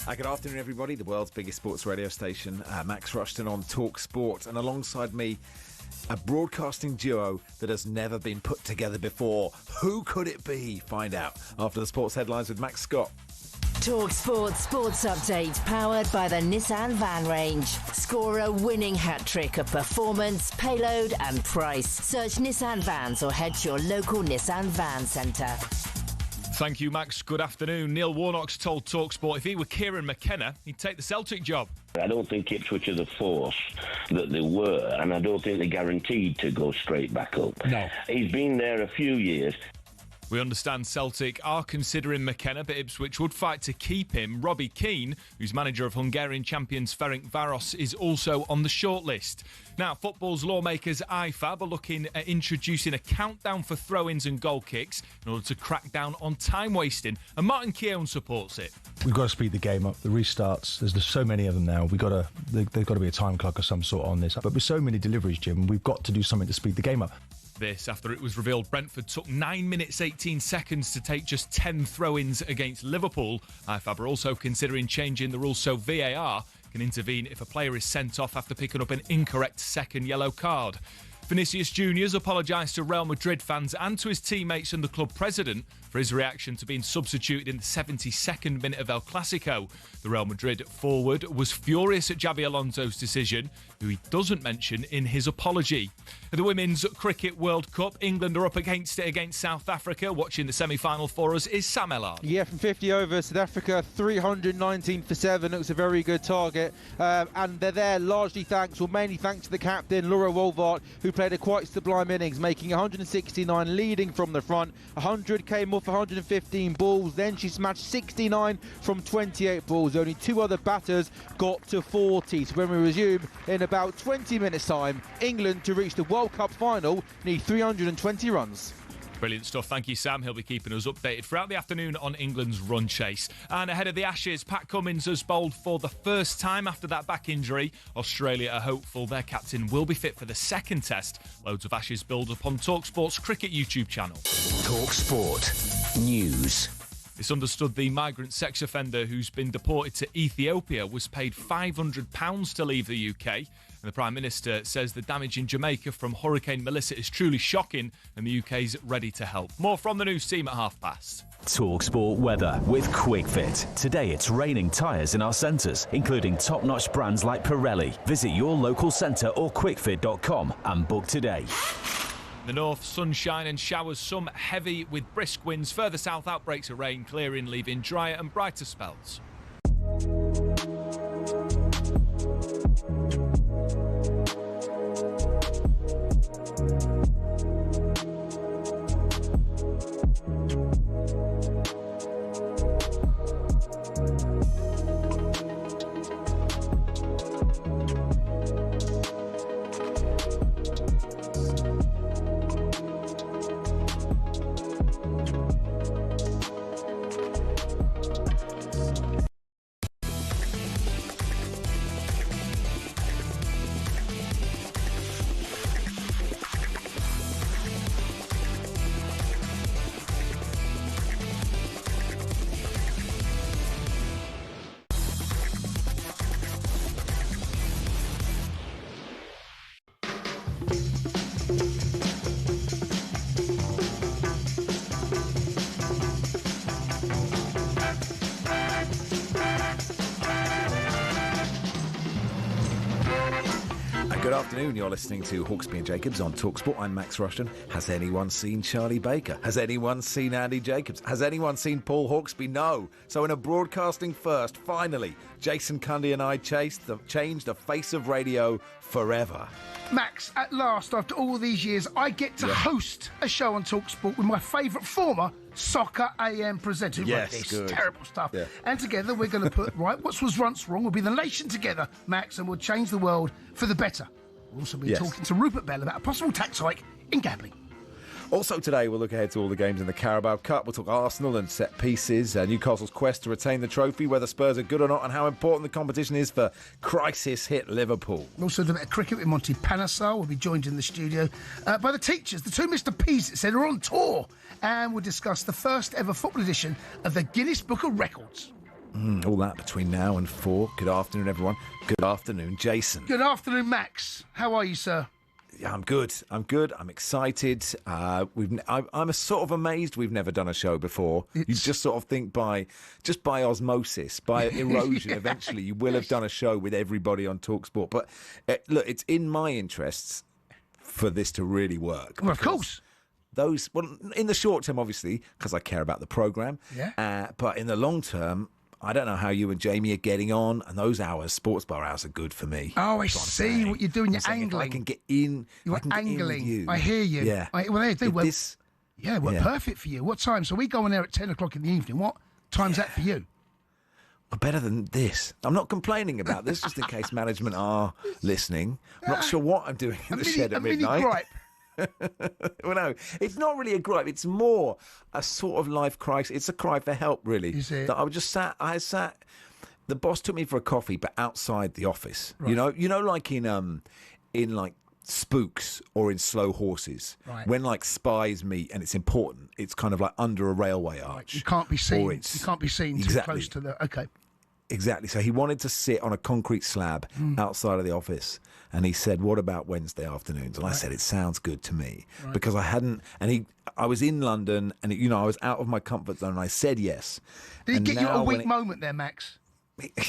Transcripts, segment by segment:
Good afternoon, everybody. The world's biggest sports radio station, Max Rushden on talkSPORT, and alongside me, a broadcasting duo that has never been put together before. Who could it be? Find out after the sports headlines with Max Scott. talkSPORT Sports Update, powered by the Nissan Van Range. Score a winning hat-trick of performance, payload and price. Search Nissan Vans or head to your local Nissan Van Centre. Thank you, Max. Good afternoon. Neil Warnock's told talkSPORT if he were Kieran McKenna, he'd take the Celtic job. I don't think Ipswich are the force that they were, and I don't think they're guaranteed to go straight back up. No. He's been there a few years. We understand Celtic are considering McKenna, but Ipswich would fight to keep him. Robbie Keane, who's manager of Hungarian champions Ferencváros, is also on the shortlist. Now, football's lawmakers IFAB are looking at introducing a countdown for throw-ins and goal kicks in order to crack down on time wasting, and Martin Keown supports it. We've got to speed the game up. The restarts, there's so many of them now. There's got to be a time clock of some sort on this. But with so many deliveries, Jim, we've got to do something to speed the game up. This after it was revealed Brentford took 9 minutes 18 seconds to take just 10 throw-ins against Liverpool. IFAB are also considering changing the rules so VAR can intervene if a player is sent off after picking up an incorrect second yellow card. Vinicius Junior's apologised to Real Madrid fans and to his teammates and the club president for his reaction to being substituted in the 72nd minute of El Clasico. The Real Madrid forward was furious at Xabi Alonso's decision, who he doesn't mention in his apology. At the Women's Cricket World Cup, England are up against it against South Africa. Watching the semi-final for us is Sam Ellard. Yeah, from 50 over, South Africa 319 for 7. It was a very good target. And they're there mainly thanks to the captain, Laura Wolvaert, who played a quite sublime innings, making 169, leading from the front. 100 came off 115 balls. Then she smashed 69 from 28 balls. Only two other batters got to 40. So when we resume in about 20 minutes' time, England to reach the World Cup final need 320 runs. Brilliant stuff. Thank you, Sam. He'll be keeping us updated throughout the afternoon on England's run chase. And ahead of the Ashes, Pat Cummins has bowled for the first time after that back injury. Australia are hopeful their captain will be fit for the second test. Loads of Ashes build up on talkSPORT's cricket YouTube channel. talkSPORT News. It's understood the migrant sex offender who's been deported to Ethiopia was paid £500 to leave the UK. And the Prime Minister says the damage in Jamaica from Hurricane Melissa is truly shocking and the UK's ready to help. More from the news team at 5:30. talkSPORT weather with QuickFit. Today it's raining tyres in our centres, including top-notch brands like Pirelli. Visit your local centre or quickfit.com and book today. The north, sunshine and showers, some heavy with brisk winds. Further south, outbreaks of rain, clearing, leaving drier and brighter spells. Good afternoon, you're listening to Hawksbee and Jacobs on talkSPORT. I'm Max Rushden. Has anyone seen Charlie Baker? Has anyone seen Andy Jacobs? Has anyone seen Paul Hawksbee? No. So in a broadcasting first, finally, Jason Cundy and I changed the face of radio forever. Max, at last, after all these years, I get to host a show on talkSPORT with my favourite former Soccer AM presenter who wrote this terrible stuff. Yeah. And together we're going to put, right, what was once wrong will be the nation together, Max, and we'll change the world for the better. We'll also be talking to Rupert Bell about a possible tax hike in gambling. Also today, we'll look ahead to all the games in the Carabao Cup. We'll talk Arsenal and set pieces, Newcastle's quest to retain the trophy, whether Spurs are good or not, and how important the competition is for crisis-hit Liverpool. We'll also do a bit of cricket with Monty Panesar. We'll be joined in the studio by the teachers. The two Mr. P's, it said, are on tour. And we'll discuss the first ever football edition of the Guinness Book of Records. All that between now and 4. Good afternoon, everyone. Good afternoon, Jason. Good afternoon, Max. How are you, sir? Yeah, I'm good. I'm excited. I'm sort of amazed we've never done a show before. You just sort of think by osmosis, by erosion, eventually you will have done a show with everybody on talkSPORT. But look, it's in my interests for this to really work. Well, of course. In the short term, obviously, because I care about the programme. Yeah. But in the long term, I don't know how you and Jamie are getting on, and those hours, sports bar hours, are good for me. Oh, I see what you're doing. You're angling. I can get in. You're angling. You. I hear you. Yeah. We're perfect for you. What time? So we go on there at 10 o'clock in the evening. What time's that for you? Better than this. I'm not complaining about this, just in case management are listening. I'm not sure what I'm doing in the shed at midnight. Gripe. Well, no, it's not really a gripe. It's more a sort of life crisis. It's a cry for help, really. Is it? That I sat. The boss took me for a coffee, but outside the office. Right. You know, like in like Spooks or in Slow Horses, right. When like spies meet and it's important. It's kind of like under a railway arch. Right. You can't be seen. You can't be seen too close to the. Okay. Exactly. So he wanted to sit on a concrete slab outside of the office. And he said, "What about Wednesday afternoons?" And I said, "It sounds good to me," because I hadn't. And I was in London, and I was out of my comfort zone. And I said yes. Did he get you a weak moment there, Max?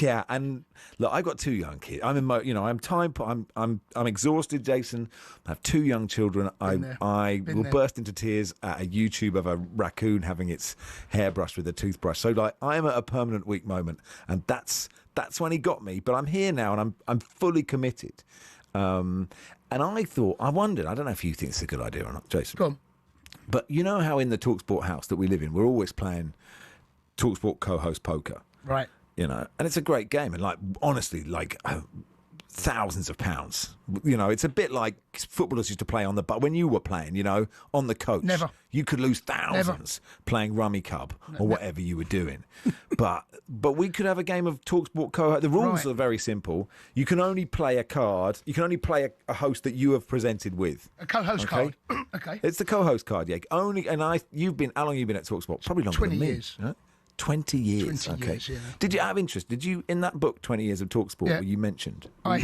Yeah, and look, I've got 2 young kids. I'm exhausted, Jason. I have 2 young children. I will burst into tears at a YouTube of a raccoon having its hair brushed with a toothbrush. So like, I'm at a permanent weak moment, and that's when he got me. But I'm here now, and I'm fully committed. And I wondered, I don't know if you think it's a good idea or not, Jason. Go on. But you know how in the talkSPORT house that we live in, we're always playing talkSPORT co-host poker. Right. And it's a great game, and like honestly, like thousands of pounds. It's a bit like footballers used to play on the. But when you were playing, on the coach, never. You could lose thousands playing Rummy Cub or whatever you were doing. but we could have a game of talkSPORT co-host. The rules are very simple. You can only play a card. You can only play a host that you have presented with. A co-host card. Okay. It's the co-host card. Yeah. Only. And how long have you been at talkSPORT? Probably longer 20 than me. years. Huh? 20 years. 20 okay. years, yeah. Did you have interest? Did you, in that book, 20 Years of talkSPORT, were you mentioned? I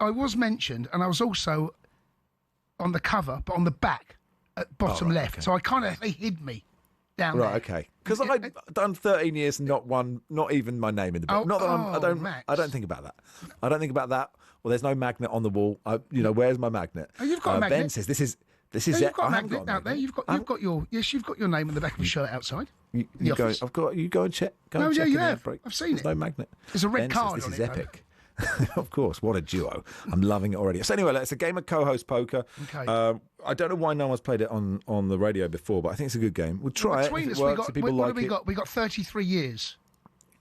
was mentioned, and I was also on the cover, but on the back, at bottom left. Okay. So they hid me down there. Right, okay. Because I've done 13 years and not even my name in the book. I don't think about that. I don't think about that. Well, there's no magnet on the wall. Where's my magnet? Oh, you've got a magnet. Ben says this is you've got a magnet out there. You've got your name on the back of your shirt outside. You go and check. You have. I've seen There's no magnet. There's a red card on it. This is epic. Of course, what a duo. I'm loving it already. So anyway, it's a game of co-host poker. Okay. I don't know why no one's played it on the radio before, but I think it's a good game. We'll try it. If it works, if people like it. We got 33 years.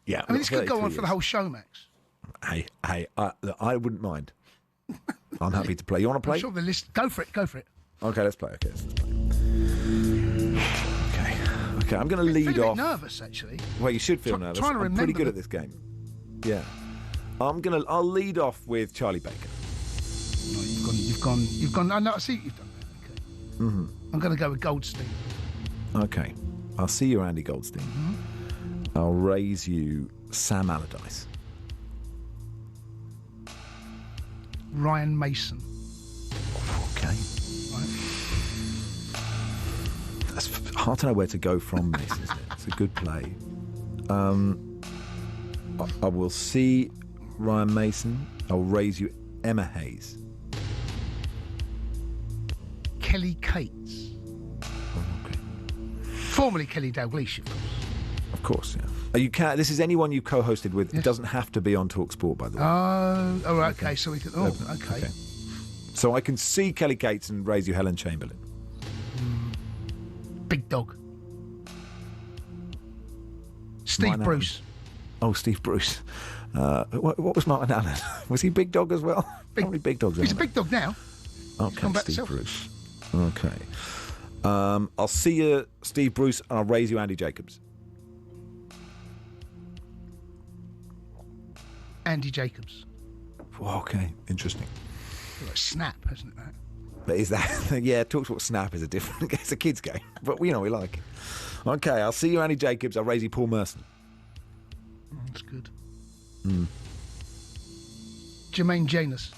Yeah. I mean, this could go on for the whole show, Max. Hey, I wouldn't mind. I'm happy to play. You want to play? I'm sure the list. Go for it. Okay, let's play. Okay, I'm going to lead off. I'm nervous, actually. Well, you should feel nervous. I'm pretty good at this game. Yeah. I'll lead off with Charlie Baker. No, you've gone. I know. I see what you've done there. Okay. Mm-hmm. I'm going to go with Goldstein. Okay. I'll see you, Andy Goldstein. Mm-hmm. I'll raise you Sam Allardyce. Ryan Mason. Okay. That's hard to know where to go from this, isn't it? It's a good play. I will see Ryan Mason. I'll raise you Emma Hayes. Kelly Cates. Oh, okay. Formerly Kelly Dalglish, of course. Of course, yeah. This is anyone you co-hosted with. Yes. It doesn't have to be on talkSPORT, by the way. Oh, okay. So we can. Oh, okay. So I can see Kelly Cates and raise you Helen Chamberlain. Big Dog. Steve Bruce. Oh, Steve Bruce. What was Martin Allen? Was he Big Dog as well? How many Big Dogs? He's a Big Dog now. Okay, Steve Bruce. Okay. I'll see you, Steve Bruce, and I'll raise you Andy Jacobs. Andy Jacobs. Okay, interesting. Like Snap, hasn't it? That? But is that? Yeah, talkSPORT Snap is a different. It's a kids' game, but we like it. Okay, I'll see you, Andy Jacobs. I'll raise you Paul Merson. That's good. Jermaine Janus.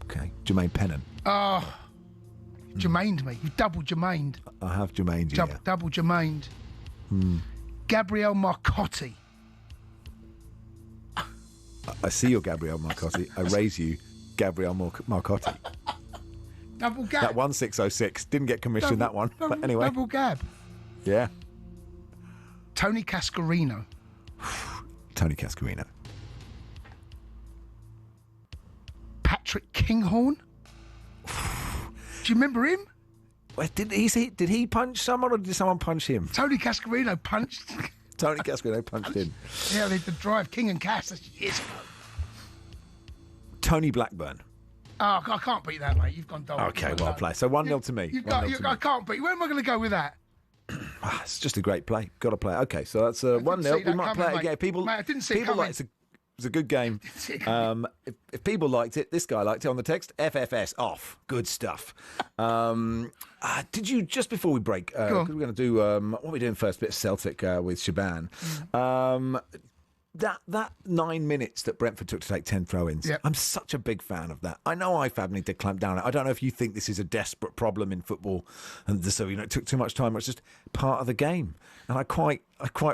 Okay. Jermaine Pennant. Oh, Jermained me. You double Jermained. I have Jermaine, yeah. Double Jermained. Gabriel Marcotti. I see your Gabriel Marcotti. I raise you Gabriel Marcotti. Double Gab. That 1606 didn't get commissioned, that one. But anyway. Double Gab. Yeah. Tony Cascarino. Tony Cascarino. Patrick Kinghorn. Do you remember him? Well, did he punch someone or did someone punch him? Tony Cascarino punched. Tony Cascarino punched him. Yeah, the drive King and Cass. That's years ago. Tony Blackburn. Oh, I can't beat that, mate. You've gone double. Okay, well played. So 1-0 to me. I can't beat. Where am I going to go with that? It's just a great play. Got to play it. Okay, so that's 1-0. We might play it again. People, I didn't see it coming. Like it's a good game. If people liked it, this guy liked it on the text. FFS off. Good stuff. Did you, just before we break, because we're going to do what are we doing first? Bit of Celtic with Shaban. That 9 minutes that Brentford took to take 10 throw-ins, yep. I'm such a big fan of that. I know IFAB need to clamp down on it. I don't know if you think this is a desperate problem in football and so it took too much time. It's just part of the game. And I quite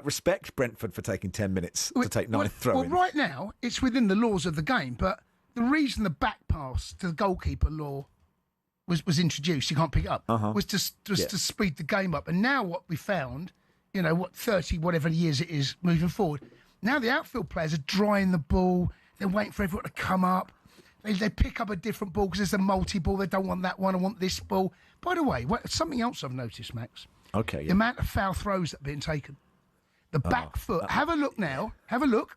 respect Brentford for taking 10 minutes to take 9 throw-ins. Well, right now, it's within the laws of the game, but the reason the back pass to the goalkeeper law was introduced, you can't pick it up, was to speed the game up. And now what we found, 30, whatever years it is, moving forward, now the outfield players are drying the ball. They're waiting for everyone to come up. They pick up a different ball because there's a multi-ball. They don't want that one. I want this ball. By the way, something else I've noticed, Max. Okay. Yeah. The amount of foul throws that are being taken. The back foot. Have a look now. Have a look.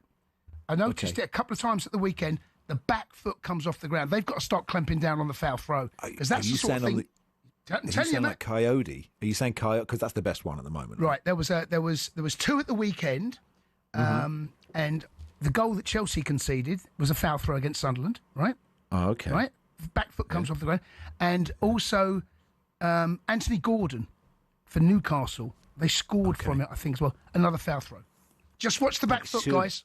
I noticed it a couple of times at the weekend. The back foot comes off the ground. They've got to start clamping down on the foul throw. Because that's the sort of thing. Are you saying like Coyote? Are you saying Coyote? Because that's the best one at the moment. Right. There was 2 at the weekend. And the goal that Chelsea conceded was a foul throw against Sunderland, right? Oh, okay. Right? The back foot comes off the ground. And also Anthony Gordon for Newcastle. They scored from it, I think, as well. Another foul throw. Just watch the back foot, guys.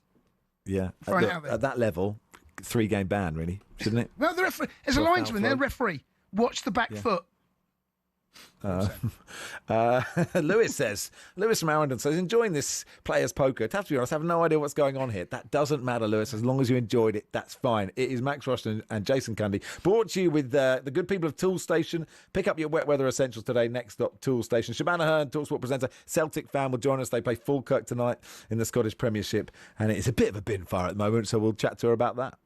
Yeah. At that level, 3-game ban, really, shouldn't it? Well, the referee, there's a linesman there, referee. Watch the back foot. Lewis from Arundel says, enjoying this players poker. To have to be honest, I have no idea what's going on here. That doesn't matter, Lewis. As long as you enjoyed it, that's fine. It is Max Rushden and Jason Cundy, brought to you with the good people of Tool Station. Pick up your wet weather essentials today. Next stop, Tool Station. Shabana Hearn, talkSPORT presenter, Celtic fan, will join us. They play Falkirk tonight in the Scottish Premiership, and it's a bit of a bin fire at the moment, so we'll chat to her about that.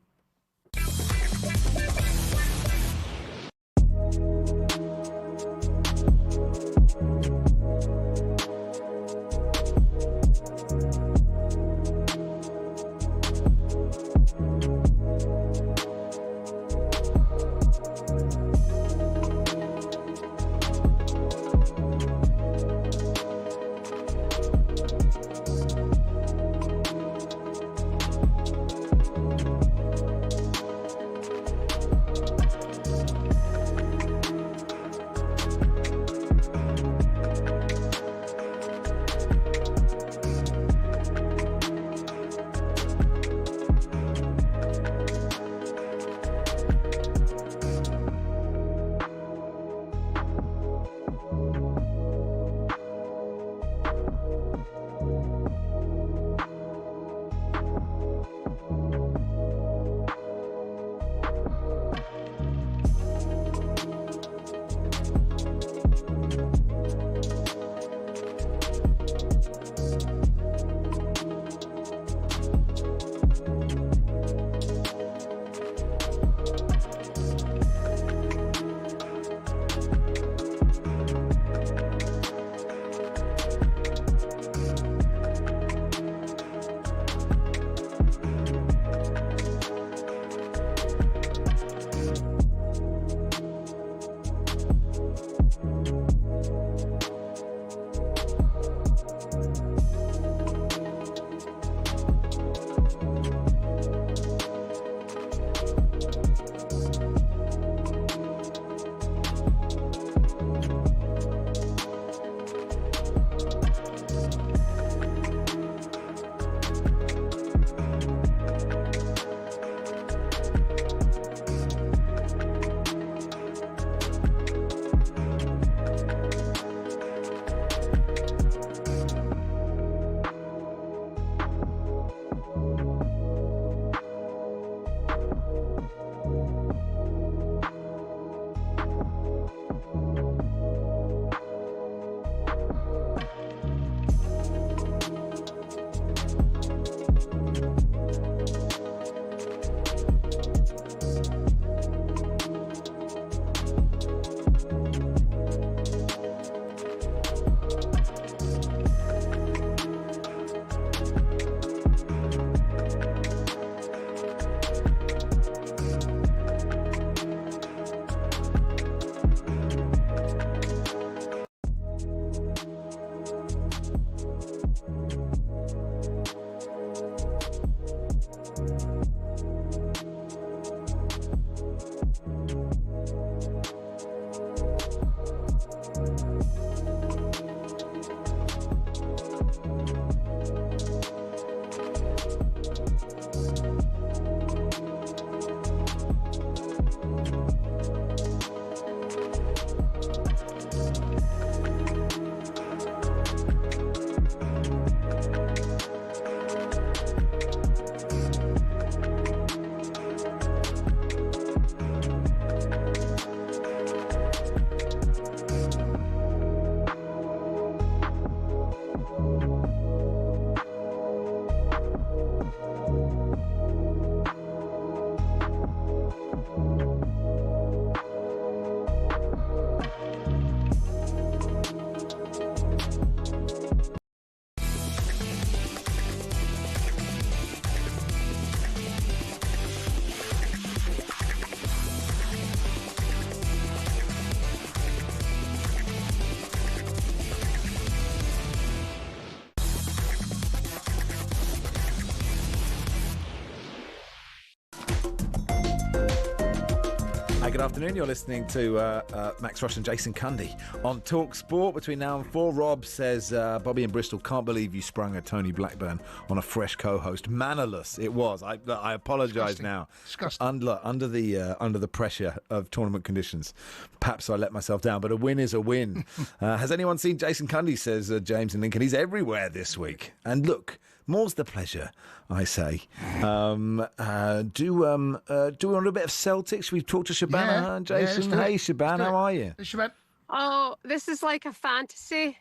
good afternoon. You're listening to Max Rush and Jason Cundy on talkSPORT between now and 4. Rob says, Bobby in Bristol, can't believe you sprung a Tony Blackburn on a fresh co-host. Mannerless it was. I apologise now. Disgusting. Under the pressure of tournament conditions, perhaps I let myself down, but a win is a win. Has anyone seen Jason Cundy, says James in Lincoln. He's everywhere this week. And look, more's the pleasure, I say. Do we want a bit of Celtic? Should we talk to Shabana and Jason? Hey, Shabana, how are you? Hey, Shabana. Oh, this is like a fantasy.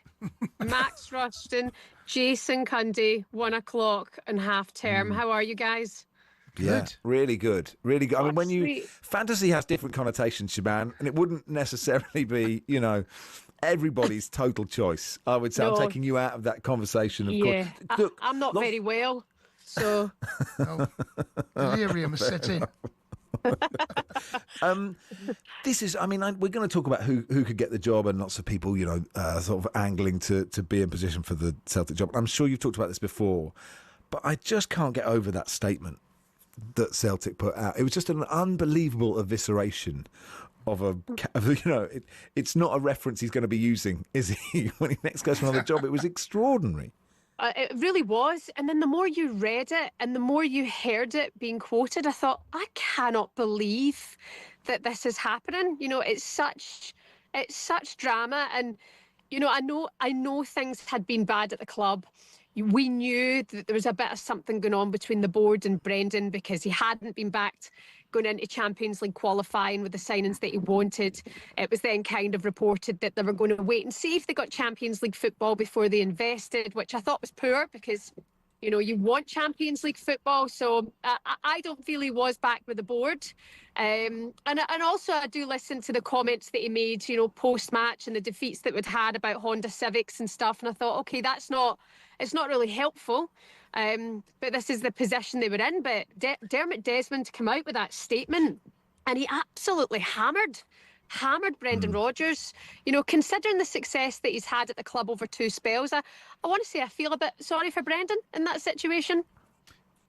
Max Rushden, Jason Cundy, 1 o'clock and half term. How are you guys? Yeah, really good. Really good. I mean, Sweet. fantasy has different connotations, Shaban, and it wouldn't necessarily be, everybody's total choice. I would say I'm taking you out of that conversation, of course. Look, I'm not very well, so... Delirium has set in. This is, we're going to talk about who could get the job, and lots of people, sort of angling to be in position for the Celtic job. I'm sure you've talked about this before, but I just can't get over that statement that Celtic put out. It was just an unbelievable evisceration it's not a reference he's going to be using, is he, when he next goes for another job? It was extraordinary. It really was. And then the more you read it and the more you heard it being quoted, I thought, I cannot believe that this is happening. It's such drama. And, I know things had been bad at the club. We knew that there was a bit of something going on between the board and Brendan because he hadn't been backed going into Champions League qualifying with the signings that he wanted. It was then kind of reported that they were going to wait and see if they got Champions League football before they invested, which I thought was poor because, you want Champions League football. So I don't feel he was back with the board. And also I do listen to the comments that he made, post-match and the defeats that we'd had about Honda Civics and stuff. And I thought, OK, it's not really helpful. But this is the position they were in. But Dermot Desmond came out with that statement and he absolutely hammered Brendan Rodgers. Considering the success that he's had at the club over 2 spells, I want to say I feel a bit sorry for Brendan in that situation.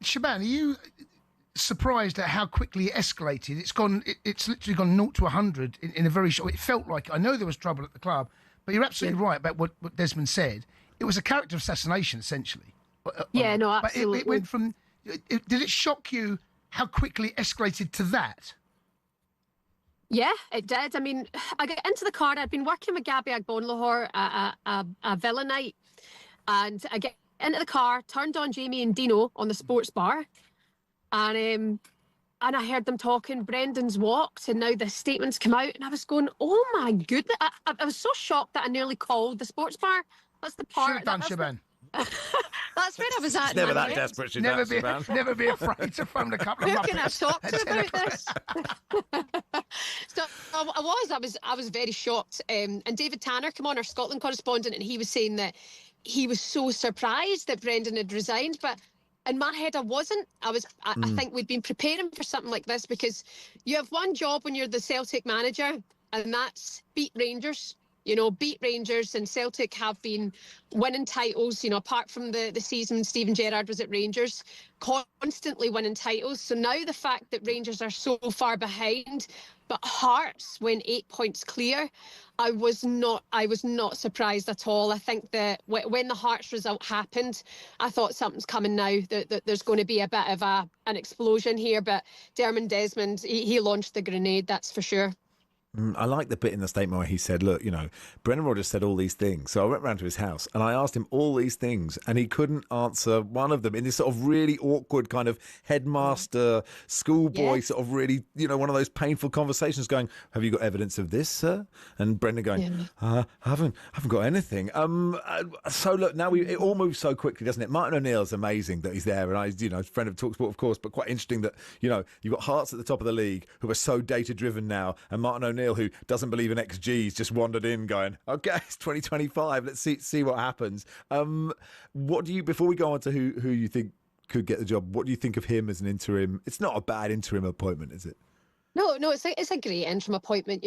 Shaban, are you surprised at how quickly it escalated? It's literally gone 0 to 100 in a very short... It felt like... I know there was trouble at the club, but you're absolutely right about what Desmond said. It was a character assassination, essentially. Yeah, no, absolutely. But it went from... did it shock you how quickly it escalated to that? Yeah, it did. I mean, I got into the car. I'd been working with Gabby Agbonlahor at a Villa night. And I get into the car, turned on Jamie and Dino on the sports bar. And I heard them talking. Brendan's walked and now the statements come out. And I was going, oh, my goodness. I was so shocked that I nearly called the sports bar. That's the part... Should have done, Shaban. That's where I was at. It's never that desperate, Never be afraid to phone a couple of Who can I talk to about this? So I was very shocked. And David Tanner came on, our Scotland correspondent, and he was saying that he was so surprised that Brendan had resigned. But in my head, I wasn't. I think we'd been preparing for something like this because you have one job when you're the Celtic manager, and that's beat Rangers. Beat Rangers, and Celtic have been winning titles, apart from the season Steven Gerrard was at Rangers, constantly winning titles. So now the fact that Rangers are so far behind, but Hearts went 8 points clear, I was not surprised at all. I think that when the Hearts result happened, I thought something's coming now, that there's going to be a bit of an explosion here. But Dermot Desmond, he launched the grenade, that's for sure. I like the bit in the statement where he said, look, Brendan Rodgers said all these things. So I went round to his house and I asked him all these things and he couldn't answer one of them in this sort of really awkward kind of headmaster, schoolboy sort of really, one of those painful conversations going, have you got evidence of this, sir? And Brendan going, I haven't got anything. So look, now it all moves so quickly, doesn't it? Martin O'Neill's amazing that he's there and friend of talkSPORT, of course, but quite interesting that, you've got Hearts at the top of the league who are so data-driven now, and Martin O'Neill, who doesn't believe in XGs, just wandered in going, okay, it's 2025, let's see what happens. What do you, before we go on to who you think could get the job, what do you think of him as an interim? It's not a bad interim appointment, is it? No, it's a great interim appointment.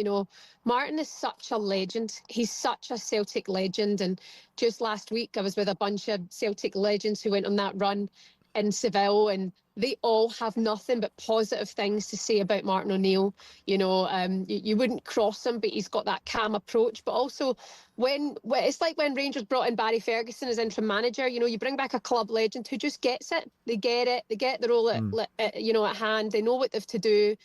Martin is such a legend. He's such a Celtic legend. And just last week, I was with a bunch of Celtic legends who went on that run. in Seville, and they all have nothing but positive things to say about Martin O'Neill. You wouldn't cross him, but he's got that calm approach. But also, when it's like when Rangers brought in Barry Ferguson as interim manager, you bring back a club legend who just gets it. They get it. They get the role at hand. They know what they've to do.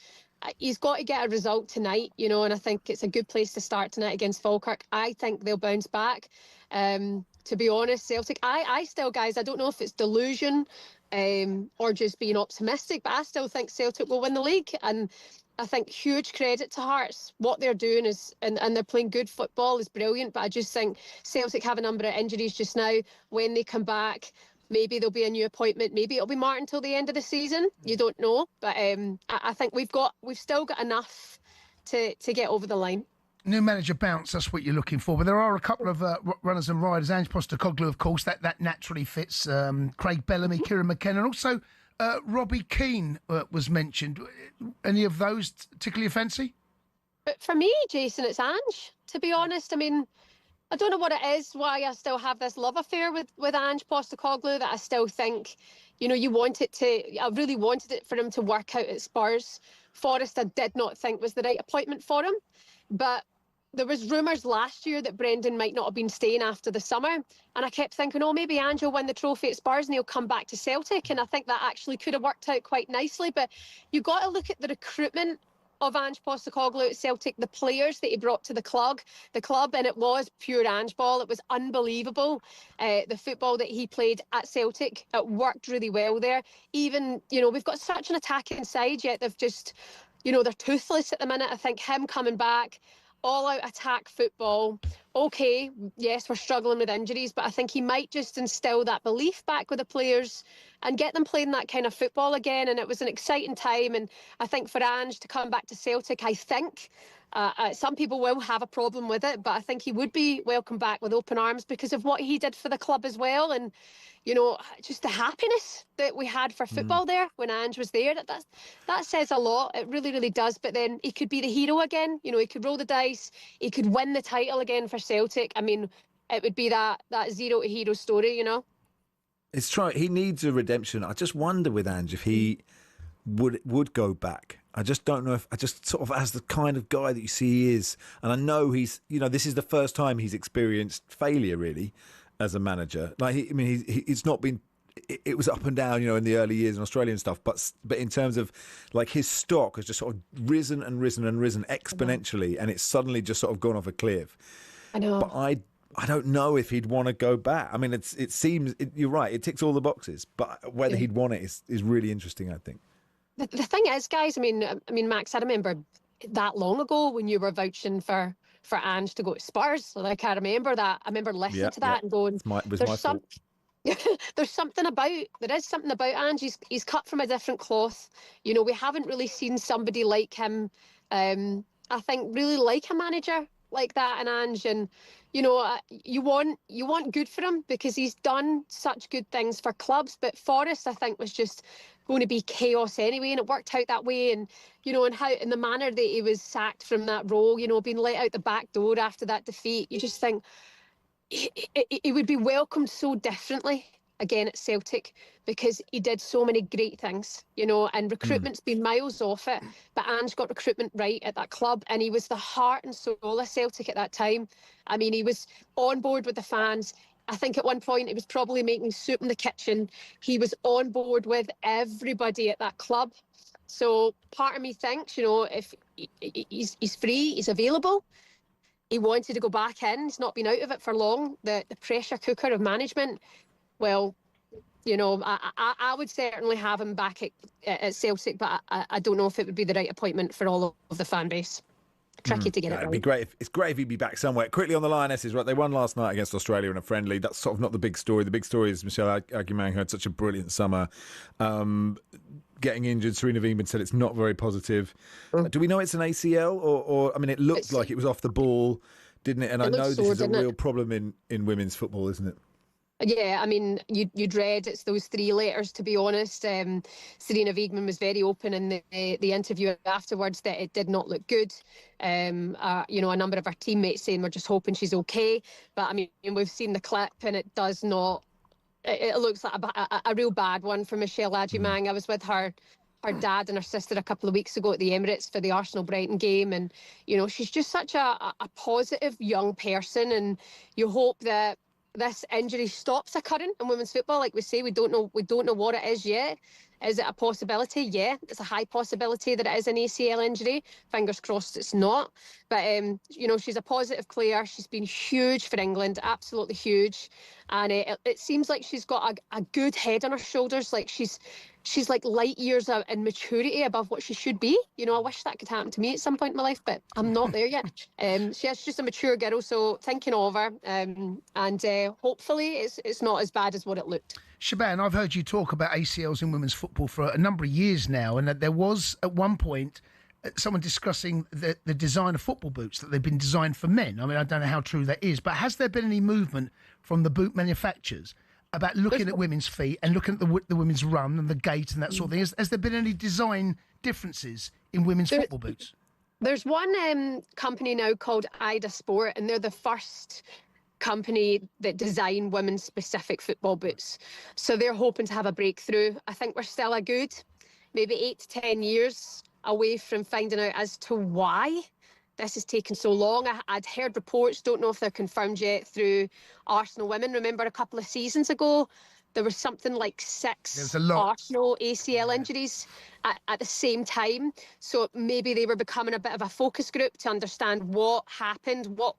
He's got to get a result tonight, and I think it's a good place to start tonight against Falkirk. I think they'll bounce back. To be honest, Celtic, I still, guys, I don't know if it's delusion or just being optimistic, but I still think Celtic will win the league. And I think huge credit to Hearts. What they're doing is, and they're playing good football, is brilliant. But I just think Celtic have a number of injuries just now. When they come back, maybe there'll be a new appointment. Maybe it'll be Martin till the end of the season. You don't know. But I think we've still got enough to get over the line. New manager bounce, that's what you're looking for. But there are a couple of runners and riders. Ange Postecoglou, of course, that naturally fits. Craig Bellamy, Kieran McKenna, and also Robbie Keane was mentioned. Any of those tickle your fancy? But for me, Jason, it's Ange, to be honest. I mean, I don't know what it is, why I still have this love affair with Ange Postecoglou, that I still think, I really wanted it for him to work out at Spurs. Forest, I did not think was the right appointment for him. But there was rumours last year that Brendan might not have been staying after the summer. And I kept thinking, maybe Ange will win the trophy at Spurs and he'll come back to Celtic. And I think that actually could have worked out quite nicely. But you've got to look at the recruitment of Ange Postecoglou at Celtic, the players that he brought to the club, and it was pure Ange ball. It was unbelievable. The football that he played at Celtic, it worked really well there. Even, we've got such an attacking side, yet they've just, they're toothless at the minute. I think him coming back, all-out attack football. Okay, yes, we're struggling with injuries, but I think he might just instill that belief back with the players and get them playing that kind of football again. And it was an exciting time. And I think for Ange to come back to Celtic, I think some people will have a problem with it, but I think he would be welcomed back with open arms because of what he did for the club as well. And, just the happiness that we had for football there when Ange was there, that says a lot. It really, really does. But then he could be the hero again. He could roll the dice. He could win the title again for Celtic. I mean, it would be that zero to hero story, It's true. He needs a redemption. I just wonder with Ange if he would go back. I just don't know if, I just sort of, as the kind of guy that you see he is, and I know he's, this is the first time he's experienced failure really as a manager. Like, it's not been, it was up and down, in the early years in Australia and stuff, but in terms of like his stock has just sort of risen and risen and risen exponentially, and it's suddenly just sort of gone off a cliff. I know. But I don't know if he'd want to go back. I mean, it seems, you're right, it ticks all the boxes, but whether he'd want it is really interesting, I think. The thing is, guys, I mean, Max, I remember that long ago when you were vouching for Ange to go to Spurs. Like, I remember that. I remember listening to that and going, there's something about Ange. He's cut from a different cloth. We haven't really seen somebody like him. I think really like a manager like that, and Ange, and you want good for him because he's done such good things for clubs. But Forest, I think, was just going to be chaos anyway, and it worked out that way. And and how, in the manner that he was sacked from that role, being let out the back door after that defeat, you just think he would be welcomed so differently again at Celtic because he did so many great things, and recruitment's been miles off it, but Ange got recruitment right at that club, and he was the heart and soul of Celtic at that time. I mean, he was on board with the fans. I think at one point he was probably making soup in the kitchen. He was on board with everybody at that club. So part of me thinks, if he's free, he's available, he wanted to go back in, he's not been out of it for long, the pressure cooker of management, well, I would certainly have him back at Celtic, but I don't know if it would be the right appointment for all of the fan base. Tricky to get it right. It'd be great. It's great if he'd be back somewhere. Quickly on the Lionesses, right? They won last night against Australia in a friendly. That's sort of not the big story. The big story is Michelle Aguimang, who had such a brilliant summer, getting injured. Serena Wiegman said it's not very positive. Do we know it's an ACL or I mean, it looked like it was off the ball, didn't it? And I know this is a real problem in women's football, isn't it? Yeah, I mean, you'd read it's those three letters, to be honest. Serena Wiegman was very open in the interview afterwards that it did not look good. A number of her teammates saying we're just hoping she's okay. But, I mean, we've seen the clip and it does not it looks like a real bad one for Michelle Agyemang. I was with her dad and her sister a couple of weeks ago at the Emirates for the Arsenal-Brighton game, and she's just such a positive young person, and you hope that this injury stops occurring in women's football. Like we say, we don't know what it is yet. Is it a possibility? Yeah, it's a high possibility that it is an ACL injury. Fingers crossed it's not. But, she's a positive player. She's been huge for England, absolutely huge. And it seems like she's got a good head on her shoulders. Like she's like light years in maturity above what she should be. I wish that could happen to me at some point in my life, but I'm not there yet. She's just a mature girl, so thinking of her. And hopefully it's not as bad as what it looked. Shaban, I've heard you talk about ACLs in women's football for a number of years now, and that there was at one point someone discussing the design of football boots, that they've been designed for men. I mean, I don't know how true that is, but has there been any movement from the boot manufacturers about looking at women's feet and looking at the women's run and the gait and that sort of thing? Has there been any design differences in women's football boots? There's one company now called Ida Sport, and they're the first company that design women's specific football boots. So they're hoping to have a breakthrough. I think we're still a good maybe 8 to 10 years away from finding out as to why this has taken so long. I'd heard reports, don't know if they're confirmed yet, through Arsenal women. Remember a couple of seasons ago, there was something like 6 Arsenal ACL injuries at the same time. So maybe they were becoming a bit of a focus group to understand what happened, what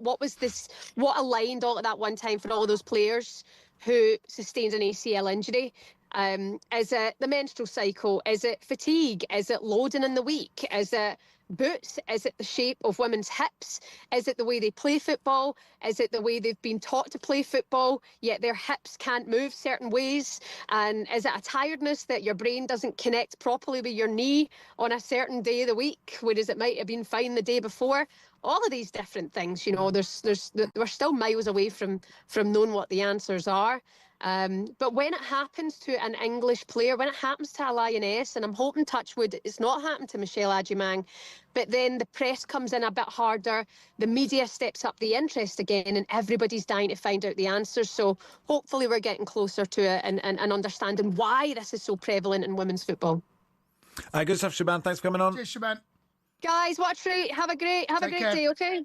aligned all at that one time for all of those players who sustained an ACL injury. Is it the menstrual cycle? Is it fatigue? Is it loading in the week? Is it boots? Is it the shape of women's hips? Is it the way they play football? Is it the way they've been taught to play football, yet their hips can't move certain ways? And is it a tiredness that your brain doesn't connect properly with your knee on a certain day of the week, whereas it might have been fine the day before? All of these different things, we're still miles away from knowing what the answers are. But when it happens to an English player, when it happens to a Lioness, and I'm hoping, touch wood, it's not happened to Michelle Agyemang, but then the press comes in a bit harder, the media steps up the interest again, and everybody's dying to find out the answers. So hopefully we're getting closer to it and understanding why this is so prevalent in women's football. Good stuff, Shaban. Thanks for coming on. Cheers, Shaban. Guys, watch right. Have a great day, okay?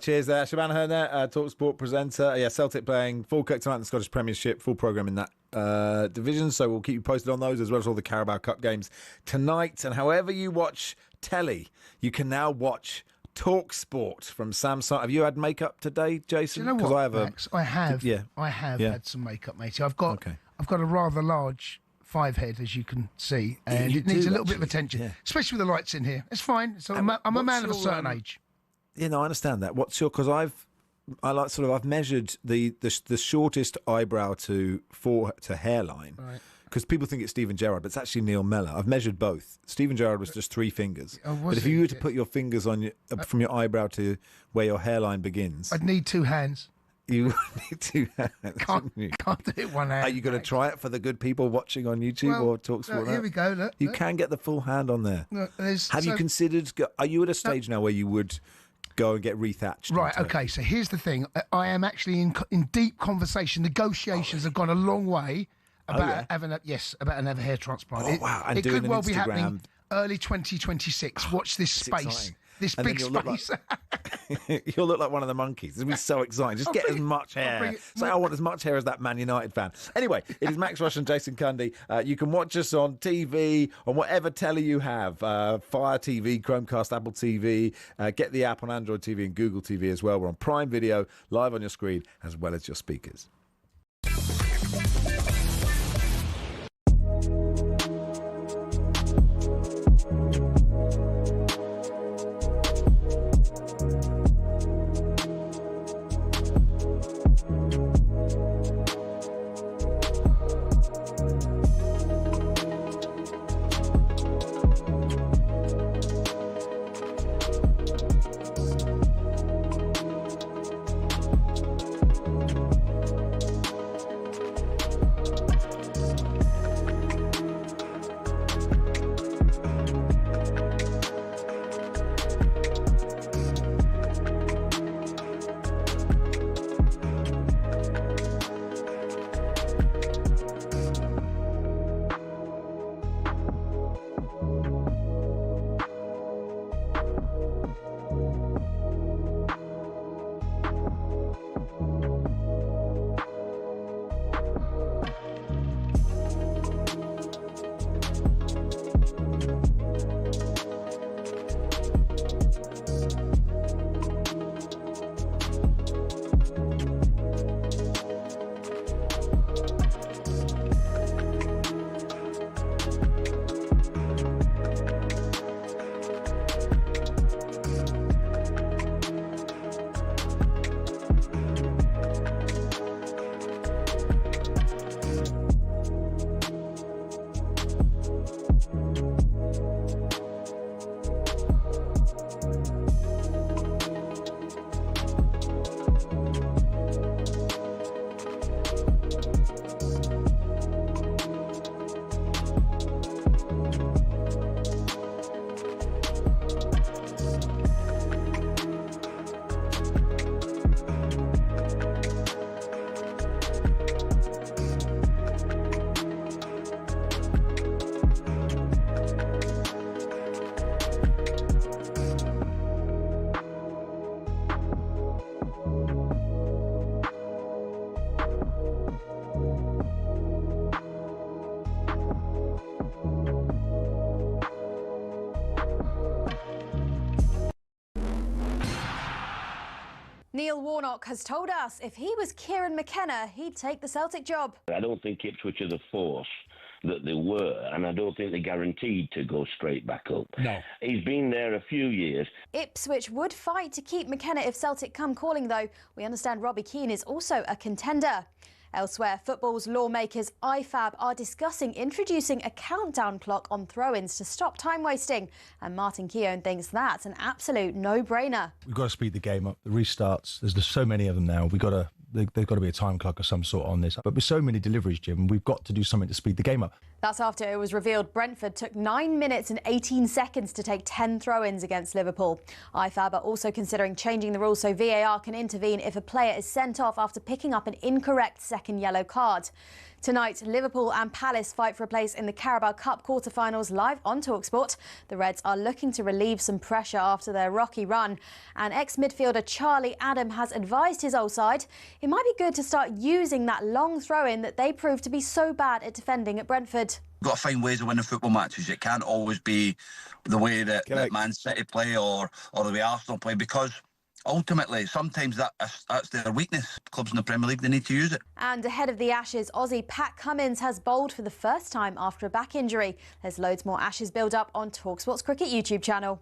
Cheers there. Shaban Herner, talkSPORT presenter. Celtic playing Falkirk tonight in the Scottish Premiership, full programme in that division, so we'll keep you posted on those, as well as all the Carabao Cup games tonight. And however you watch telly, you can now watch talkSPORT from Samsung. Have you had makeup today, Jason? Do you know what, Max? I have had some makeup, matey. I've got a rather large 5 head, as you can see, and it needs a little bit of attention, especially with the lights in here. It's fine. So I'm a man of a certain age. Yeah, no, I understand that. Because I've measured the shortest eyebrow to hairline, right? Because people think it's Steven Gerrard, but it's actually Neil Mellor. I've measured both. Steven Gerrard was just 3 fingers, but if you were to put your fingers on from your eyebrow to where your hairline begins, I'd need 2 hands. You would need 2 hands. Can't do it one hand. Are you going to try it for the good people watching on YouTube or talkSPORT? Here we go. Look, you can get the full hand on there. Look, have you considered? Are you at a stage now where you would go and get rethatched? Right, okay, so here's the thing. I am actually in deep conversation. Negotiations have gone a long way about having a hair transplant. Oh, wow. And it doing could well Instagram. Be happening early 2026. Watch this space. Exciting. This and big space. You'll look like one of the monkeys. It'll be so exciting. Just get as much hair. Say, I want as much hair as that Man United fan. Anyway, it is Max Rush and Jason Cundy. You can watch us on TV, on whatever telly you have. Fire TV, Chromecast, Apple TV. Get the app on Android TV and Google TV as well. We're on Prime Video, live on your screen, as well as your speakers. Neil Warnock has told us if he was Kieran McKenna, he'd take the Celtic job. I don't think Ipswich are the force that they were, and I don't think they're guaranteed to go straight back up. No. He's been there a few years. Ipswich would fight to keep McKenna if Celtic come calling, though. We understand Robbie Keane is also a contender. Elsewhere, football's lawmakers IFAB are discussing introducing a countdown clock on throw-ins to stop time wasting. And Martin Keown thinks that's an absolute no-brainer. We've got to speed the game up. The restarts, there's just so many of them now. There's got to be a time clock of some sort on this. But with so many deliveries, Jim, we've got to do something to speed the game up. That's after it was revealed Brentford took 9 minutes and 18 seconds to take 10 throw-ins against Liverpool. IFAB are also considering changing the rules so VAR can intervene if a player is sent off after picking up an incorrect second yellow card. Tonight, Liverpool and Palace fight for a place in the Carabao Cup quarter-finals live on talkSPORT. The Reds are looking to relieve some pressure after their rocky run. And ex-midfielder Charlie Adam has advised his old side it might be good to start using that long throw-in that they proved to be so bad at defending at Brentford. You've got to find ways of winning football matches. It can't always be the way that Man City play or the way Arsenal play, because ultimately, sometimes that's their weakness. Clubs in the Premier League, they need to use it. And ahead of the Ashes, Aussie Pat Cummins has bowled for the first time after a back injury. There's loads more Ashes build-up on talkSPORT's cricket YouTube channel.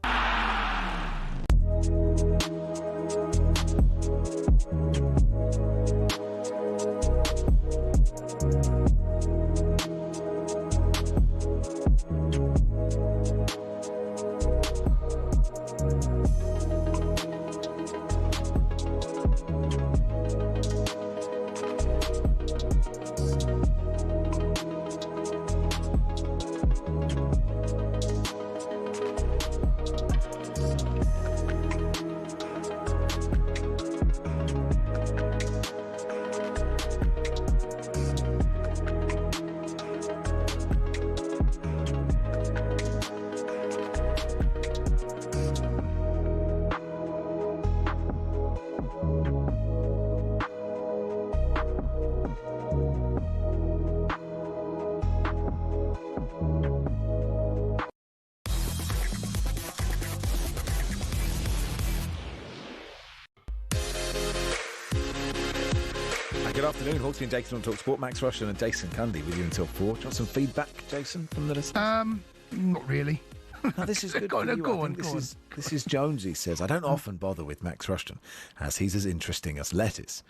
Good afternoon, Hawksbee and Jacobs on talkSPORT. Max Rushden and Jason Cundy with you until 4. Do you want some feedback, Jason, from the listeners? Not really. No, this is good. Go on. This is Jonesy says, I don't often bother with Max Rushden, as he's as interesting as lettuce.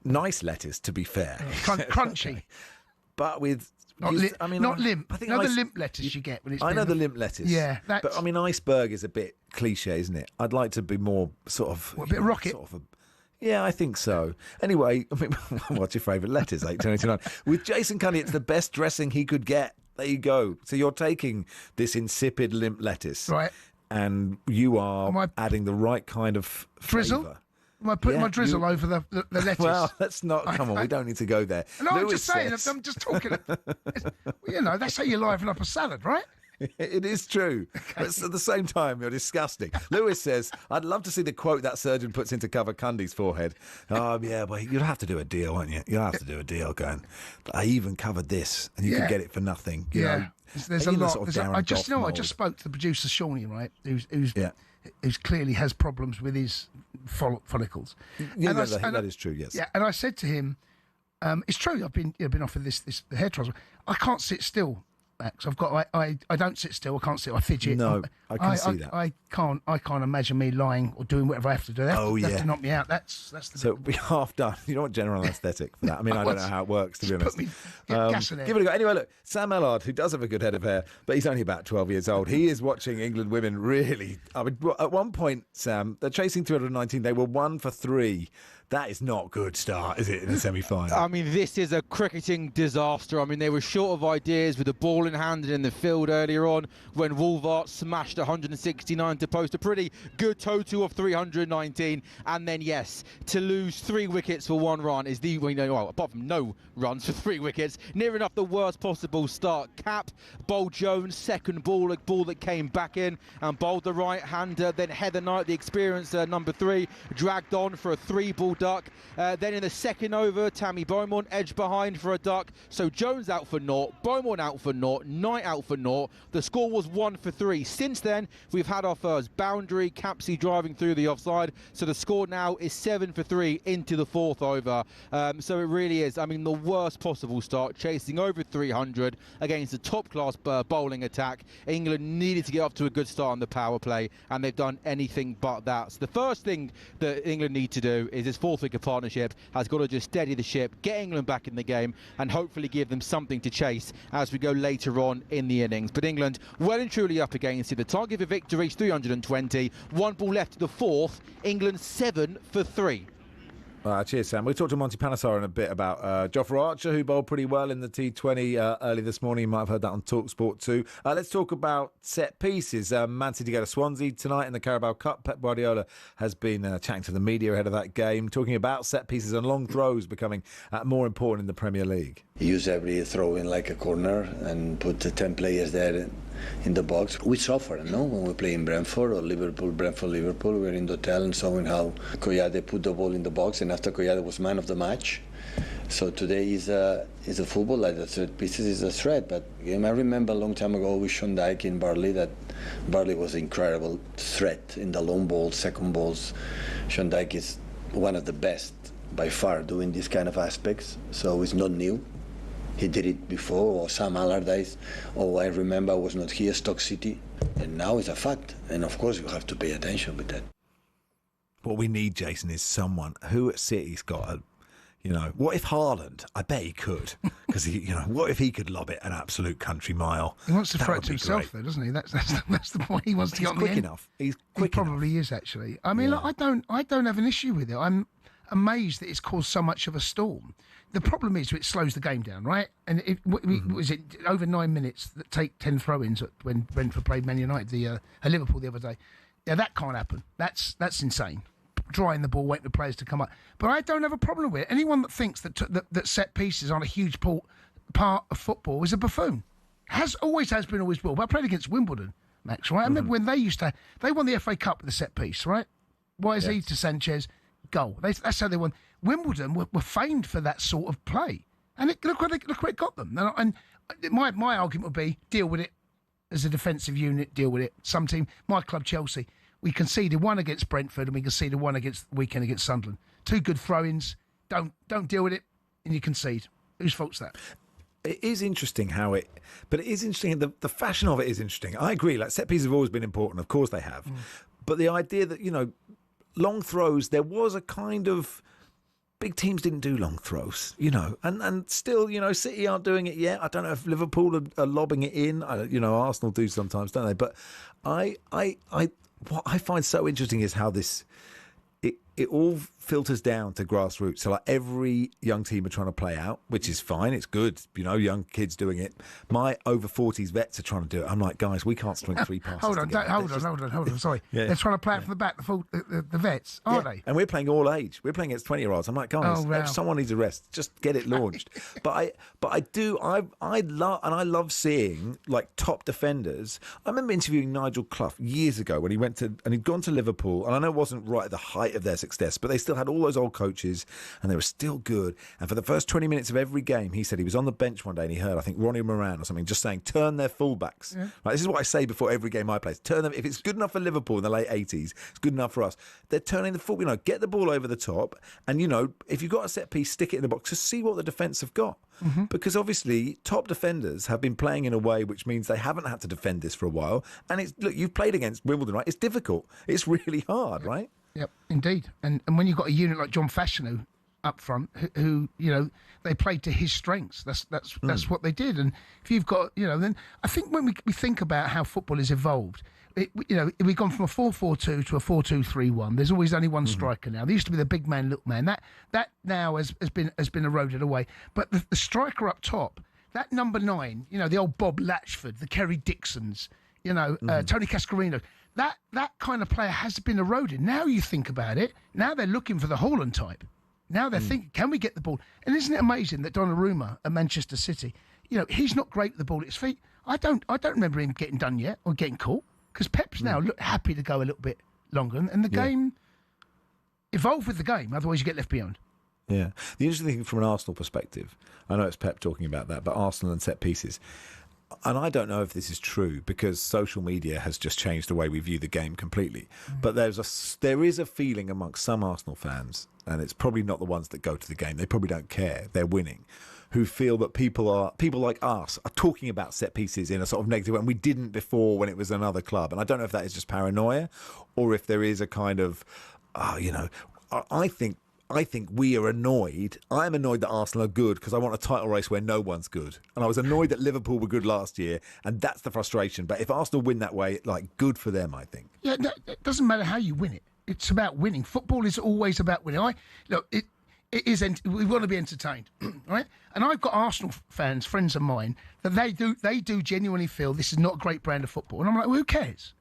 Nice lettuce, to be fair. Crunchy. But with... Not limp. I think the limp lettuce you get when it's... I know the limp lettuce. Yeah. But, I mean, iceberg is a bit cliche, isn't it? I'd like to be more sort of... a bit rocket. Sort of yeah, I think so. Anyway, I mean, what's your favourite lettuce? 8:29. With Jason Cundy, it's the best dressing he could get. There you go. So you're taking this insipid limp lettuce, right? And you are adding the right kind of drizzle. flavour. Am I putting my drizzle over the lettuce? Well, let's not. Come on, we don't need to go there. No, I'm just saying. I'm just talking. You know, that's how you liven up a salad, right? It is true. Okay. But at the same time, you're disgusting. Lewis says, I'd love to see the quote that surgeon puts in to cover Cundy's forehead. Yeah, well, you'd have to do a deal, won't you? You'll have to do a deal going, I even covered this, and you could get it for nothing. You know? There's a lot. I just spoke to the producer, Shawnee, right, who's clearly has problems with his follicles. Yeah, that is true, yes. Yeah, and I said to him, it's true, I've been offered this hair transplant. I can't sit still. Max, I don't sit still. I can't sit. I fidget. No, I can see that. I can't imagine me lying or doing whatever I have to do. They have to knock me out. That's the so it'll be half done. You don't want general anaesthetic for that. I mean, I don't know how it works, to be honest. Gas in give it a go. Anyway, look, Sam Ellard, who does have a good head of hair, but he's only about 12 years old. He is watching England women really. I mean, at one point, Sam, they're chasing 219. They were 1 for 3. That is not a good start, is it, in the semi-final? I mean, this is a cricketing disaster. I mean, they were short of ideas with the ball in hand in the field earlier on when Wolvart smashed 169 to post a pretty good total of 319. And then, yes, to lose 3 wickets for 1 run is apart from no runs for 3 wickets, near enough the worst possible start. Cap bowled Jones, second ball, a ball that came back in and bowled the right-hander. Then Heather Knight, the experienced number 3, dragged on for a 3-ball duck. Then in the second over, Tammy Beaumont edged behind for a duck. So Jones out for naught, Beaumont out for naught, Knight out for naught. The score was 1-3. Since then, we've had our first boundary, Capsey driving through the offside. So the score now is 7-3 into the fourth over. So it really is, I mean, the worst possible start, chasing over 300 against a top-class bowling attack. England needed to get off to a good start on the power play, and they've done anything but that. So the first thing that England need to do is this fourth wicket partnership has got to just steady the ship, get England back in the game, and hopefully give them something to chase as we go later on in the innings. But England well and truly up against it. The target for victory is 320. One ball left to the fourth. England 7-3. Cheers, Sam. We'll talk to Monty Panesar in a bit about Jofra Archer, who bowled pretty well in the T20 early this morning. You might have heard that on talkSPORT too. Let's talk about set pieces. Man City go to Swansea tonight in the Carabao Cup. Pep Guardiola has been chatting to the media ahead of that game, talking about set pieces and long throws becoming more important in the Premier League. Use every throw in like a corner and put the 10 players there in the box. We suffer, when we play in Brentford or Liverpool, Liverpool, we're in the hotel and showing how Koyade put the ball in the box, and after Koyade was man of the match. So today is a football like the third pieces is a threat. But I remember a long time ago with Sean Dyche in Barley that Barley was an incredible threat in the long balls, second balls. Sean Dyche is one of the best by far doing these kind of aspects, so it's not new. He did it before, or Sam Allardyce, I remember I was not here, Stoke City, and now it's a fact. And of course you have to pay attention with that. What we need, Jason, is someone who at City's got what if Haaland? I bet he could, because what if he could lob it an absolute country mile? He wants to throw it to himself, though, doesn't he? That's the point. He wants to get on the end. He's quick enough. He probably is, actually. I mean, I don't have an issue with it. I'm amazed that it's caused so much of a storm. The problem is it slows the game down, right? And was it over 9 minutes that take 10 throw-ins when Brentford played Man United, Liverpool the other day? Yeah, that can't happen. That's insane. Drying the ball, waiting for players to come up. But I don't have a problem with it. Anyone that thinks that set pieces aren't a huge part of football is a buffoon. Always will. But I played against Wimbledon, Max, right? I remember when they won the FA Cup with a set piece, right? YZ to Sanchez, goal. That's how they won. Wimbledon were famed for that sort of play. And look where it got them. And my argument would be, deal with it as a defensive unit, deal with it. Some team, my club, Chelsea, we conceded one against Brentford and we conceded one against the weekend against Sunderland. Two good throw-ins. Don't deal with it and you concede. Whose fault's that? It is interesting but it is interesting. The fashion of it is interesting. I agree. Like, set pieces have always been important. Of course they have. But the idea that, long throws, there was a kind of... Big teams didn't do long throws, and still, City aren't doing it yet. I don't know if Liverpool are lobbing it in. Arsenal do sometimes, don't they? But what I find so interesting is how it all filters down to grassroots. So like every young team are trying to play out, which is fine. It's good. Young kids doing it. My over 40s vets are trying to do it. I'm like, guys, we can't string three passes. Hold on. Sorry. Yeah. They're trying to play it from the back, the vets, aren't they? And we're playing all age. We're playing against 20-year-olds. I'm like, guys, if someone needs a rest, just get it launched. But I love seeing like top defenders. I remember interviewing Nigel Clough years ago when he'd gone to Liverpool, and I know it wasn't right at the height of their success, but they still had all those old coaches and they were still good. And for the first 20 minutes of every game, he said he was on the bench one day and he heard, I think, Ronnie Moran or something just saying, turn their fullbacks. Yeah. Right, this is what I say before every game I play. Turn them. If it's good enough for Liverpool in the late 80s, it's good enough for us. They're turning the football, get the ball over the top, and if you've got a set piece, stick it in the box to see what the defence have got. Mm-hmm. Because obviously top defenders have been playing in a way which means they haven't had to defend this for a while. And you've played against Wimbledon, right? It's difficult. It's really hard, right? Yep, indeed. And when you've got a unit like John Fashanu up front, who they played to his strengths. That's what they did. And if you've got, then I think when we think about how football has evolved, we've gone from a 4-4-2 to a 4-2-3-1. There's always only one striker now. There used to be the big man, little man. That now has been eroded away. But the striker up top, that number 9, the old Bob Latchford, the Kerry Dixons, Tony Cascarino. That kind of player has been eroded. Now you think about it, now they're looking for the Haaland type. Now they're thinking, can we get the ball? And isn't it amazing that Donnarumma at Manchester City, he's not great with the ball at his feet. I don't remember him getting done yet or getting caught, because Pep's now happy to go a little bit longer, and the game evolve with the game, otherwise you get left behind. Yeah. The interesting thing from an Arsenal perspective, I know it's Pep talking about that, but Arsenal and set pieces. And I don't know if this is true because social media has just changed the way we view the game completely. But there is a feeling amongst some Arsenal fans, and it's probably not the ones that go to the game, they probably don't care, they're winning, who feel that people like us are talking about set pieces in a sort of negative way, and we didn't before when it was another club. And I don't know if that is just paranoia or if there is a kind of, I think we are annoyed. I'm annoyed that Arsenal are good because I want a title race where no one's good. And I was annoyed that Liverpool were good last year, and that's the frustration. But if Arsenal win that way, good for them, I think. Yeah, no, it doesn't matter how you win it. It's about winning. Football is always about winning. We want to be entertained, right? And I've got Arsenal fans, friends of mine, that they do genuinely feel this is not a great brand of football. And I'm like, well, who cares?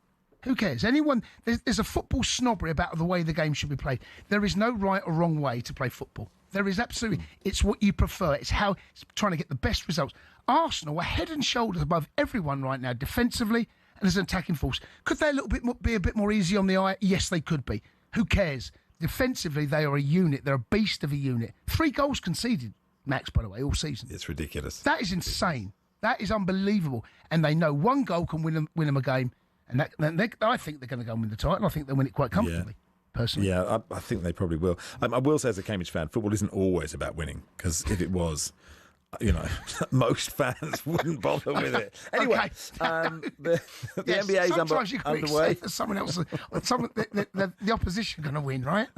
Who cares? There's a football snobbery about the way the game should be played. There is no right or wrong way to play football. There is absolutely. It's what you prefer. It's trying to get the best results. Arsenal are head and shoulders above everyone right now, defensively and as an attacking force. Could they be a bit more easy on the eye? Yes, they could be. Who cares? Defensively, they are a unit. They're a beast of a unit. 3 goals conceded, Max, by the way, all season. It's ridiculous. That is insane. That is unbelievable. And they know 1 goal can win them a game. And I think they're going to go and win the title. I think they'll win it quite comfortably, personally. Yeah, I think they probably will. I will say, as a Cambridge fan, football isn't always about winning, because if it was, most fans wouldn't bother with it. Anyway, the NBA is underway. Someone else, the opposition going to win, right?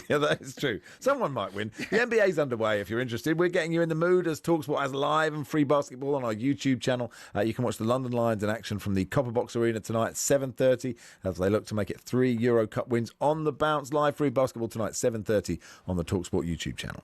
Yeah, that is true. Someone might win. The NBA is underway. If you're interested, we're getting you in the mood as talkSPORT has live and free basketball on our YouTube channel. You can watch the London Lions in action from the Copper Box Arena tonight at 7:30 as they look to make it 3 Euro Cup wins on the bounce. Live free basketball tonight, 7:30 on the talkSPORT YouTube channel.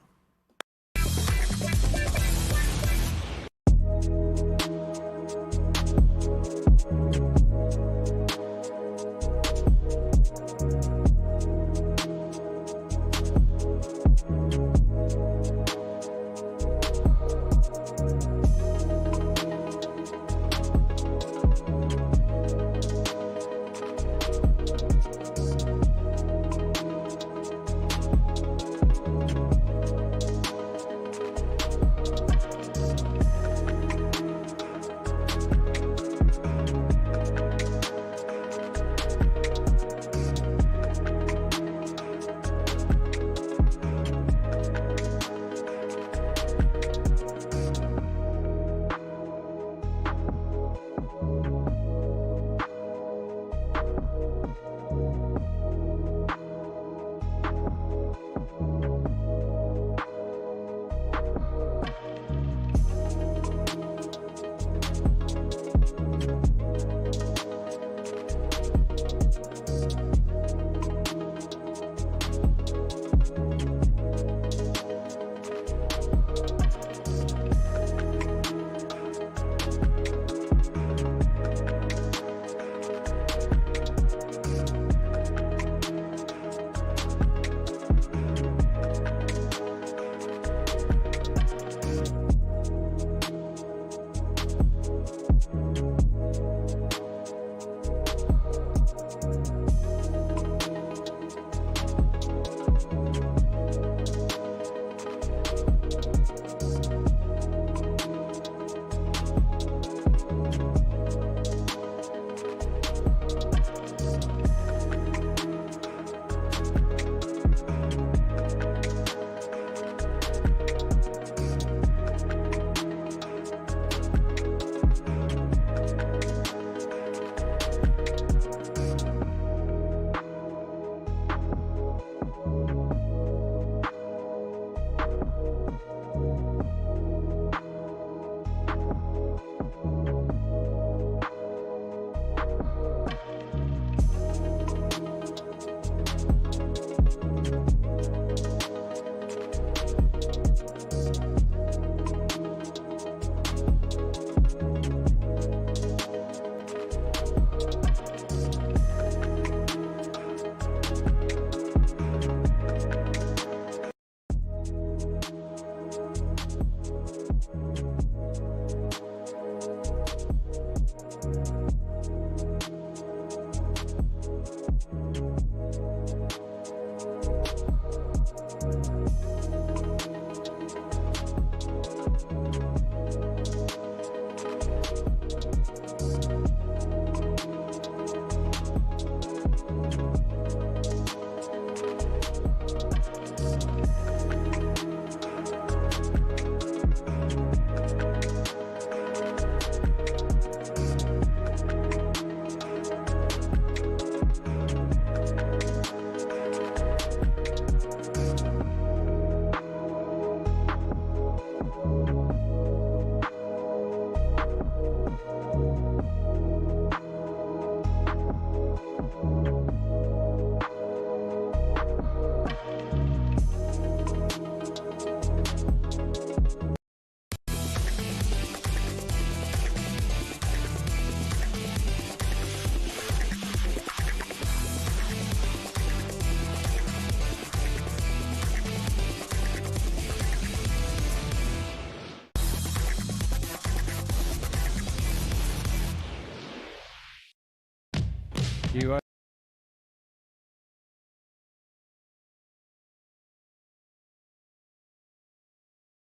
You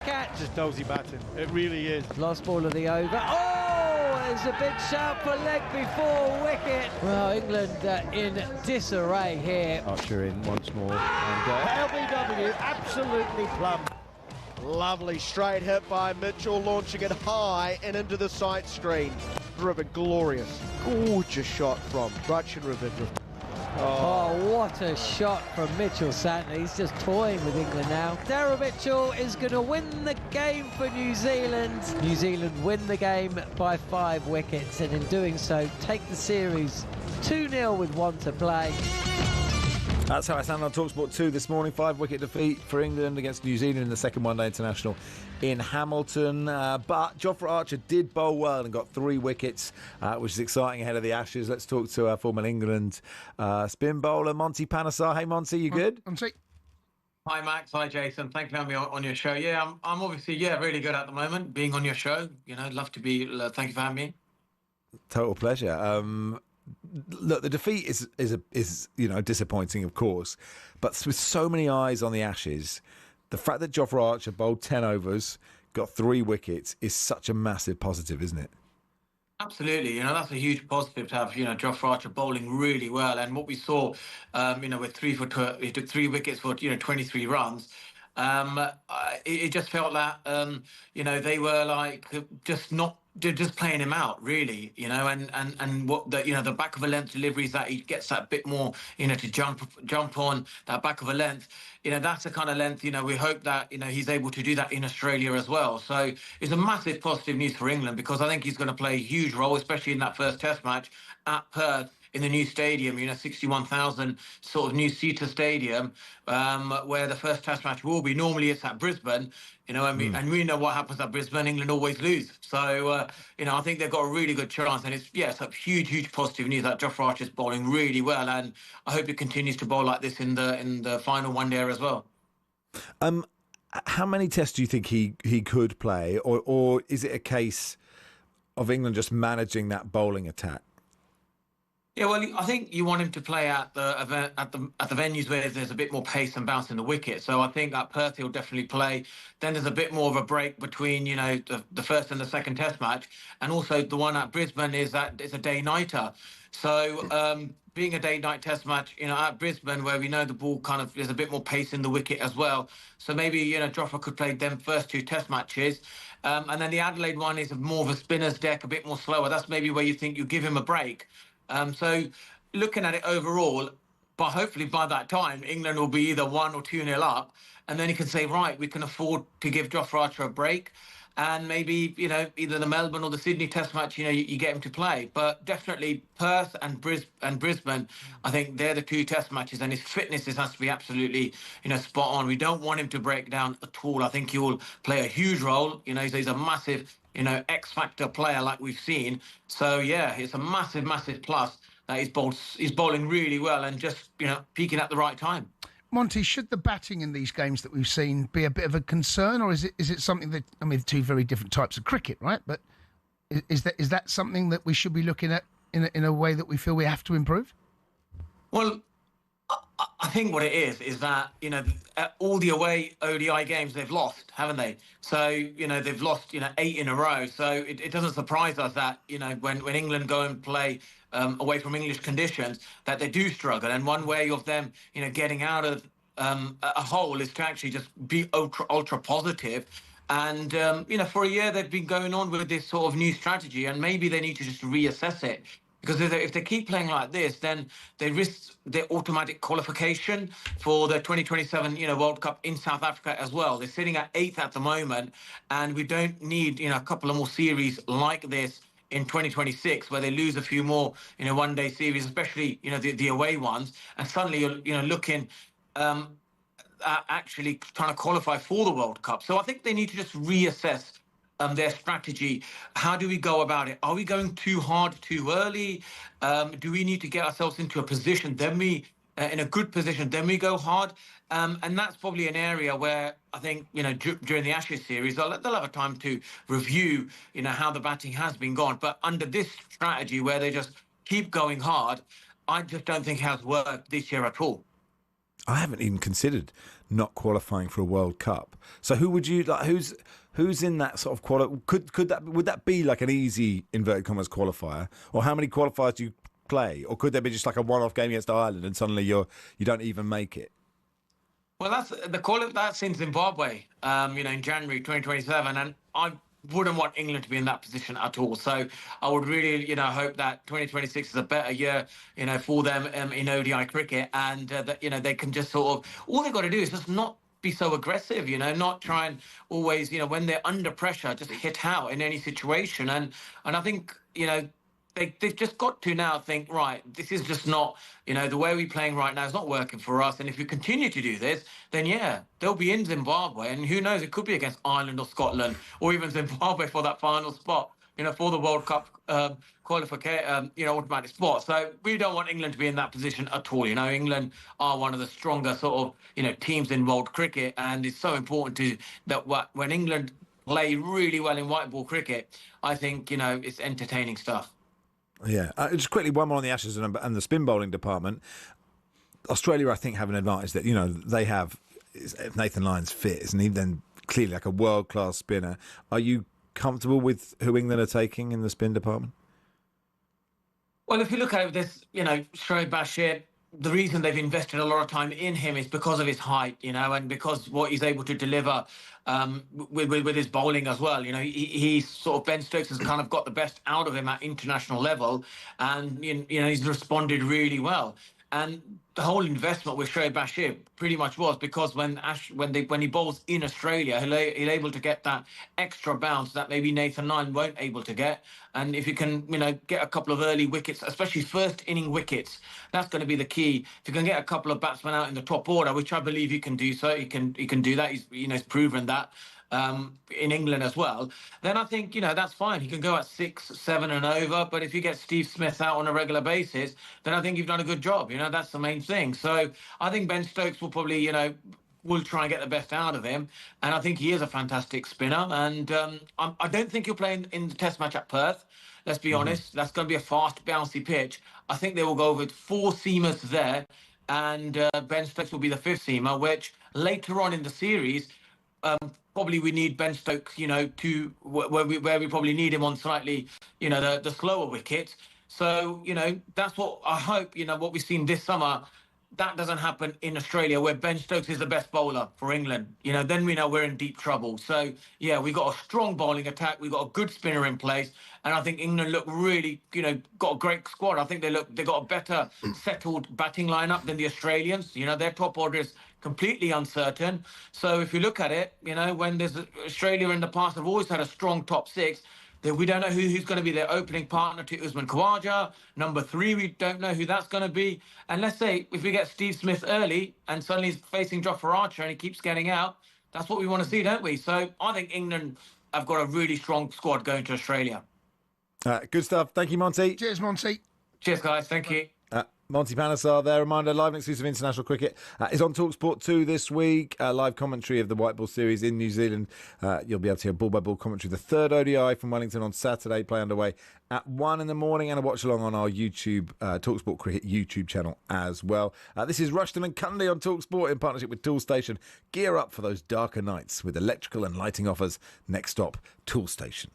catch. Just dozy batting. It really is. Last ball of the over. Oh, there's a big shout for leg before wicket. Well, England in disarray here. Archer in once more. And LBW absolutely plumb. Lovely straight hit by Mitchell, launching it high and into the sight screen. Ruben, glorious, gorgeous shot from Rushden Ravindra. Oh, what a shot from Mitchell Santner. He's just toying with England now. Daryl Mitchell is going to win the game for New Zealand. New Zealand win the game by 5 wickets, and in doing so, take the series 2-0 with 1 to play. That's how I stand on talkSPORT 2 this morning. 5-wicket defeat for England against New Zealand in the second one-day international in Hamilton. But Jofra Archer did bowl well and got 3 wickets, which is exciting ahead of the Ashes. Let's talk to our former England spin bowler, Monty Panesar. Hey, Monty, you good? Monty. Hi, Max. Hi, Jason. Thank you for having me on your show. Yeah, I'm obviously, really good at the moment, being on your show. Love to be. Thank you for having me. Total pleasure. Look, the defeat is disappointing, of course, but with so many eyes on the Ashes, the fact that Jofra Archer bowled 10 overs, got 3 wickets, is such a massive positive, isn't it? Absolutely, that's a huge positive to have. Jofra Archer bowling really well, and what we saw, with he took 3 wickets for 23 runs. It just felt that they were like just playing him out, really, and what the back of a length deliveries that he gets that bit more, to jump on that back of a length, that's the kind of length, we hope that, he's able to do that in Australia as well. So it's a massive positive news for England, because I think he's going to play a huge role, especially in that first test match at Perth, in the new stadium, 61,000 sort of new seater stadium, where the first test match will be. Normally it's at Brisbane, and we know what happens at Brisbane. England always lose. So, I think they've got a really good chance. And it's a huge positive news that Jofra Archer's bowling really well. And I hope he continues to bowl like this in the final one day as well. How many tests do you think he could play? Or is it a case of England just managing that bowling attack? Yeah, well, I think you want him to play at the venues where there's a bit more pace and bounce in the wicket. So I think at Perth he'll definitely play. Then there's a bit more of a break between the first and the second Test match, and also the one at Brisbane is that it's a day-nighter. So being a day-night Test match, at Brisbane, where we know the ball there's a bit more pace in the wicket as well. So maybe Jofra could play them first 2 Test matches. And then the Adelaide one is more of a spinner's deck, a bit more slower. That's maybe where you think you give him a break. So looking at it overall, but hopefully by that time, England will be either 1 or 2-0 up, and then he can say, right, we can afford to give Jofra Archer a break, and maybe, either the Melbourne or the Sydney Test match, you get him to play. But definitely Perth and Brisbane, I think they're the 2 Test matches, and his fitness has to be absolutely, spot on. We don't want him to break down at all. I think he will play a huge role. He's a massive X-factor player like we've seen. So, yeah, it's a massive plus that he's bowling really well and just, peaking at the right time. Monty, should the batting in these games that we've seen be a bit of a concern, or is it something that, 2 very different types of cricket, right? But is that something that we should be looking at in a way that we feel we have to improve? Well, I think what it is that, all the away ODI games they've lost, haven't they? So, they've lost, 8 in a row. So it doesn't surprise us that, when England go and play away from English conditions, that they do struggle. And one way of them, getting out of a hole is to actually just be ultra positive. And, for a year they've been going on with this sort of new strategy, and maybe they need to just reassess it. Because if they keep playing like this, then they risk their automatic qualification for the 2027, World Cup in South Africa as well. They're sitting at 8th at the moment, and we don't need, a couple of more series like this in 2026, where they lose a few more, one-day series, especially, the away ones, and suddenly you're looking at actually trying to qualify for the World Cup. So I think they need to just reassess their strategy. How do we go about it? Are we going too hard too early? Do we need to get ourselves into a position, then we in a good position, then we go hard? And that's probably an area where I think, during the Ashes series, they'll have a time to review, how the batting has been gone. But under this strategy where they just keep going hard, I just don't think it has worked this year at all. I haven't even considered not qualifying for a World Cup. So who would you like? Who's in that sort of would that be like an easy inverted commas qualifier, or how many qualifiers do you play, or could there be just like a one-off game against Ireland and suddenly you don't even make it? Well, that's in Zimbabwe, in January 2027, and I wouldn't want England to be in that position at all. So I would really, hope that 2026 is a better year, for them in ODI cricket, and that they can just sort of, all they've got to do is just not be so aggressive, not try and always, when they're under pressure, just hit out in any situation. And I think, they've just got to now think, right, this is just not, the way we're playing right now is not working for us. And if we continue to do this, then yeah, they'll be in Zimbabwe. And who knows, it could be against Ireland or Scotland or even Zimbabwe for that final spot, for the World Cup qualification, automatic spot. So we don't want England to be in that position at all. England are one of the stronger sort of, teams in world cricket. And it's so important that when England play really well in white ball cricket, I think, it's entertaining stuff. Yeah, just quickly, one more on the Ashes and the spin bowling department. Australia, I think, have an advantage that, they have, if Nathan Lyon's fit, isn't he then clearly like a world-class spinner. Are you comfortable with who England are taking in the spin department? Well, if you look at this, Shoaib Bashir, the reason they've invested a lot of time in him is because of his height, and because what he's able to deliver with his bowling as well. He's sort of, Ben Stokes has kind of got the best out of him at international level, and he's responded really well. And the whole investment with Shoaib Bashir pretty much was because when he bowls in Australia, he'll able to get that extra bounce that maybe Nathan Lyon won't able to get. And if you can, get a couple of early wickets, especially first inning wickets, that's going to be the key. If you can get a couple of batsmen out in the top order, which I believe he can do, so he can do that. He's proven that. In England as well, then I think, that's fine. He can go at 6, 7 and over. But if you get Steve Smith out on a regular basis, then I think you've done a good job. That's the main thing. So I think Ben Stokes will probably, will try and get the best out of him. And I think he is a fantastic spinner. And I don't think he'll play in the test match at Perth. Let's be honest. That's going to be a fast, bouncy pitch. I think they will go with 4 seamers there. And Ben Stokes will be the 5th seamer, which later on in the series, probably we need Ben Stokes, to where we probably need him on slightly, the slower wickets. So, that's what I hope, what we've seen this summer, that doesn't happen in Australia where Ben Stokes is the best bowler for England. Then we know we're in deep trouble. So, yeah, we got a strong bowling attack. We got a good spinner in place. And I think England look really, got a great squad. I think they got a better settled batting lineup than the Australians. Their top order is completely uncertain. So if you look at it, when there's Australia in the past have always had a strong top 6, then we don't know who's going to be their opening partner to Usman Khawaja. Number 3, we don't know who that's going to be. And let's say if we get Steve Smith early and suddenly he's facing Jofra Archer and he keeps getting out, that's what we want to see, don't we? So I think England have got a really strong squad going to Australia. Good stuff. Thank you, Monty. Cheers, Monty. Cheers, guys. Thank you. Monty Panesar there. Reminder, live and exclusive international cricket is on talkSPORT 2 this week. Live commentary of the White Ball Series in New Zealand. You'll be able to hear ball-by-ball commentary. The 3rd ODI from Wellington on Saturday. Play underway at 1 in the morning, and a watch-along on our YouTube, talkSPORT Cricket YouTube channel as well. This is Rushden and Cundy on talkSPORT in partnership with Toolstation. Gear up for those darker nights with electrical and lighting offers. Next stop, Toolstation.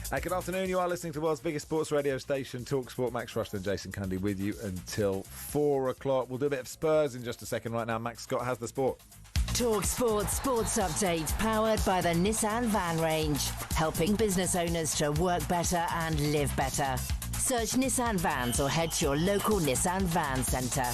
Good afternoon. You are listening to the world's biggest sports radio station, talkSPORT. Max Rushden and Jason Cundy with you until 4 o'clock. We'll do a bit of Spurs in just a second. Right now, Max Scott has the sport. talkSPORT Sports Update, powered by the Nissan Van Range. Helping business owners to work better and live better. Search Nissan Vans or head to your local Nissan Van Centre.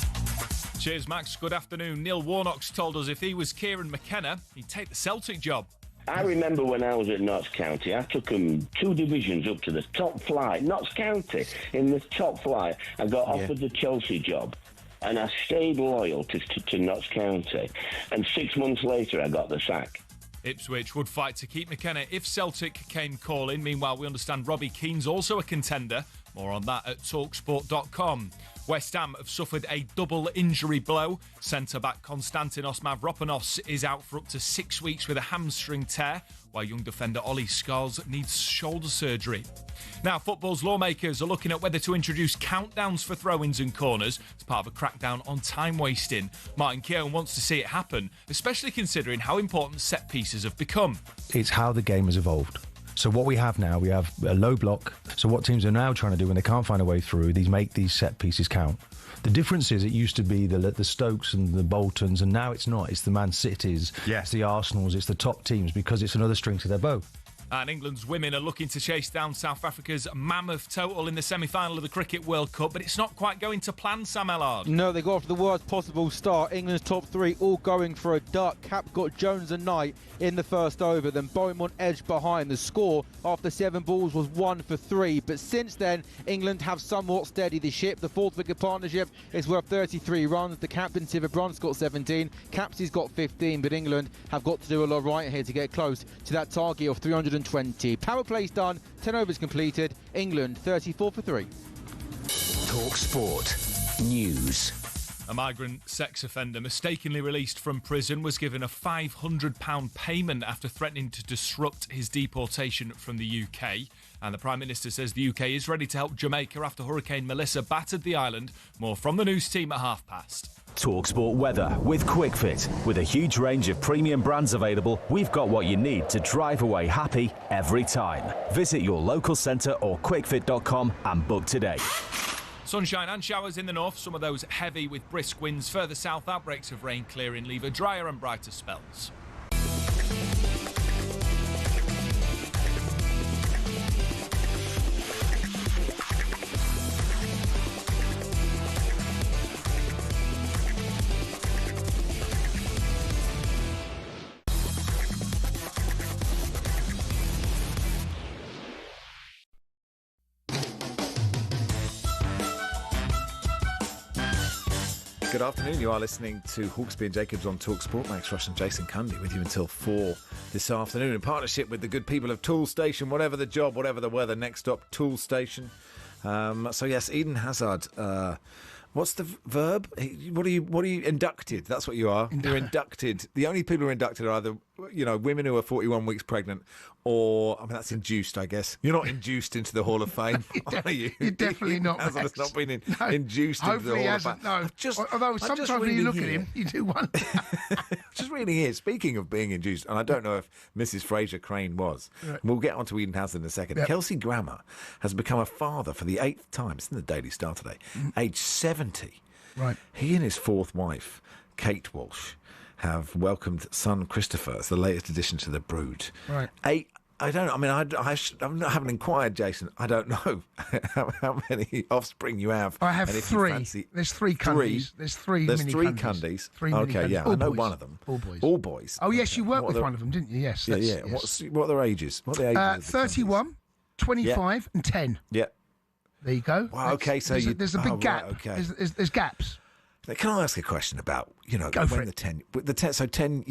Cheers, Max. Good afternoon. Neil Warnock's told us if he was Kieran McKenna, he'd take the Celtic job. I remember when I was at Notts County, I took them 2 divisions up to the top flight. Notts County, in the top flight. I got offered the Chelsea job, and I stayed loyal to Notts County. And 6 months later, I got the sack. Ipswich would fight to keep McKenna if Celtic came calling. Meanwhile, we understand Robbie Keane's also a contender. More on that at talksport.com. West Ham have suffered a double injury blow. Centre-back Konstantinos Mavropanos is out for up to 6 weeks with a hamstring tear, while young defender Ollie Scholes needs shoulder surgery. Now, football's lawmakers are looking at whether to introduce countdowns for throw-ins and corners as part of a crackdown on time wasting. Martin Keown wants to see it happen, especially considering how important set pieces have become. It's how the game has evolved. So what we have now, we have a low block. So what teams are now trying to do when they can't find a way through, these make these set pieces count. The difference is it used to be the Stokes and the Boltons, and now it's not. It's the Man Cities, it's the Arsenals, it's the top teams, because it's another string to their bow. And England's women are looking to chase down South Africa's mammoth total in the semi-final of the Cricket World Cup, but it's not quite going to plan, Sam Ellard. No, they got off to the worst possible start. England's top 3 all going for a duck. Cap got Jones and Knight in the first over, then Beaumont edged behind. The score after 7 balls was 1 for 3, but since then England have somewhat steadied the ship. The 4th-wicket partnership is worth 33 runs. The captain Siva Brunt's got 17, Capsey's got 15, but England have got to do a lot right here to get close to that target of 320. Power play's done, 10 overs completed. England 34 for 3. talkSPORT News. A migrant sex offender mistakenly released from prison was given a £500 payment after threatening to disrupt his deportation from the UK. And the Prime Minister says the UK is ready to help Jamaica after Hurricane Melissa battered the island. More from the news team at past. talkSPORT weather with QuickFit. With a huge range of premium brands available, we've got what you need to drive away happy every time. Visit your local centre or quickfit.com and book today. Sunshine and showers in the north, some of those heavy with brisk winds. Further south, outbreaks of rain clearing leave a drier and brighter spells. Good afternoon. You are listening to Hawksbee and Jacobs on talkSPORT. Max Rushden and Jason Cundy with you until 4 this afternoon in partnership with the good people of Tool Station. Whatever the job, whatever the weather, next stop, Tool Station. So yes, Eden Hazard. What's the verb? What are you inducted? That's what you are. You're inducted. The only people who are inducted are either, women who are 41 weeks pregnant, or, that's induced, I guess. You're not induced into the Hall of Fame, are you? You're definitely not. Hazard has not been induced into the Hall of Fame. No, although sometimes when you look at him, you do wonder. Just reading here, speaking of being induced, and I don't know if Mrs. Fraser Crane was. Right. We'll get on to Eden Hazard in a second. Yep. Kelsey Grammer has become a father for the 8th time. It's in the Daily Star today. Age 70. Right. He and his 4th wife, Kate Walsh, have welcomed son Christopher as the latest addition to the brood. Right. I don't know. I haven't inquired, Jason. I don't know how many offspring you have. I have 3. There's 3 Cundys. There's 3 There's mini 3 Cundys. Cundys. Okay, yeah, I know one of them. All boys. All boys. Oh, yes, you worked with one of them, didn't you? Yes. Yeah. Yes. What are their ages? What are the ages? 31, 25 and 10. Yeah. There you go. Wow, okay, so there's a big gap. Right, okay. There's gaps. Can I ask a question about, Go for when the 10, so 10,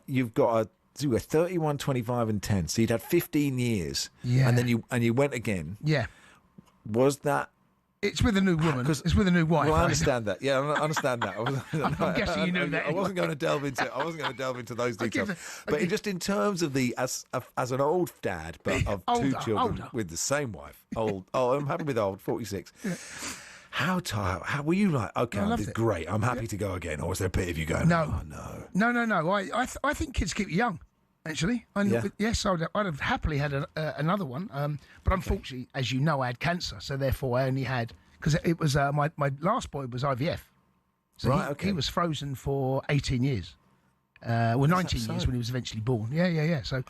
you've got a 31, 25 and 10. So you'd had 15 years. Yeah. And then you went again. Yeah. Was that? It's with a new woman. It's with a new wife. Well, I understand that. Yeah, I understand that. I'm guessing you knew that. I wasn't going to delve into those details. But just in terms of as an old dad, but of two children with the same wife. I'm happy with old, 46. Yeah. How tired? How were you like? Okay, I did great. I'm happy to go again. Or was there a bit of you going? No. I think kids keep you young. actually. Yes, I'd have happily had another one. But unfortunately, as you know, I had cancer, so therefore I only had, because it was my last boy was IVF. So he was frozen for 18 years. 19 years when he was eventually born. Yeah. So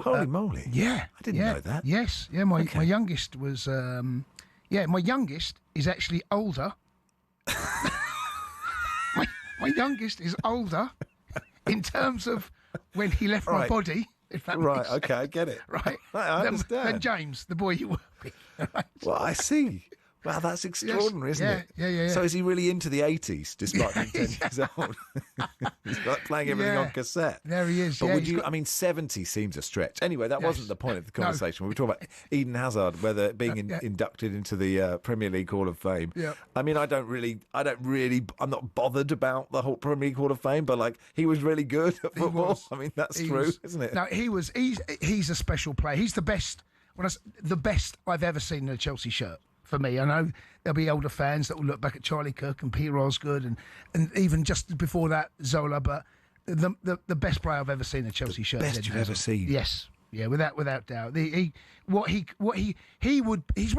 holy moly. Yeah, I didn't know that. Yes, yeah. My youngest was my youngest is actually older. my youngest is older in terms of when he left my body. If that makes sense. Okay, I get it. Right, I understand. Then James, the boy you were with. Right? Well, I see. Wow, that's extraordinary, isn't it? Yeah. So is he really into the 80s, despite being 10 years old? He's like playing everything on cassette. There he is. But would you? I mean, 70 seems a stretch. Anyway, that wasn't the point of the conversation. We were talking about Eden Hazard, whether being inducted into the Premier League Hall of Fame. Yeah. I mean, I'm not bothered about the whole Premier League Hall of Fame, but like, he was really good at football. I mean, that's true, isn't it? No, he's a special player. He's the best. The best I've ever seen in a Chelsea shirt. For me, I know there'll be older fans that will look back at Charlie Cook and Peter Osgood and even just before that Zola, but the best player I've ever seen in a Chelsea shirt. Best you've ever seen. Yes, yeah, without doubt. He's one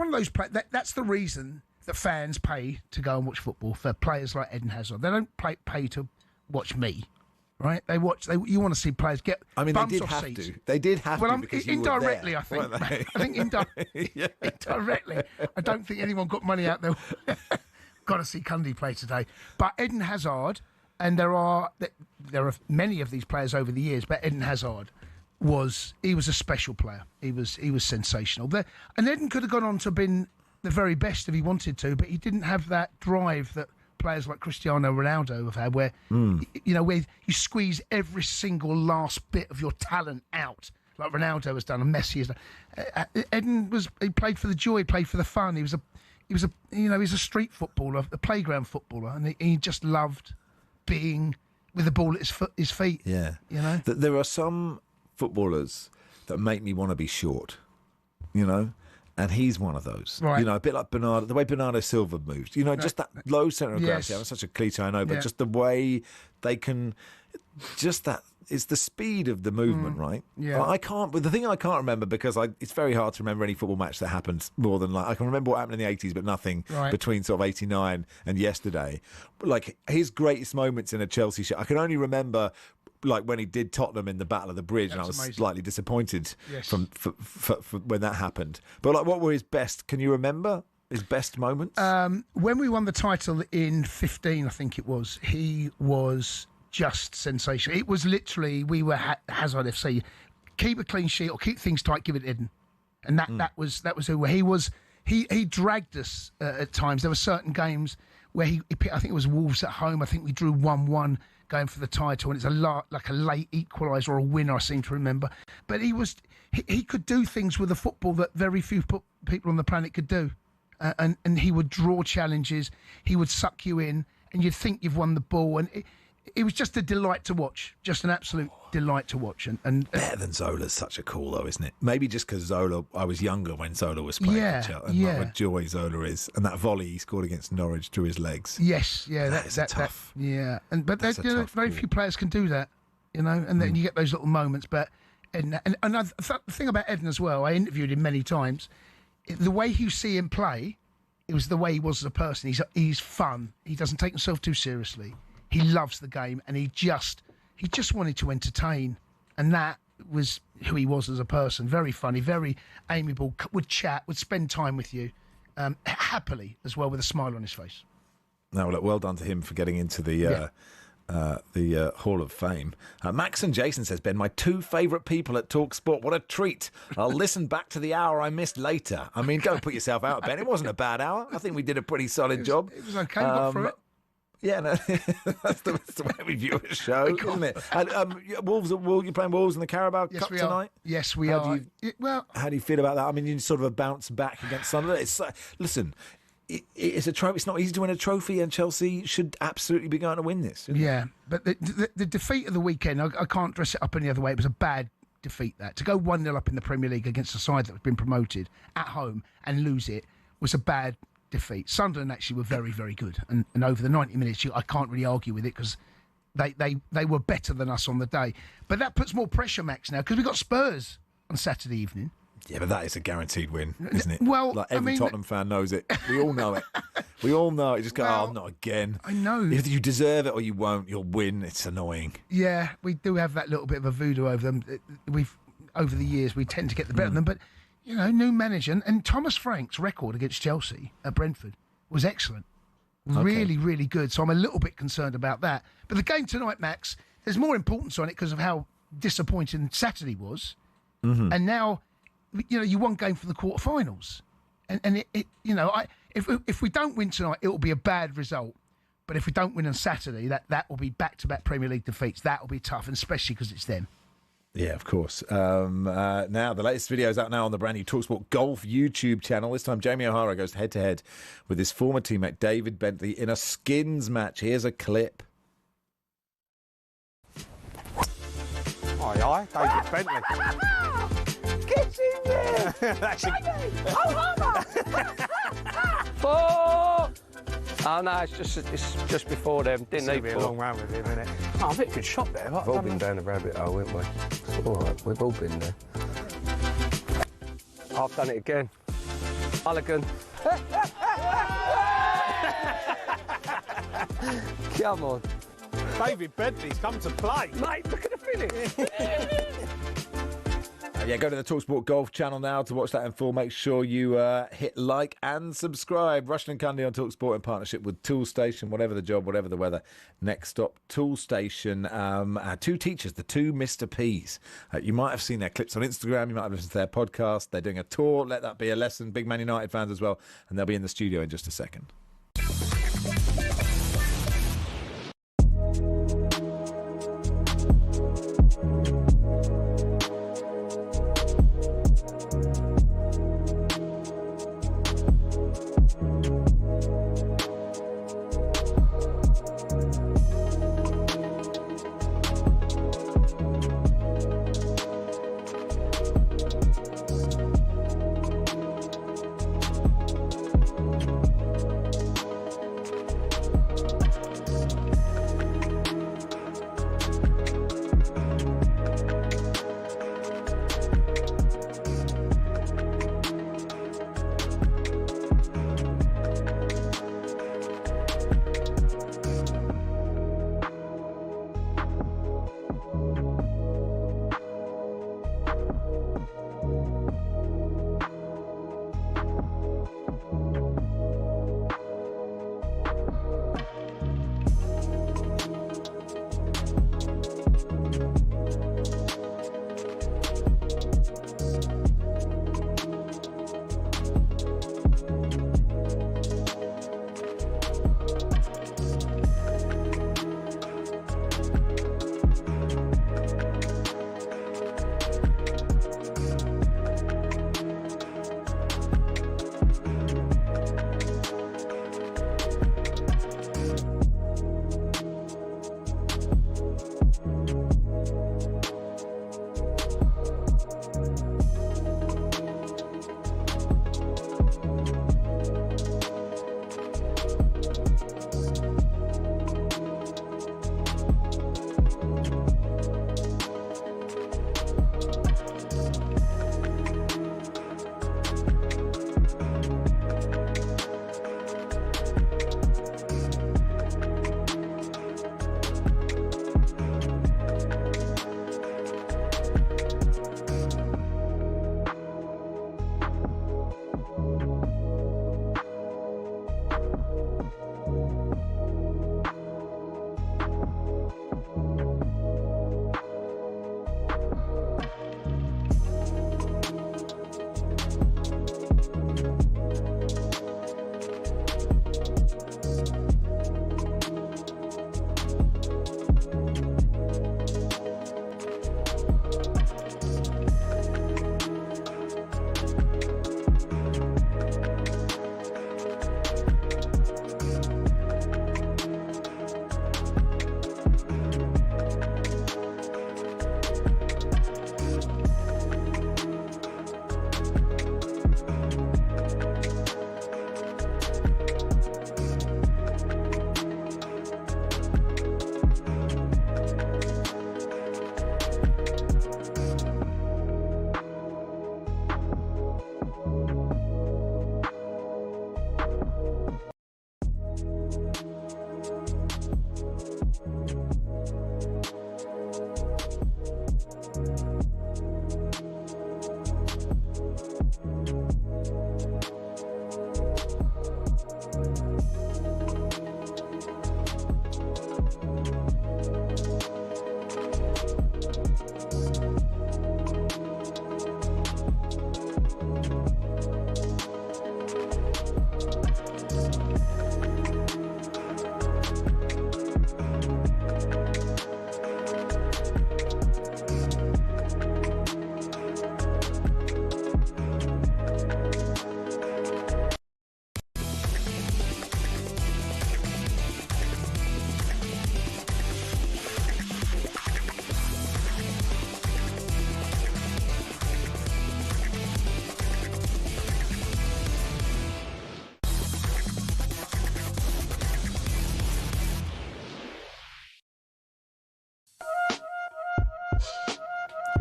of those players. That's the reason that fans pay to go and watch football for players like Eden Hazard. They don't pay to watch me. Right, you want to see players get. I mean, bums they did off have seats. to. They did have to because you indirectly, were there, I think. I think indirectly. I don't think anyone got money out there. Got to see Cundy play today, but Eden Hazard, and there are many of these players over the years, but Eden Hazard was a special player. He was sensational. And Eden could have gone on to been the very best if he wanted to, but he didn't have that drive that players like Cristiano Ronaldo have had, where where you squeeze every single last bit of your talent out, like Ronaldo has done and Messi has done. Eden he played for the joy, he played for the fun. He was a street footballer, a playground footballer, and he just loved being with the ball at his feet. Yeah, there are some footballers that make me want to be short. And he's one of those, right. A bit like Bernardo, the way Bernardo Silva moves. Just that low centre of gravity. That's such a cliche, I know, but just the way they can, just that, it's the speed of the movement, right? Yeah. But the thing I can't remember, because it's very hard to remember any football match that happened more than I can remember what happened in the 80s, but nothing between sort of 89 and yesterday. But like his greatest moments in a Chelsea shirt, I can only remember like when he did Tottenham in the Battle of the Bridge, and I was slightly disappointed from when that happened. But like, what were his best? Can you remember his best moments? When we won the title in 15, I think it was. He was just sensational. It was literally, we were Hazard FC. Keep a clean sheet or keep things tight. Give it Eden, and that was who he was. He dragged us at times. There were certain games where he picked, I think it was Wolves at home. I think we drew 1-1. Going for the title, and it's like a late equaliser or a winner, I seem to remember. But he could do things with the football that very few people on the planet could do, and he would draw challenges. He would suck you in, and you'd think you've won the ball, and it was just a delight to watch, just an absolute delight to watch. And better than Zola's such a cool, though, isn't it? Maybe just because Zola, I was younger when Zola was playing for Chelsea, and like what joy Zola is, and that volley he scored against Norwich through his legs. Yes, yeah, that's tough. But very few players can do that, and then you get those little moments. But and the thing about Eden as well, I interviewed him many times. The way you see him play, it was the way he was as a person. He's fun. He doesn't take himself too seriously. He loves the game, and he just wanted to entertain, and that was who he was as a person. Very funny, very amiable, would chat, would spend time with you, happily as well, with a smile on his face. Now, look, well done to him for getting into the Hall of Fame. Max and Jason says, Ben, my two favourite people at talkSPORT. What a treat. I'll listen back to the hour I missed later. I mean, don't put yourself out, Ben. It wasn't a bad hour. I think we did a pretty solid job. It was okay, got through it. Yeah, no, that's the way we view a show, isn't it? And, you're playing Wolves in the Carabao Cup tonight? Yes, we are. How do you feel about that? I mean, you sort of a bounce back against Sunderland. Listen, it's a trophy. It's not easy to win a trophy, and Chelsea should absolutely be going to win this. But the defeat of the weekend, I can't dress it up any other way. It was a bad defeat. That to go 1-0 up in the Premier League against a side that had been promoted at home and lose it was a bad defeat. Sunderland actually were very, very good, and over the 90 minutes, I can't really argue with it because they were better than us on the day. But that puts more pressure, Max, now, because we've got Spurs on Saturday evening. Yeah, but that is a guaranteed win, isn't it? Well, like every Tottenham fan knows it. We all know it. We all know it. You just go, oh, not again. I know. Either you deserve it or you won't. You'll win. It's annoying. Yeah, we do have that little bit of a voodoo over them. Over the years, we tend to get the better of them. But, new manager. And Thomas Frank's record against Chelsea at Brentford was excellent. Okay. Really, really good. So I'm a little bit concerned about that. But the game tonight, Max, there's more importance on it because of how disappointing Saturday was. Mm-hmm. And now, you won game from the quarterfinals. And if we don't win tonight, it will be a bad result. But if we don't win on Saturday, that will be back-to-back Premier League defeats. That will be tough, and especially because it's them. Yeah, of course. Now, the latest video is out now on the brand new talkSPORT Golf YouTube channel. This time, Jamie O'Hara goes head-to-head with his former teammate David Bentley in a skins match. Here's a clip. Aye, David Bentley. Get in there! Oh no, it's just before them. Didn't need be a long round with him, isn't it? Oh, I bet a good shot there. We've all been down the rabbit hole, haven't we? It's all right, we've all been there. I've done it again. Mulligan. Come on. David Bentley's come to play. Mate, look at the finish. Go to the talkSPORT Golf channel now to watch that in full. Make sure you hit like and subscribe. Rushden and Cundy on talkSPORT in partnership with Toolstation. Whatever the job, whatever the weather. Next stop, Toolstation. Two teachers, the two Mr. P's. You might have seen their clips on Instagram. You might have listened to their podcast. They're doing a tour. Let that be a lesson. Big Man United fans as well. And they'll be in the studio in just a second.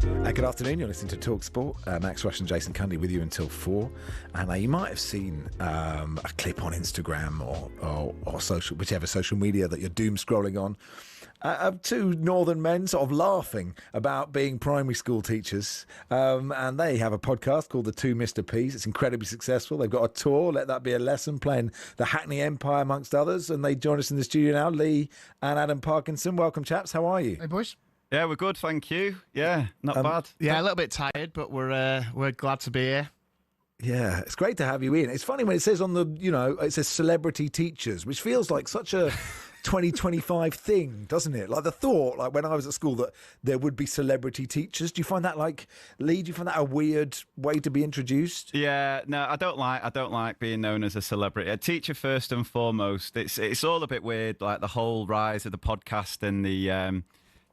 Good afternoon, you're listening to talkSPORT. Max Rushden and Jason Cundy with you until 4. And you might have seen a clip on Instagram or social, whichever social media that you're doom scrolling on, of two northern men sort of laughing about being primary school teachers. And they have a podcast called The Two Mr. P's. It's incredibly successful. They've got a tour, Let That Be a Lesson, playing the Hackney Empire amongst others. And they join us in the studio now, Lee and Adam Parkinson. Welcome, chaps. How are you? Hey, boys. Yeah, we're good, thank you. Yeah, not bad. Yeah, a little bit tired, but we're glad to be here. Yeah, it's great to have you in. It's funny when it says on the, it says celebrity teachers, which feels like such a 2025 thing, doesn't it? Like the thought, like when I was at school, that there would be celebrity teachers. Do you find that Lee, do you find that a weird way to be introduced? Yeah, no, I don't like being known as a celebrity. A teacher first and foremost. It's all a bit weird, like the whole rise of the podcast and the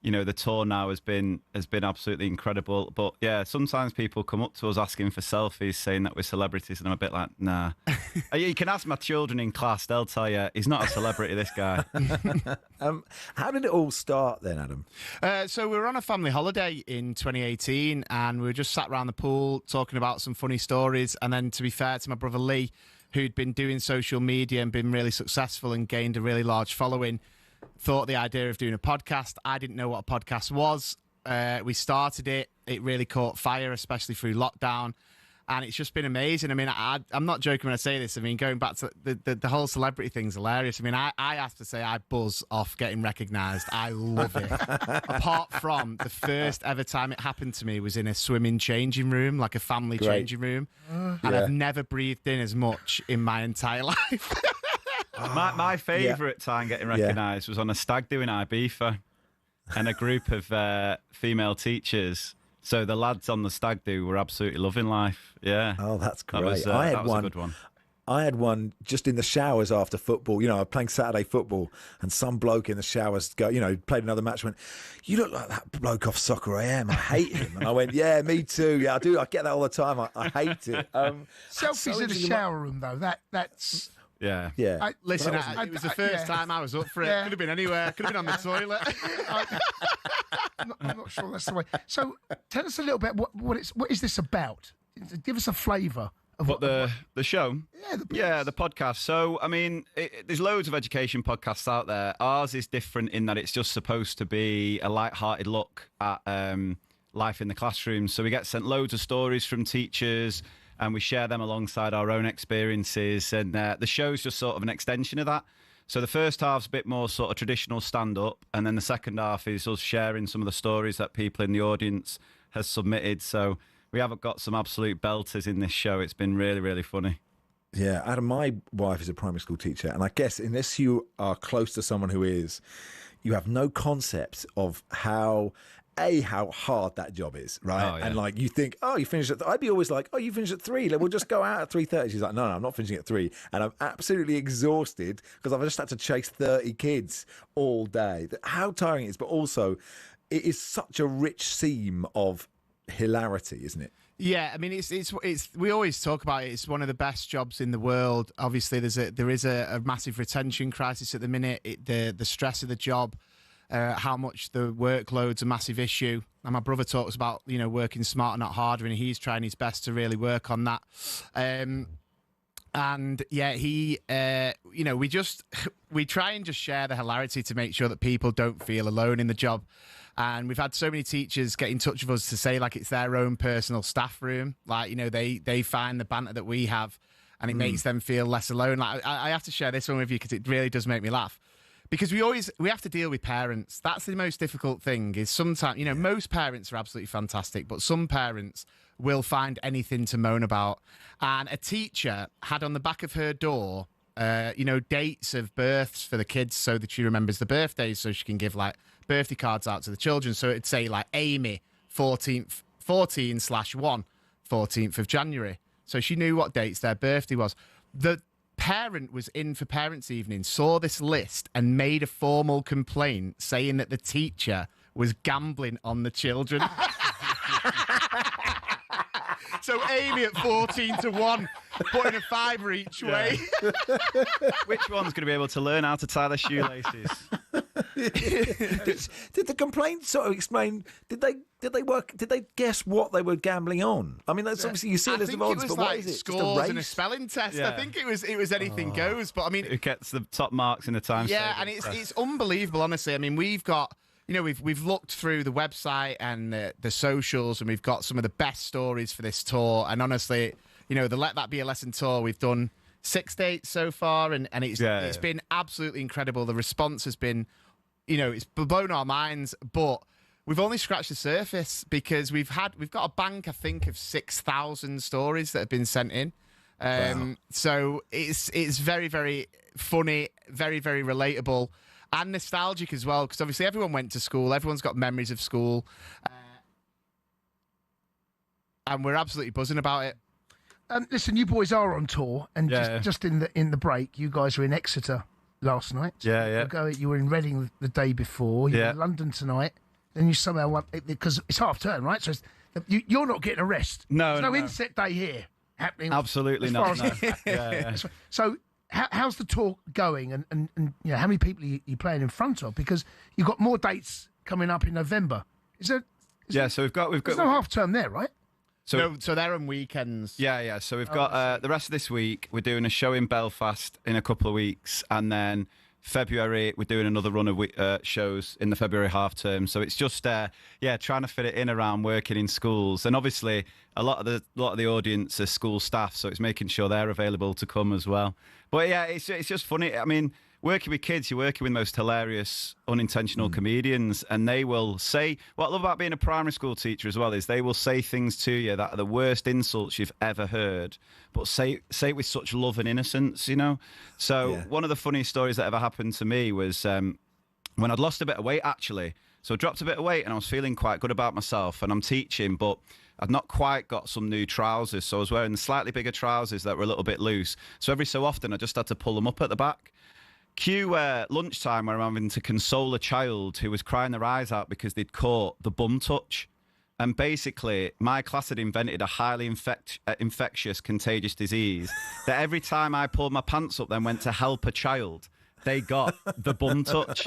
the tour now has been absolutely incredible. But yeah, sometimes people come up to us asking for selfies, saying that we're celebrities, and I'm a bit like, nah. You can ask my children in class; they'll tell you he's not a celebrity. This guy. How did it all start then, Adam? So we were on a family holiday in 2018, and we were just sat around the pool talking about some funny stories. And then, to be fair to my brother Lee, who'd been doing social media and been really successful and gained a really large following, thought the idea of doing a podcast. I didn't know what a podcast was. We started it. It really caught fire, especially through lockdown. And it's just been amazing. I mean, I'm not joking when I say this. I mean, going back to the whole celebrity thing's hilarious. I mean, I have to say I buzz off getting recognised. I love it. Apart from the first ever time it happened to me was in a swimming changing room, like a family changing room. And I've never breathed in as much in my entire life. My favourite time getting recognised was on a stag do in Ibiza, and a group of female teachers. So the lads on the stag do were absolutely loving life. Yeah. Oh, that's great. That was a good one. I had one just in the showers after football. I was playing Saturday football, and some bloke in the showers played another match, went, "You look like that bloke off Soccer AM. I hate him." And I went, "Yeah, me too. Yeah, I do. I get that all the time. I hate it." Selfies in the shower room, though. That's. Yeah. Listen, it was the first time I was up for it. Could have been anywhere. Could have been on the toilet. I'm not sure that's the way. So tell us a little bit, what is this about? Give us a flavour of what the show? Yeah, the podcast. So, I mean, there's loads of education podcasts out there. Ours is different in that it's just supposed to be a light-hearted look at life in the classroom. So we get sent loads of stories from teachers, and we share them alongside our own experiences. And the show's just sort of an extension of that. So the first half's a bit more sort of traditional stand-up, and then the second half is us sharing some of the stories that people in the audience has submitted. So we have got some absolute belters in this show. It's been really, really funny. Yeah, Adam, my wife is a primary school teacher, and I guess unless you are close to someone who is, you have no concept of how hard that job is, right? Oh, yeah. And you think, you finished at I'd be always like, you finished at 3, we'll just go out at 3:30. She's like, no, I'm not finishing at 3, and I'm absolutely exhausted because I've just had to chase 30 kids all day. How tiring it is, but also it is such a rich seam of hilarity, isn't it? Yeah, I mean, it's we always talk about it. It's one of the best jobs in the world. Obviously, there is a massive retention crisis at the minute. The stress of the job. How much the workload's a massive issue. And my brother talks about, working smarter, not harder, and he's trying his best to really work on that. And yeah, we try and just share the hilarity to make sure that people don't feel alone in the job. And we've had so many teachers get in touch with us to say it's their own personal staff room. They find the banter that we have, and it makes them feel less alone. I have to share this one with you because it really does make me laugh. Because we have to deal with parents. That's the most difficult thing, is sometimes, most parents are absolutely fantastic, but some parents will find anything to moan about. And a teacher had on the back of her door, dates of births for the kids so that she remembers the birthdays, so she can give birthday cards out to the children. So it'd say Amy, 14/1, 14th of January. So she knew what dates their birthday was. The parent was in for parents' evening, saw this list and made a formal complaint saying that the teacher was gambling on the children. So Amy at 14/1, putting a £5 each way. Which one's going to be able to learn how to tie their shoelaces? Did the complaint sort of explain? Did they guess what they were gambling on? I mean, that's obviously you see it as the odds, but what is it? Scores and a spelling test. Yeah. I think it was anything goes. But I mean, who gets the top marks in the Times? Yeah, and it's unbelievable, honestly. I mean, we've got. We've looked through the website and the socials, and we've got some of the best stories for this tour. And honestly, the Let That Be a Lesson tour, we've done 6 dates so far, and it's been absolutely incredible. The response has been, it's blown our minds, but we've only scratched the surface because we've got a bank, I think, of 6,000 stories that have been sent in. Wow. So it's very, very funny, very, very relatable. And nostalgic as well, because obviously everyone went to school. Everyone's got memories of school. And we're absolutely buzzing about it. Listen, you boys are on tour. And just in the break, you guys were in Exeter last night. Yeah. You were in Reading the day before. You were in London tonight. Then you somehow won, because it's half term, right? So you're not getting a rest. No, There's no inset day here happening. Absolutely not. So... How's the tour going, and how many people are you playing in front of? Because you've got more dates coming up in November. So we've got. There's no half term there, right? So they're on weekends. Yeah. So we've got the rest of this week. We're doing a show in Belfast in a couple of weeks, and then February we're doing another run of shows in the February half term. So it's just trying to fit it in around working in schools, and obviously a lot of the audience are school staff, so it's making sure they're available to come as well. But yeah, it's just funny. I mean, working with kids, you're working with the most hilarious, unintentional comedians, and they will say, what I love about being a primary school teacher as well is they will say things to you that are the worst insults you've ever heard, but say it with such love and innocence, So one of the funniest stories that ever happened to me was when I'd lost a bit of weight, actually. So I dropped a bit of weight and I was feeling quite good about myself, and I'm teaching, but I'd not quite got some new trousers, so I was wearing slightly bigger trousers that were a little bit loose. So every so often I just had to pull them up at the back. Cue lunchtime where I'm having to console a child who was crying their eyes out because they'd caught the bum touch. And basically, my class had invented a highly infectious, contagious disease that every time I pulled my pants up then went to help a child, they got the bum touch.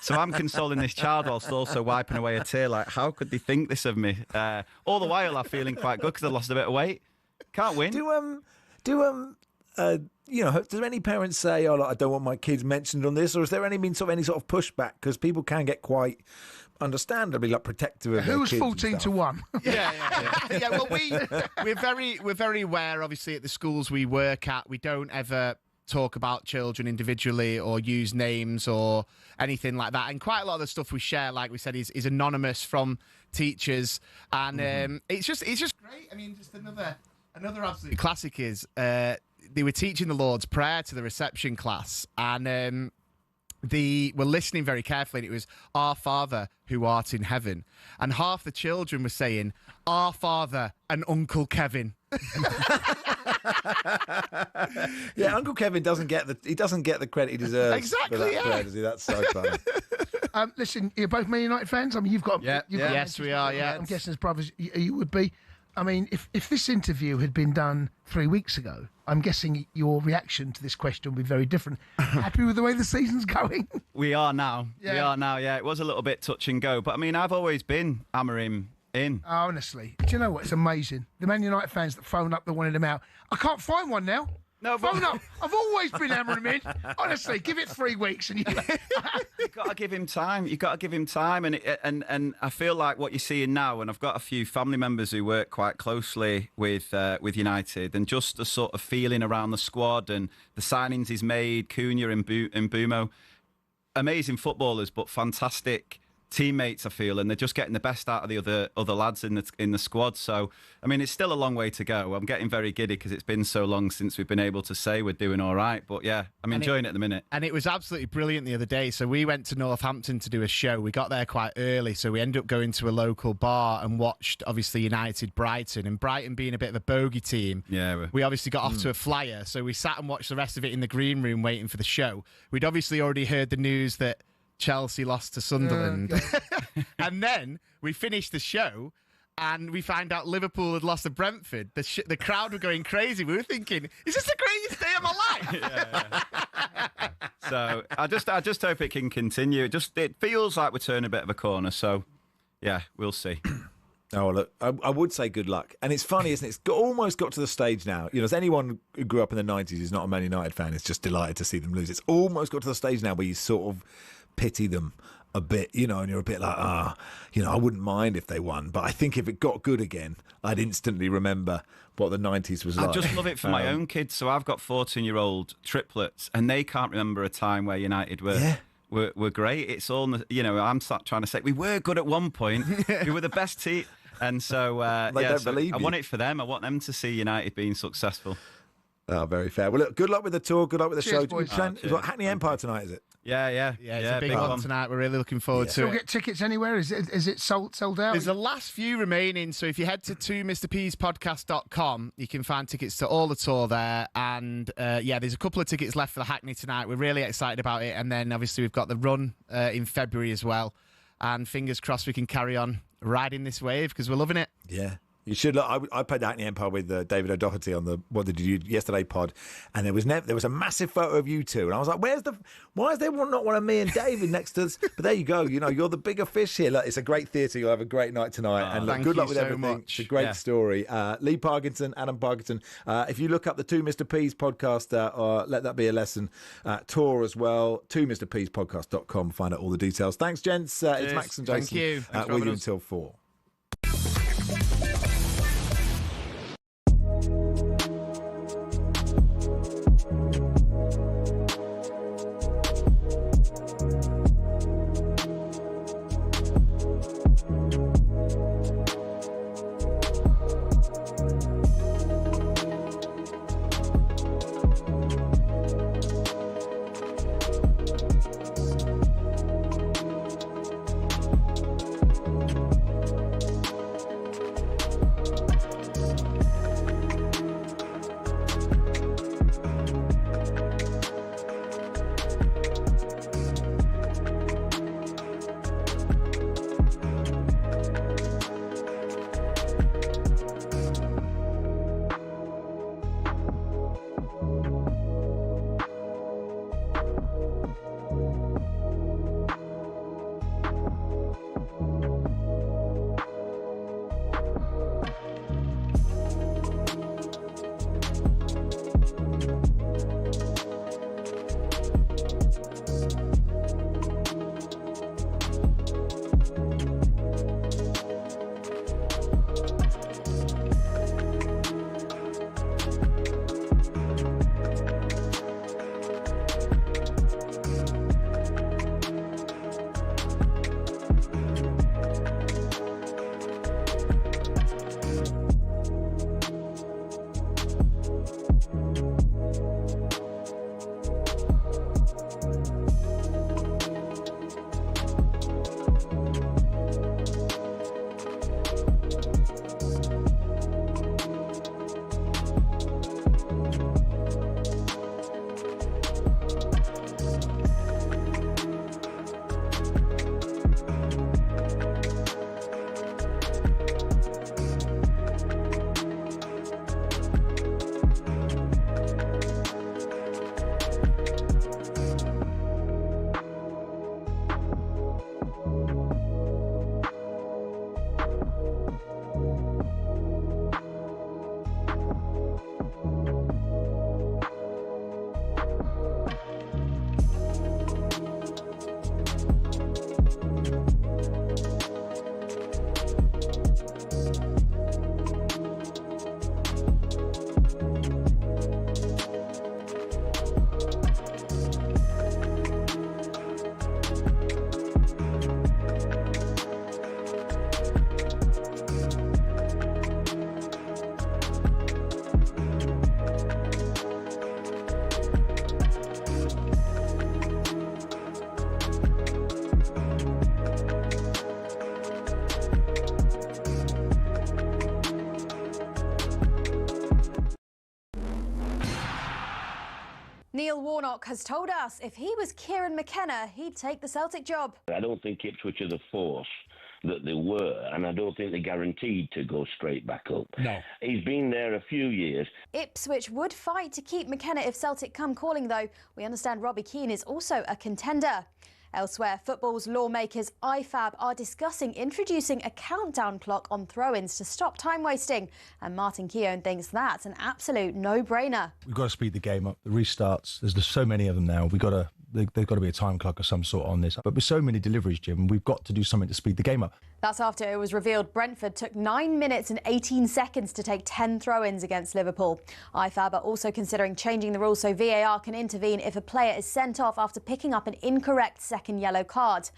So I'm consoling this child whilst also wiping away a tear, like, how could they think this of me? All the while I'm feeling quite good because I lost a bit of weight. Can't win. Do any parents say, I don't want my kids mentioned on this, or is there any sort of pushback? Because people can get quite understandably protective of who their was kids 14 to 1? Yeah. Well, we're very aware, obviously, at the schools we work at, we don't ever talk about children individually or use names or anything like that. And quite a lot of the stuff we share, like we said, is anonymous from teachers, and it's just great. I mean, just another absolute classic is they were teaching the Lord's Prayer to the reception class, and they were listening very carefully, and it was Our Father who art in heaven, and half the children were saying Our Father and Uncle Kevin. Yeah, Uncle Kevin doesn't get the credit he deserves. Exactly, for that prayer, does he? That's so funny. Listen, you're both Man United fans. I mean, you've got yes, we are. Yeah, I'm guessing as brothers, you would be. I mean, if this interview had been done 3 weeks ago, I'm guessing your reaction to this question would be very different. Happy with the way the season's going? We are now. Yeah. We are now. Yeah, it was a little bit touch and go, but I mean, I've always been Amorim in. Honestly, do you know what? It's amazing. The Man United fans that phone up that wanted him out. I can't find one now. No, phone up. I've always been hammering him in. Honestly, give it 3 weeks and You've got to give him time. You've got to give him time, and I feel like what you're seeing now, and I've got a few family members who work quite closely with United, and just the sort of feeling around the squad and the signings he's made, Cunha and Mbumo, amazing footballers, but fantastic teammates, I feel, and they're just getting the best out of the other lads in the squad. So, I mean, it's still a long way to go. I'm getting very giddy because it's been so long since we've been able to say we're doing all right. But yeah, I'm enjoying it at the minute. And it was absolutely brilliant the other day. So we went to Northampton to do a show. We got there quite early, so we ended up going to a local bar and watched, obviously, United Brighton. And Brighton being a bit of a bogey team, we obviously got off to a flyer. So we sat and watched the rest of it in the green room waiting for the show. We'd obviously already heard the news that Chelsea lost to Sunderland. And then we finished the show and we find out Liverpool had lost to Brentford. The crowd were going crazy. We were thinking, is this the greatest day of my life? So I just hope it can continue. It feels like we're turning a bit of a corner. So yeah, we'll see. Oh, look, I would say good luck. And it's funny, isn't it? It's almost got to the stage now. As anyone who grew up in the 90s who's not a Man United fan is just delighted to see them lose. It's almost got to the stage now where you sort of pity them a bit, and you're a bit like, I wouldn't mind if they won. But I think if it got good again, I'd instantly remember what the 90s was like. I just love it for my own kids. So I've got 14-year-old triplets, and they can't remember a time where United were great. It's all, I'm trying to say, we were good at one point. We were the best team. And so, I want it for them. I want them to see United being successful. Oh, very fair. Well, look, good luck with the tour. Good luck with the show. Boys. Hackney Empire tonight, is it? Yeah, it's a big one tonight. We're really looking forward to it. Still get tickets anywhere? Is it sold out? There's the last few remaining, so if you head to MrPeaspodcast.com, you can find tickets to all the tour there. And there's a couple of tickets left for the Hackney tonight. We're really excited about it. And then obviously we've got the run in February as well. And fingers crossed we can carry on riding this wave because we're loving it. Yeah. You should look. I played the Hackney Empire with David O'Doherty on the What Did You Do Yesterday pod, and there was a massive photo of you two, and I was like, why is there not one of me and David next to us? But there you go. You're the bigger fish here. Look, it's a great theatre. You'll have a great night tonight, and look, good luck with everything. Much. It's a great story. Lee Parkinson, Adam Parkinson. If you look up the Two Mr. P's podcast, or let that be a lesson tour as well. 2MrPeaspodcast.com. Find out all the details. Thanks, gents. It's Max and Jason. Thank you. With you until 4. Neil Warnock has told us if he was Kieran McKenna, he'd take the Celtic job. I don't think Ipswich are the force that they were, and I don't think they're guaranteed to go straight back up. No. He's been there a few years. Ipswich would fight to keep McKenna if Celtic come calling, though. We understand Robbie Keane is also a contender. Elsewhere, football's lawmakers IFAB are discussing introducing a countdown clock on throw-ins to stop time wasting. And Martin Keown thinks that's an absolute no-brainer. We've got to speed the game up. The restarts, there's so many of them now. There's got to be a time clock of some sort on this. But with so many deliveries, Jim, we've got to do something to speed the game up. That's after it was revealed Brentford took 9 minutes and 18 seconds to take 10 throw-ins against Liverpool. IFAB are also considering changing the rules so VAR can intervene if a player is sent off after picking up an incorrect second yellow card.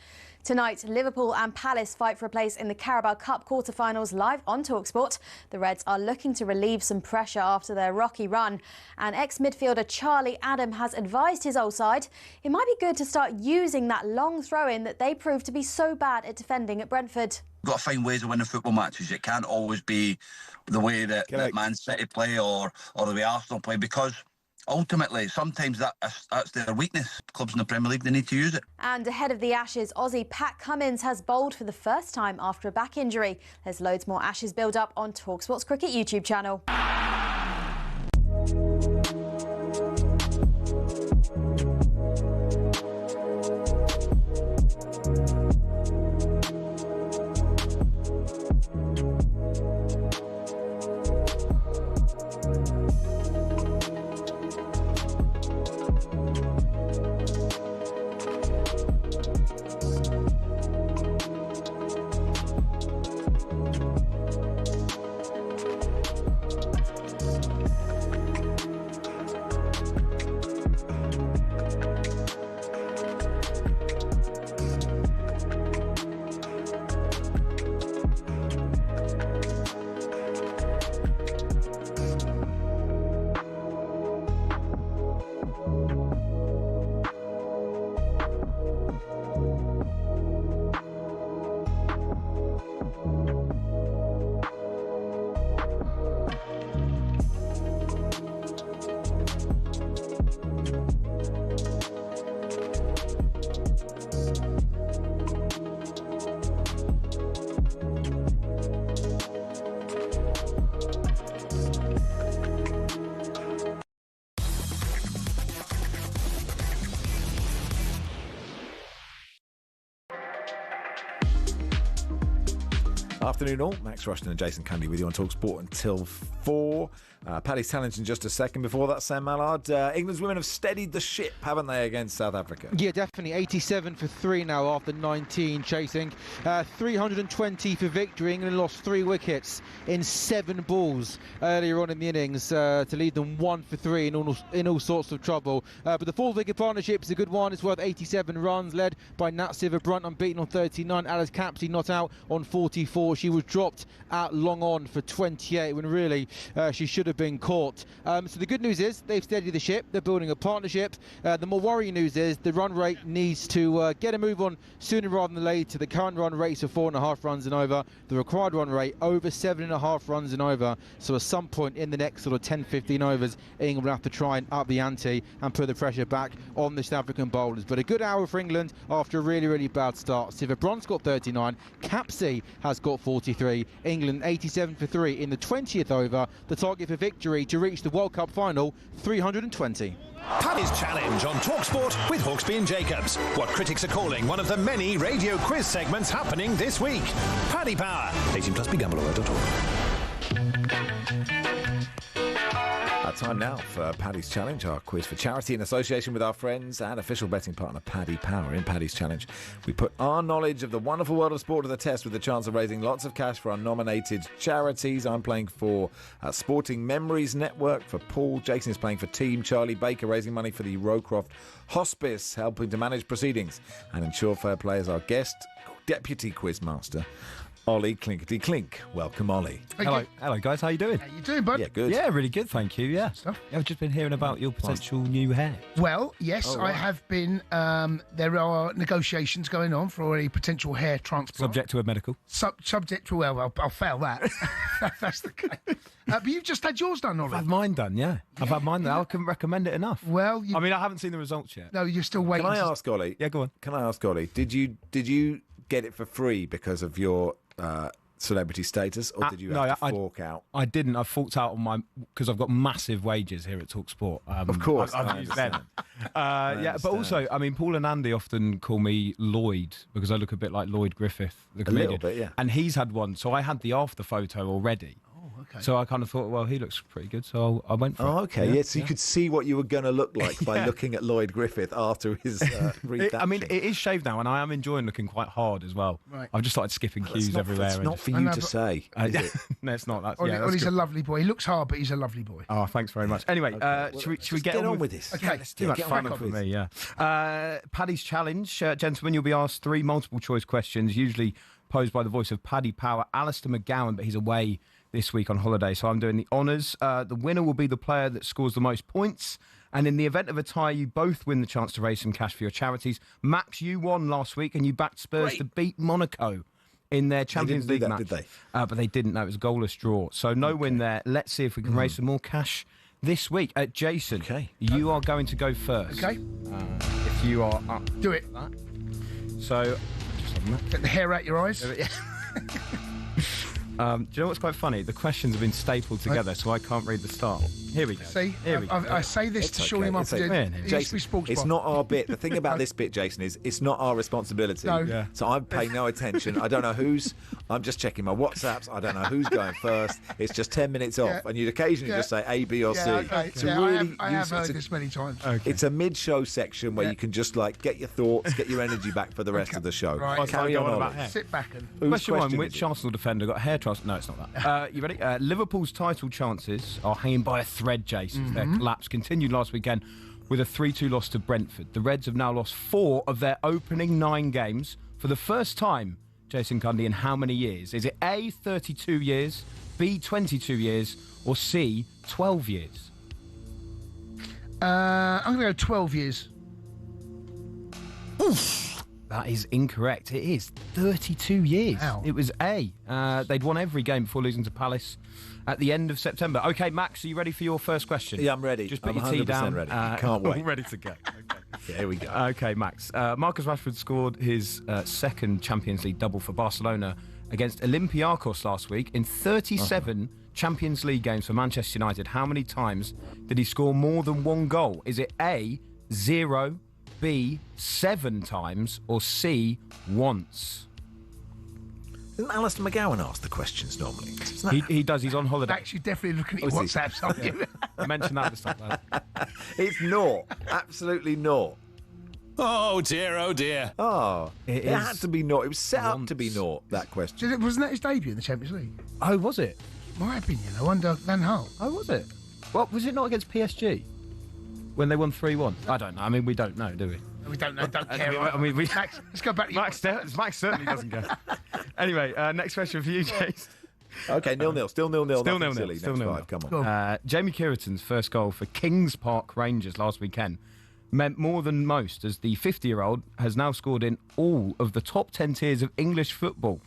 Tonight, Liverpool and Palace fight for a place in the Carabao Cup quarter-finals live on talkSPORT. The Reds are looking to relieve some pressure after their rocky run. And ex-midfielder Charlie Adam has advised his old side it might be good to start using that long throw-in that they proved to be so bad at defending at Brentford. You've got to find ways of winning football matches. It can't always be the way that Man City play or the way Arsenal play, because ultimately, sometimes that's their weakness. Clubs in the Premier League, they need to use it. And ahead of the Ashes, Aussie Pat Cummins has bowled for the first time after a back injury. There's loads more Ashes build-up on talkSPORT's cricket YouTube channel. Afternoon all, Max Rushden and Jason Cundy with you on talkSPORT until 4. Paddy's challenge in just a second. Before that, Sam Mallard, England's women have steadied the ship, haven't they, against South Africa? Yeah, definitely. 87 for 3 now after 19 chasing. 320 for victory. England lost 3 wickets in 7 balls earlier on in the innings to lead them 1 for 3 in all sorts of trouble. But the 4-wicket partnership is a good one. It's worth 87 runs, led by Nat Siver-Brunt, unbeaten on 39. Alice Capsey not out on 44. She was dropped out long on for 28 when really she should have been caught. So the good news is they've steadied the ship. They're building a partnership. The more worrying news is the run rate needs to get a move on sooner rather than later. The current run rates are 4.5 runs and over. The required run rate over 7.5 runs and over. So at some point in the next sort of 10-15 overs, England will have to try and up the ante and put the pressure back on the South African bowlers. But a good hour for England after a really, really bad start. Siver-Brunt's got 39. Capsey has got 43. England 87 for 3 in the 20th over. The target for victory to reach the World Cup final, 320. Paddy's Challenge on talkSPORT with Hawksbee and Jacobs. What critics are calling one of the many radio quiz segments happening this week. Paddy Power. 18 plus BeGambleAware.org. Time now for Paddy's Challenge, our quiz for charity in association with our friends and official betting partner Paddy Power. In Paddy's Challenge, we put our knowledge of the wonderful world of sport to the test with the chance of raising lots of cash for our nominated charities. I'm playing for Sporting Memories Network for Paul. Jason is playing for Team Charlie Baker, raising money for the Rowcroft Hospice, helping to manage proceedings and ensure fair play as our guest, Deputy Quizmaster, Ollie Clinkety Clink. Welcome, Ollie. Hello, guys. How you doing? How you doing, bud? Yeah, good. Yeah, really good, thank you. Yeah. I've just been hearing about your potential new hair. Well, yes, I have been. There are negotiations going on for a potential hair transplant. Subject to a medical. Subject to, well, I'll fail that. That's the case. But you've just had yours done already. I've had mine done, yeah. I've had mine done. I couldn't recommend it enough. Well, I mean, I haven't seen the results yet. No, you're still waiting. Can I ask Ollie? Yeah, go on. Can I ask Ollie? Did you get it for free because of your celebrity status, or did you have to fork out? I didn't. I forked out on because I've got massive wages here at talkSPORT. Of course, I've used them. Yeah, but also, I mean, Paul and Andy often call me Lloyd because I look a bit like Lloyd Griffith, the comedian. A little bit, yeah. And he's had one, so I had the after photo already. Okay. So I kind of thought, well, he looks pretty good, so I went for it. Oh, okay. Yeah, so you could see what you were going to look like by looking at Lloyd Griffith after his read. I mean, it is shaved now, and I am enjoying looking quite hard as well. Right. I've just started skipping cues everywhere. It's not for you to say, is it? No, it's not. Well, he's a lovely boy. He looks hard, but he's a lovely boy. Oh, thanks very much. Anyway, should we get on with this? Okay, let's do it. Fun for me, yeah. Paddy's challenge, gentlemen. You'll be asked 3 multiple choice questions, usually posed by the voice of Paddy Power, Alistair McGowan, but he's away this week on holiday, so I'm doing the honours. The winner will be the player that scores the most points, and in the event of a tie, you both win the chance to raise some cash for your charities. Max, you won last week, and you backed Spurs to beat Monaco in their Champions League match. Did they? But they didn't. No, it was a goalless draw. So no win there. Let's see if we can raise some more cash this week. Jason, you are going to go first. Okay. If you are up. Do it. For that. So, get the hair out your eyes. Do you know what's quite funny? The questions have been stapled together, so I can't read the start. Here we go. See, I say this to shore him up. Jason, it's not our bit. The thing about this bit, Jason, is it's not our responsibility. No. Yeah. So I'm paying no attention. I don't know who's. I'm just checking my WhatsApps. I don't know who's going first. It's just 10 minutes off, and you'd occasionally just say A, B, or C. Okay. I have heard this many times. Okay. It's a mid-show section where you can just get your thoughts, get your energy back for the rest of the show. Right. Carry on about sit back and. Question 1: which Arsenal defender got hair transplant? No, it's not that. You ready? Liverpool's title chances are hanging by a thread, Jason. Their collapse continued last weekend with a 3-2 loss to Brentford. The Reds have now lost 4 of their opening 9 games for the first time, Jason Cundy, in how many years? Is it A, 32 years, B, 22 years, or C, 12 years? I'm going to go 12 years. Oof. That is incorrect. It is 32 years. Wow. It was A. They'd won every game before losing to Palace at the end of September. OK, Max, are you ready for your first question? Yeah, I'm ready. Just put I'm your tea down. ready. Can't wait. Ready to go. Okay. Yeah, here we go. OK, Max. Marcus Rashford scored his second Champions League double for Barcelona against Olympiacos last week in 37 Champions League games for Manchester United. How many times did he score more than 1 goal? Is it A, 0, B, 7 times, or C, once? Isn't Alistair McGowan ask the questions normally? He does. He's on holiday. Actually, definitely looking at your WhatsApps, aren't you? I mentioned that at the start. It's naught. Absolutely naught. Oh dear, oh dear. Oh, it had to be naught. It was set up to be naught, that question. Wasn't that his debut in the Champions League? Oh, was it? Might have been, under Van Gaal. Oh, was it? Well, was it not against PSG when they won 3-1? I don't know. I mean, we don't know, do we? We don't know. Don't care. I mean, Max, let's go back to Max certainly doesn't go. Anyway, next question for you, Jace. Okay, 0-0. Still 0-0. Still 0-0. Still 0-0. Come on. Jamie Kieran's first goal for Kings Park Rangers last weekend meant more than most, as the 50-year-old has now scored in all of the top 10 tiers of English football.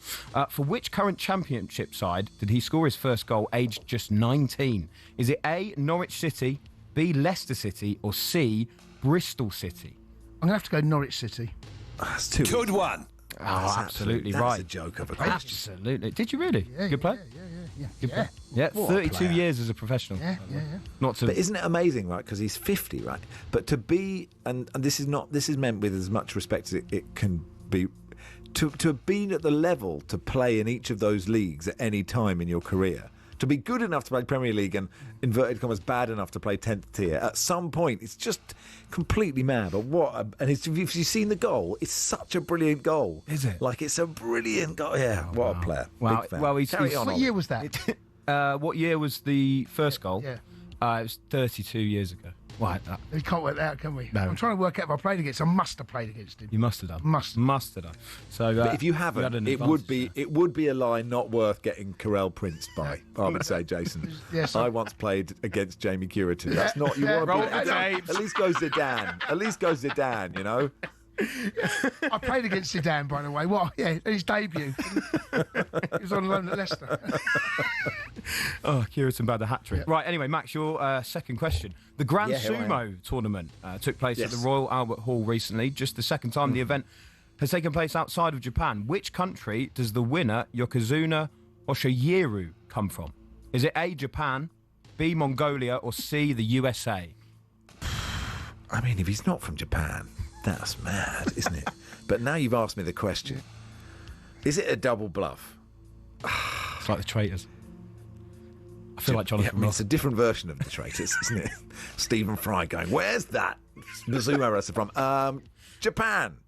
For which current championship side did he score his first goal aged just 19? Is it A, Norwich City, B, Leicester City, or C, Bristol City? I'm going to have to go Norwich City. That's too good one. Oh, absolutely That's right. a joke of a question. Absolutely. Did you really? Yeah, Good play? Yeah. Good play. Yeah, 32 years as a professional. Yeah. Not to. But isn't it amazing, right? Because he's 50, right? But to be, and this is meant with as much respect as it can be, to have been at the level to play in each of those leagues at any time in your career. To be good enough to play Premier League and, inverted commas, bad enough to play 10th tier, at some point, it's just completely mad. But if you've seen the goal, it's such a brilliant goal. Is it? Like, it's a brilliant goal. Yeah, what a player. Wow. Big fan. Well, what year was that? What year was the first goal? Yeah. It was 32 years ago. Why? We can't work that out, can we? No. I'm trying to work out if I played against. I must have played against him. You must have done. Must have done. So, but if you haven't, it would be a line not worth getting Carell Princed by. I would say, Jason. Yes, I once played against Jamie Kieran. That's not you want to be. At least go Zidane. At least go Zidane. You know. I played against Zidane, by the way. What? Yeah, his debut. He was on loan at Leicester. Oh, Kieran by the hat-trick. Yeah. Right, anyway, Max, your second question. The Grand Sumo tournament took place at the Royal Albert Hall recently. Just the second time the event has taken place outside of Japan. Which country does the winner, Yokozuna Oshiyeru, come from? Is it A, Japan, B, Mongolia, or C, the USA? I mean, if he's not from Japan, that's mad, isn't it? But now you've asked me the question. Is it a double bluff? It's like the Traitors. I feel like Jonathan Ross. It's a different version of the Traitors, isn't it? Stephen Fry going, where's that Mizumo wrestler from? Japan.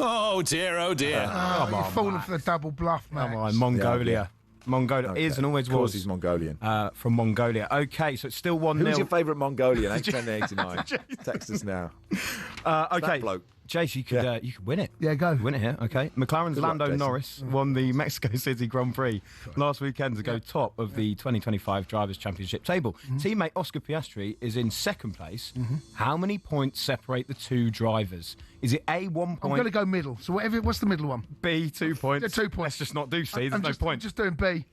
Oh dear, oh dear. You're falling for the double bluff, man. Come on, Mongolia. Mongolia is and always was. Of course he's Mongolian. From Mongolia. Okay, so it's still 1-0. Who's your favourite Mongolian? 81089. Text us now. Okay, Jace, you could win it. Yeah, go. Win it here, okay. McLaren's Lando Norris won the Mexico City Grand Prix last weekend to go top of the 2025 Drivers' Championship table. Teammate Oscar Piastri is in second place. How many points separate the two drivers? Is it A, 1 point? I'm going to go middle. So what's the middle one? B, 2 points. 2 points. Let's just not do C. There's no point. I'm just doing B.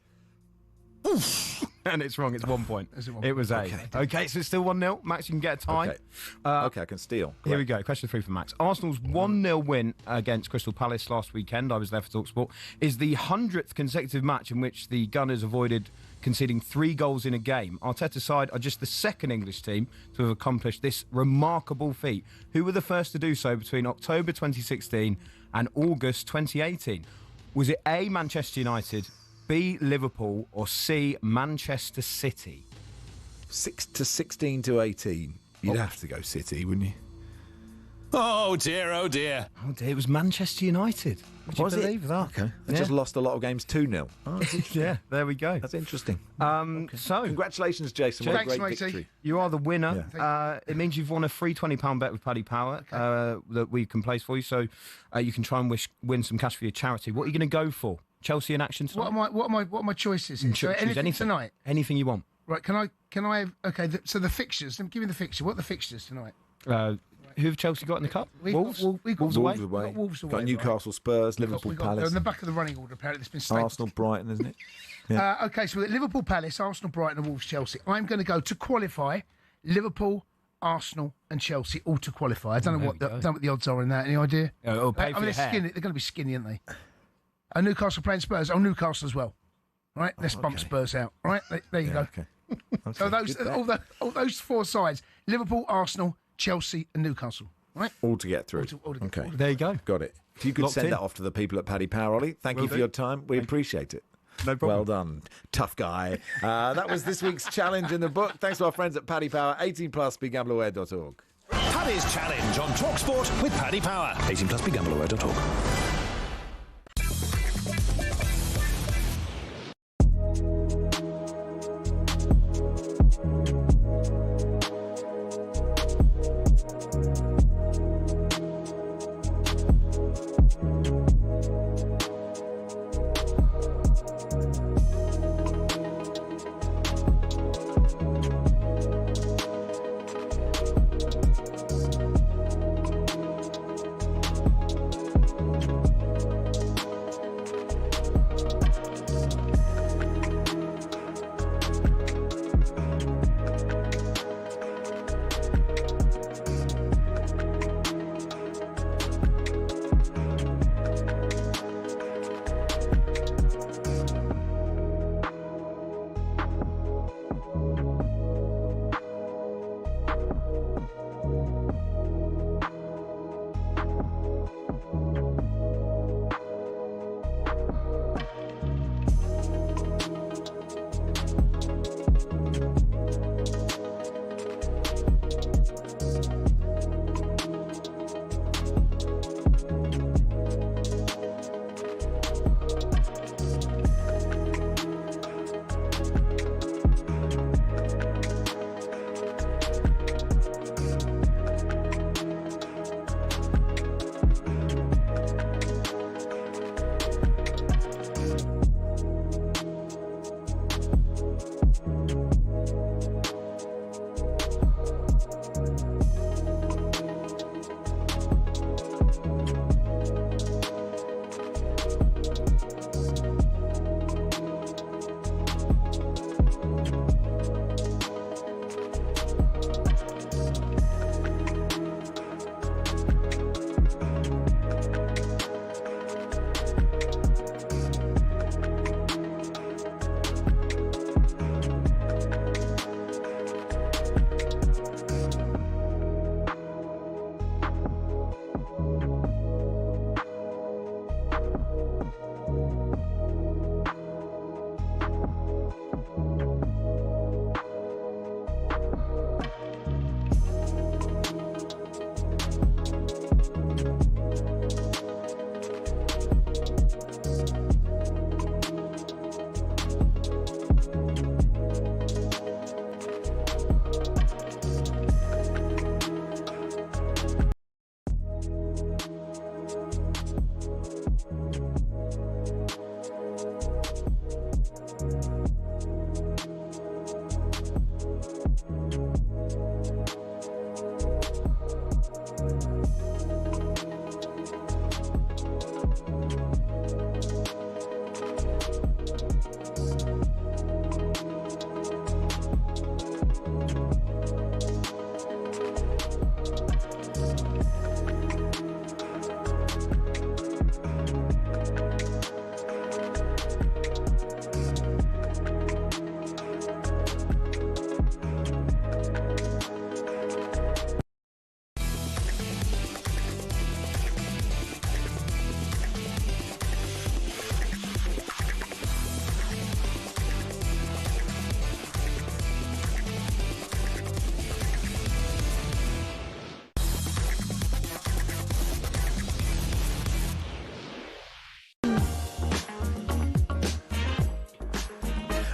And it's wrong. It's 1 point. It was A. Okay, so it's still 1-0. Max, you can get a tie. Okay, I can steal. Here we go. Question 3 for Max. Arsenal's 1-0 win against Crystal Palace last weekend, I was there for talkSPORT, is the 100th consecutive match in which the Gunners avoided conceding 3 goals in a game. Arteta's side are just the second English team to have accomplished this remarkable feat. Who were the first to do so between October 2016 and August 2018? Was it A, Manchester United, B, Liverpool, or C, Manchester City? 6 to 16 to 18. You'd have to go City, wouldn't you? Oh dear, oh dear. Oh dear, it was Manchester United. Would you believe that? Okay. They just lost a lot of games 2-0. Oh, yeah, there we go. That's interesting. So, congratulations, Jason. What a great matey. victory. You are the winner. It means you've won a free £20 bet with Paddy Power that we can place for you. So you can try and win some cash for your charity. What are you going to go for? Chelsea in action tonight? What are my choices here? So anything tonight? Anything you want. Right, can I have, okay, so the fixtures, give me the fixture. What are the fixtures tonight? Who have Chelsea got in the cup? Wolves away. Wolves away. Got Newcastle, Spurs, Liverpool, Palace. They're in the back of the running order, apparently. It's been stated. Arsenal, Brighton, isn't it? Yeah. Okay, so we've got Liverpool, Palace, Arsenal, Brighton, and Wolves, Chelsea. I'm going to go to qualify Liverpool, Arsenal, and Chelsea all to qualify. I don't know what the odds are in that. Any idea? It'll pay for your they're hair. they're going to be skinny, aren't they? And Newcastle playing Spurs. Oh, Newcastle as well. Right, let's bump Spurs out. All right, there you go. Okay. So all those 4 sides: Liverpool, Arsenal, Chelsea, and Newcastle. Right, all to get through. Okay, there you go. Got it. If you could Locked send in. that off to the people at Paddy Power, Ollie. Thank you for your time. We appreciate it. No problem. Well done. Tough guy. That was this week's challenge in the book. Thanks to our friends at Paddy Power. 18+, begambleaware.org. Paddy's Challenge on talkSPORT with Paddy Power. 18+, begambleaware.org.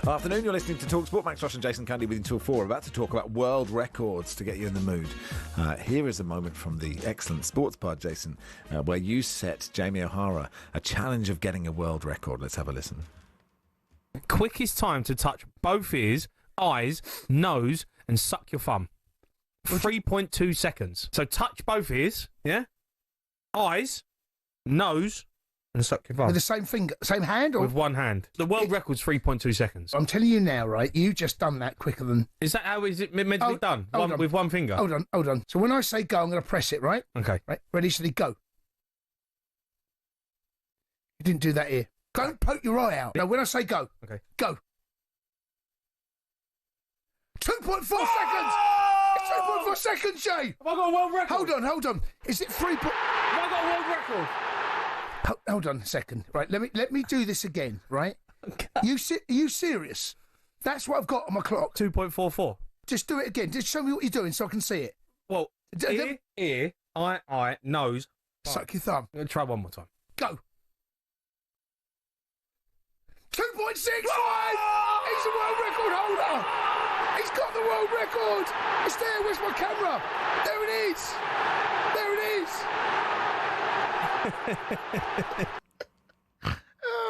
Afternoon, you're listening to talkSPORT. Max Rushden and Jason Cundy with you until 4. We're about to talk about world records to get you in the mood. Here is a moment from the excellent Sports Pod, Jason, where you set Jamie O'Hara a challenge of getting a world record. Let's have a listen. Quickest time to touch both ears, eyes, nose, and suck your thumb. 3.2 seconds. So touch both ears, yeah? Eyes, nose, and suck your thumb. With the same finger, same hand? Or? With one hand. The world record's 3.2 seconds. I'm telling you now, right, you just done that quicker than... Is that how is it meant to be done? On. With one finger? Hold on. So when I say go, I'm going to press it, right? Okay. Right, ready, steady, go. You didn't do that here. Don't poke your eye out. No, when I say go. Okay. Go. 2.4 seconds! It's 2.4 seconds, Jay! Have I got a world record? Hold on. Is it 3... Have I got a world record? Hold on a second. Right, let me do this again, right? Okay. Are you serious? That's what I've got on my clock. 2.44. Just do it again. Just show me what you're doing so I can see it. Well, ear, eye, nose. Suck your thumb. I'm going to try one more time. Go. 2.65! He's a world record holder! He's got the world record! It's there, where's my camera? There it is! There it is!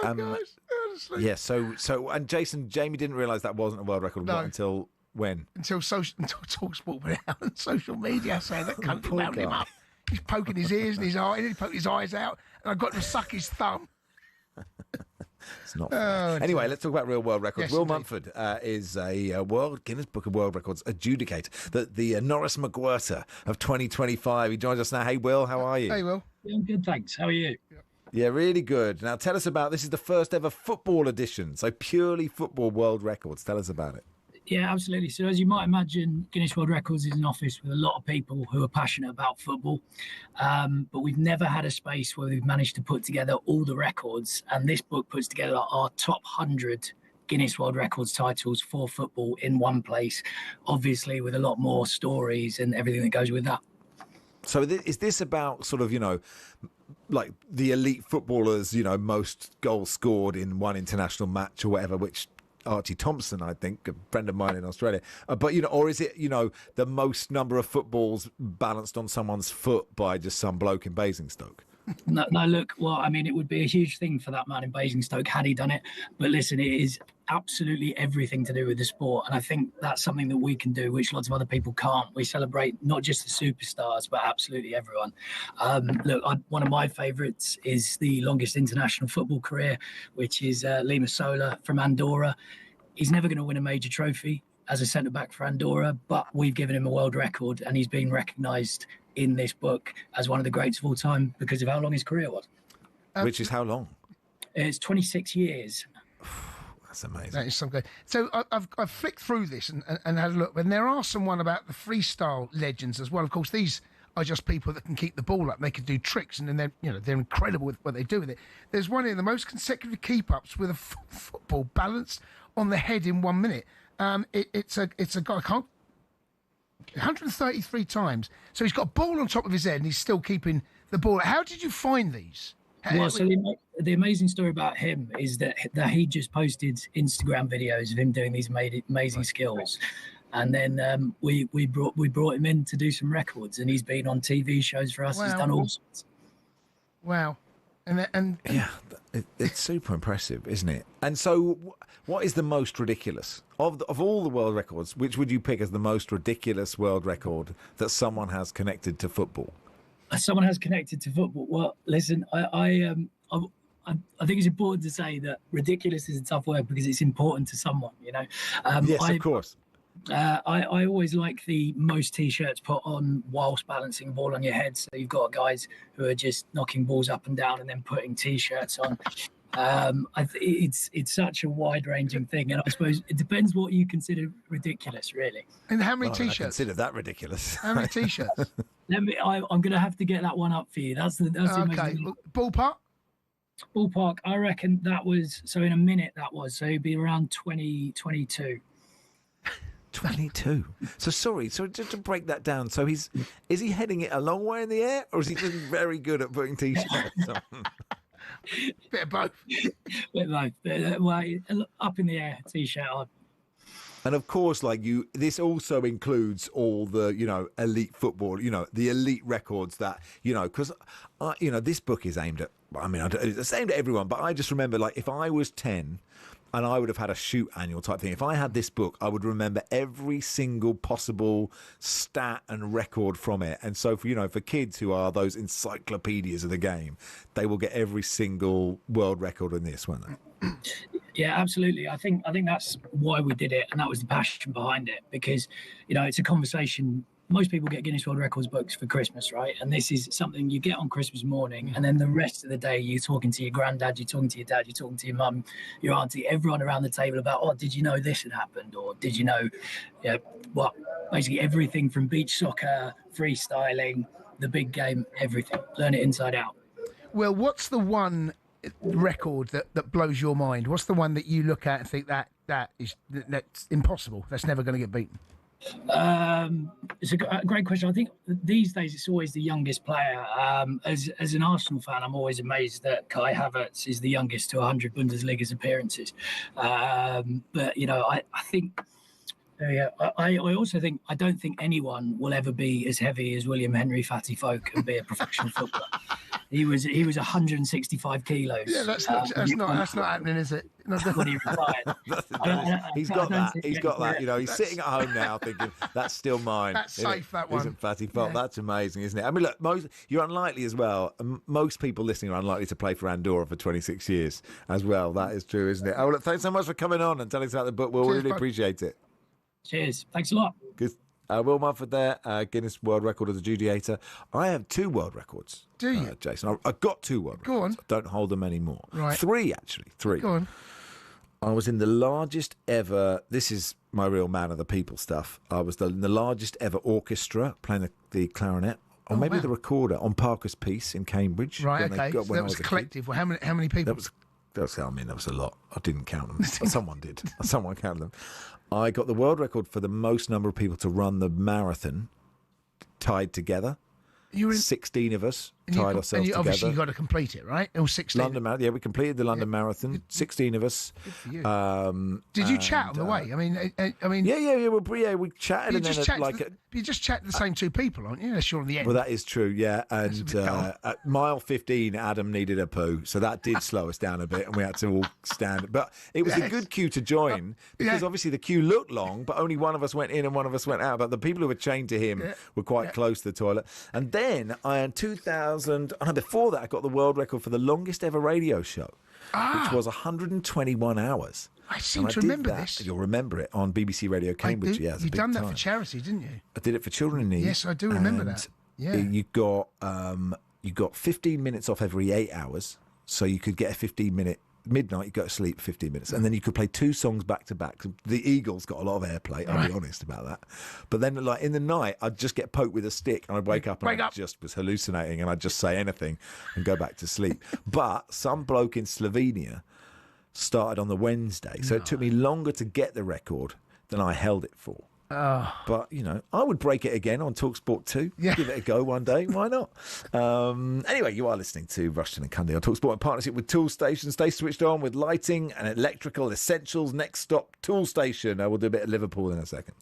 Oh, gosh, honestly. Yeah, so, and Jason, Jamie didn't realise that wasn't a world record until when? Until talkSPORT went out on social media saying that cunt wound him up. He's poking his ears and his eyes, and he poked his eyes out, and I got to suck his thumb. It's not fair. Anyway, let's talk about real world records. Yes, Will indeed. Mumford is a Guinness Book of World Records adjudicator, the Norris McGuirter of 2025. He joins us now. Hey, Will, how are you? Hey, Will. Yeah, I'm good, thanks. How are you? Yeah, really good. Now, tell us about, this is the first ever football edition, so purely football world records. Tell us about it. Yeah, absolutely. So as you might imagine, Guinness World Records is an office with a lot of people who are passionate about football. But we've never had a space where we've managed to put together all the records. And this book puts together our top 100 Guinness World Records titles for football in one place, obviously with a lot more stories and everything that goes with that. So is this about sort of, like the elite footballers, most goals scored in one international match or whatever, which Archie Thompson, I think, a friend of mine in Australia. But, or is it, the most number of footballs balanced on someone's foot by just some bloke in Basingstoke? No, look, well, I mean, it would be a huge thing for that man in Basingstoke had he done it. But listen, it is absolutely everything to do with the sport. And I think that's something that we can do, which lots of other people can't. We celebrate not just the superstars, but absolutely everyone. Look, one of my favourites is the longest international football career, which is Lima Sola from Andorra. He's never going to win a major trophy as a centre-back for Andorra, but we've given him a world record and he's been recognised in this book as one of the greats of all time because of how long his career was. Which is how long? It's 26 years. That's amazing. That is something. So I've flicked through this and had a look, and there are someone about the freestyle legends as well. Of course, these are just people that can keep the ball up. They can do tricks, and then they're incredible with what they do with it. There's one in the most consecutive keep-ups with a football balanced on the head in 1 minute. It's a guy, I can't 133 times. So he's got a ball on top of his head and he's still keeping the ball. How did you find these? Well, so the amazing story about him is that he just posted Instagram videos of him doing these amazing skills. And then we brought him in to do some records, and he's been on TV shows for us. Wow. He's done all sorts. Wow. And yeah, it's super impressive, isn't it? And so what is the most ridiculous of all the world records? Which would you pick as the most ridiculous world record that someone has connected to football? Someone has connected to football. Well, listen, I think it's important to say that ridiculous is a tough word because it's important to someone, Yes, of course. I always like the most T-shirts put on whilst balancing a ball on your head. So you've got guys who are just knocking balls up and down and then putting T-shirts on. It's such a wide-ranging thing, and I suppose it depends what you consider ridiculous, really. And how many T-shirts? T-shirts? I consider that ridiculous. How many T-shirts? I'm going to have to get that one up for you. That's okay. Ballpark? Ballpark, I reckon that was, so in a minute that was, so it'd be around 22. 22. So just to break that down. So is he heading it a long way in the air, or is he just very good at putting T-shirts on? Bit of both. Bit of both. Well, up in the air, T-shirt on. And of course, this also includes all the, elite football, the elite records that, because, this book is aimed at, it's aimed at everyone, but I just remember, if I was 10 and I would have had a shoot annual type thing, if I had this book, I would remember every single possible stat and record from it. And so, for kids who are those encyclopedias of the game, they will get every single world record in this, won't they? Yeah, absolutely. I think that's why we did it, and that was the passion behind it. Because it's a conversation. Most people get Guinness World Records books for Christmas, right? And this is something you get on Christmas morning, and then the rest of the day you're talking to your granddad, you're talking to your dad, you're talking to your mum, your auntie, everyone around the table about, oh, did you know this had happened, or did you know, basically everything from beach soccer, freestyling, the big game, everything. Learn it inside out. Well, what's the one record that blows your mind? What's the one that you look at and think that's impossible, that's never going to get beaten? It's a great question. I think these days it's always the youngest player. As an Arsenal fan, I'm always amazed that Kai Havertz is the youngest to 100 Bundesliga's appearances. But I think. I also think I don't think anyone will ever be as heavy as William Henry Fatty Folk and be a professional footballer. He was 165 kilos. Yeah, that's not happening, is it? When he retired. He's got that. He's got that. He's sitting at home now thinking that's still mine. That's safe. That one isn't Fatty Folk. Yeah. That's amazing, isn't it? I mean, look, you're unlikely as well. Most people listening are unlikely to play for Andorra for 26 years as well. That is true, isn't it? Oh, look, thanks so much for coming on and telling us about the book. We'll really appreciate it. Cheers. Thanks a lot. Good. Will Mumford there, Guinness World Record adjudicator. I have 2 world records. Do you? Jason, I've got 2 world records. Go on. I don't hold them anymore. Right. 3, actually. 3. Go on. I was in the largest ever, this is my real man of the people stuff, I was in the largest ever orchestra playing the clarinet, or maybe the recorder, on Parker's Piece in Cambridge. Right, okay. So that was collective. Well, how many people? That was a lot. I didn't count them. Someone did. Someone counted them. I got the world record for the most number of people to run the marathon tied together. 16 of us tied ourselves together. Obviously, you got to complete it, right? All 16. London Marathon. Yeah, we completed the London Marathon. 16 of us. Good for you. Did you chat on the way? I mean. Yeah. We chatted, and then you just chat to the same 2 people, aren't you? Unless you're on the end. Well, that is true. Yeah, and at mile 15, Adam needed a poo, so that did slow us down a bit, and we had to all stand. But it was a good queue to join because obviously the queue looked long, but only one of us went in and one of us went out. But the people who were chained to him were quite close to the toilet. And then in 2000, before that, I got the world record for the longest ever radio show, which was 121 hours. I seem to remember this. You'll remember it on BBC Radio Cambridge. Yeah, you've done that for charity, didn't you? I did it for Children in Need. Yes, I do remember that. Yeah, you got 15 minutes off every 8 hours, so you could get a 15-minute. Midnight, you go to sleep 15 minutes, and then you could play 2 songs back to back. The Eagles got a lot of airplay, I'll be honest about that. But then, in the night, I'd just get poked with a stick, and I'd wake up and I just was hallucinating, and I'd just say anything and go back to sleep. But some bloke in Slovenia started on the Wednesday, so it took me longer to get the record than I held it for. But, I would break it again on talkSPORT 2. Yeah. Give it a go one day. Why not? Anyway, you are listening to Rushden and Cundy on talkSPORT in partnership with Tool Station. Stay switched on with lighting and electrical essentials. Next stop, Tool Station. We'll do a bit of Liverpool in a second.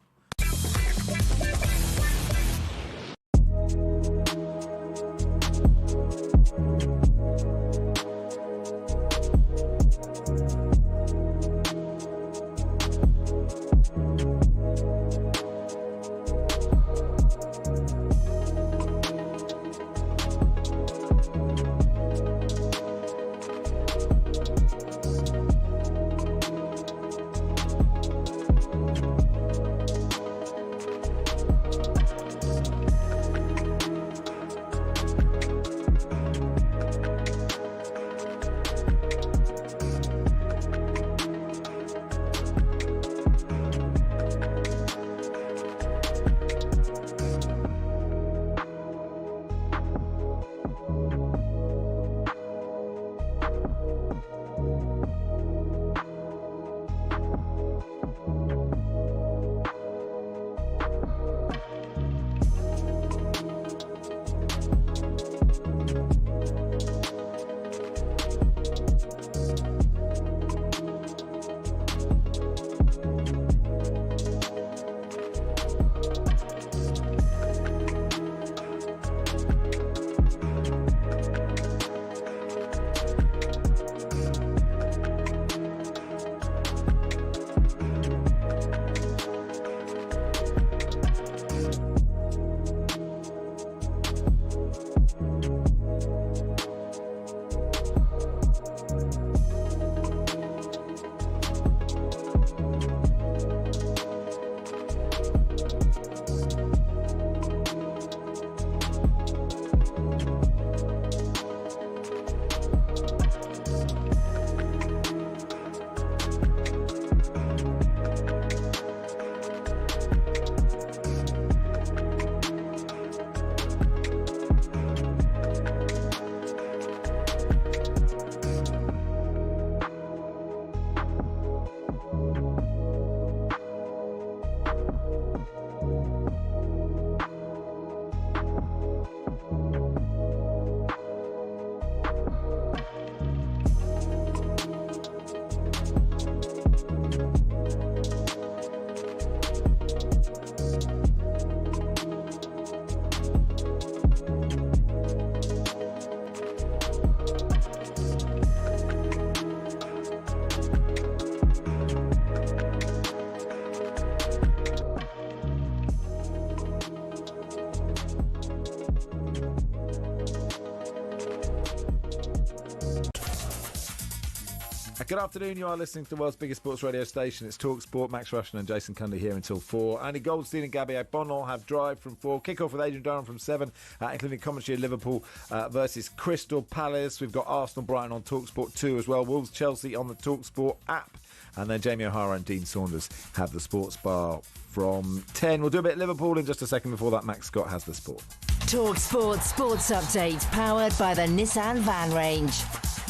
Good afternoon, you are listening to the world's biggest sports radio station. It's talkSPORT. Max Rushden and Jason Cundy here until 4. Andy Goldstein and Gabby Bonall have drive from 4. Kick-off with Adrian Durham from 7, including commentary of Liverpool versus Crystal Palace. We've got Arsenal Brighton on talkSPORT 2 as well. Wolves Chelsea on the talkSPORT app. And then Jamie O'Hara and Dean Saunders have the sports bar from 10. We'll do a bit of Liverpool in just a second. Before that, Max Scott has the sport. talkSPORT Sports Update, powered by the Nissan Van Range.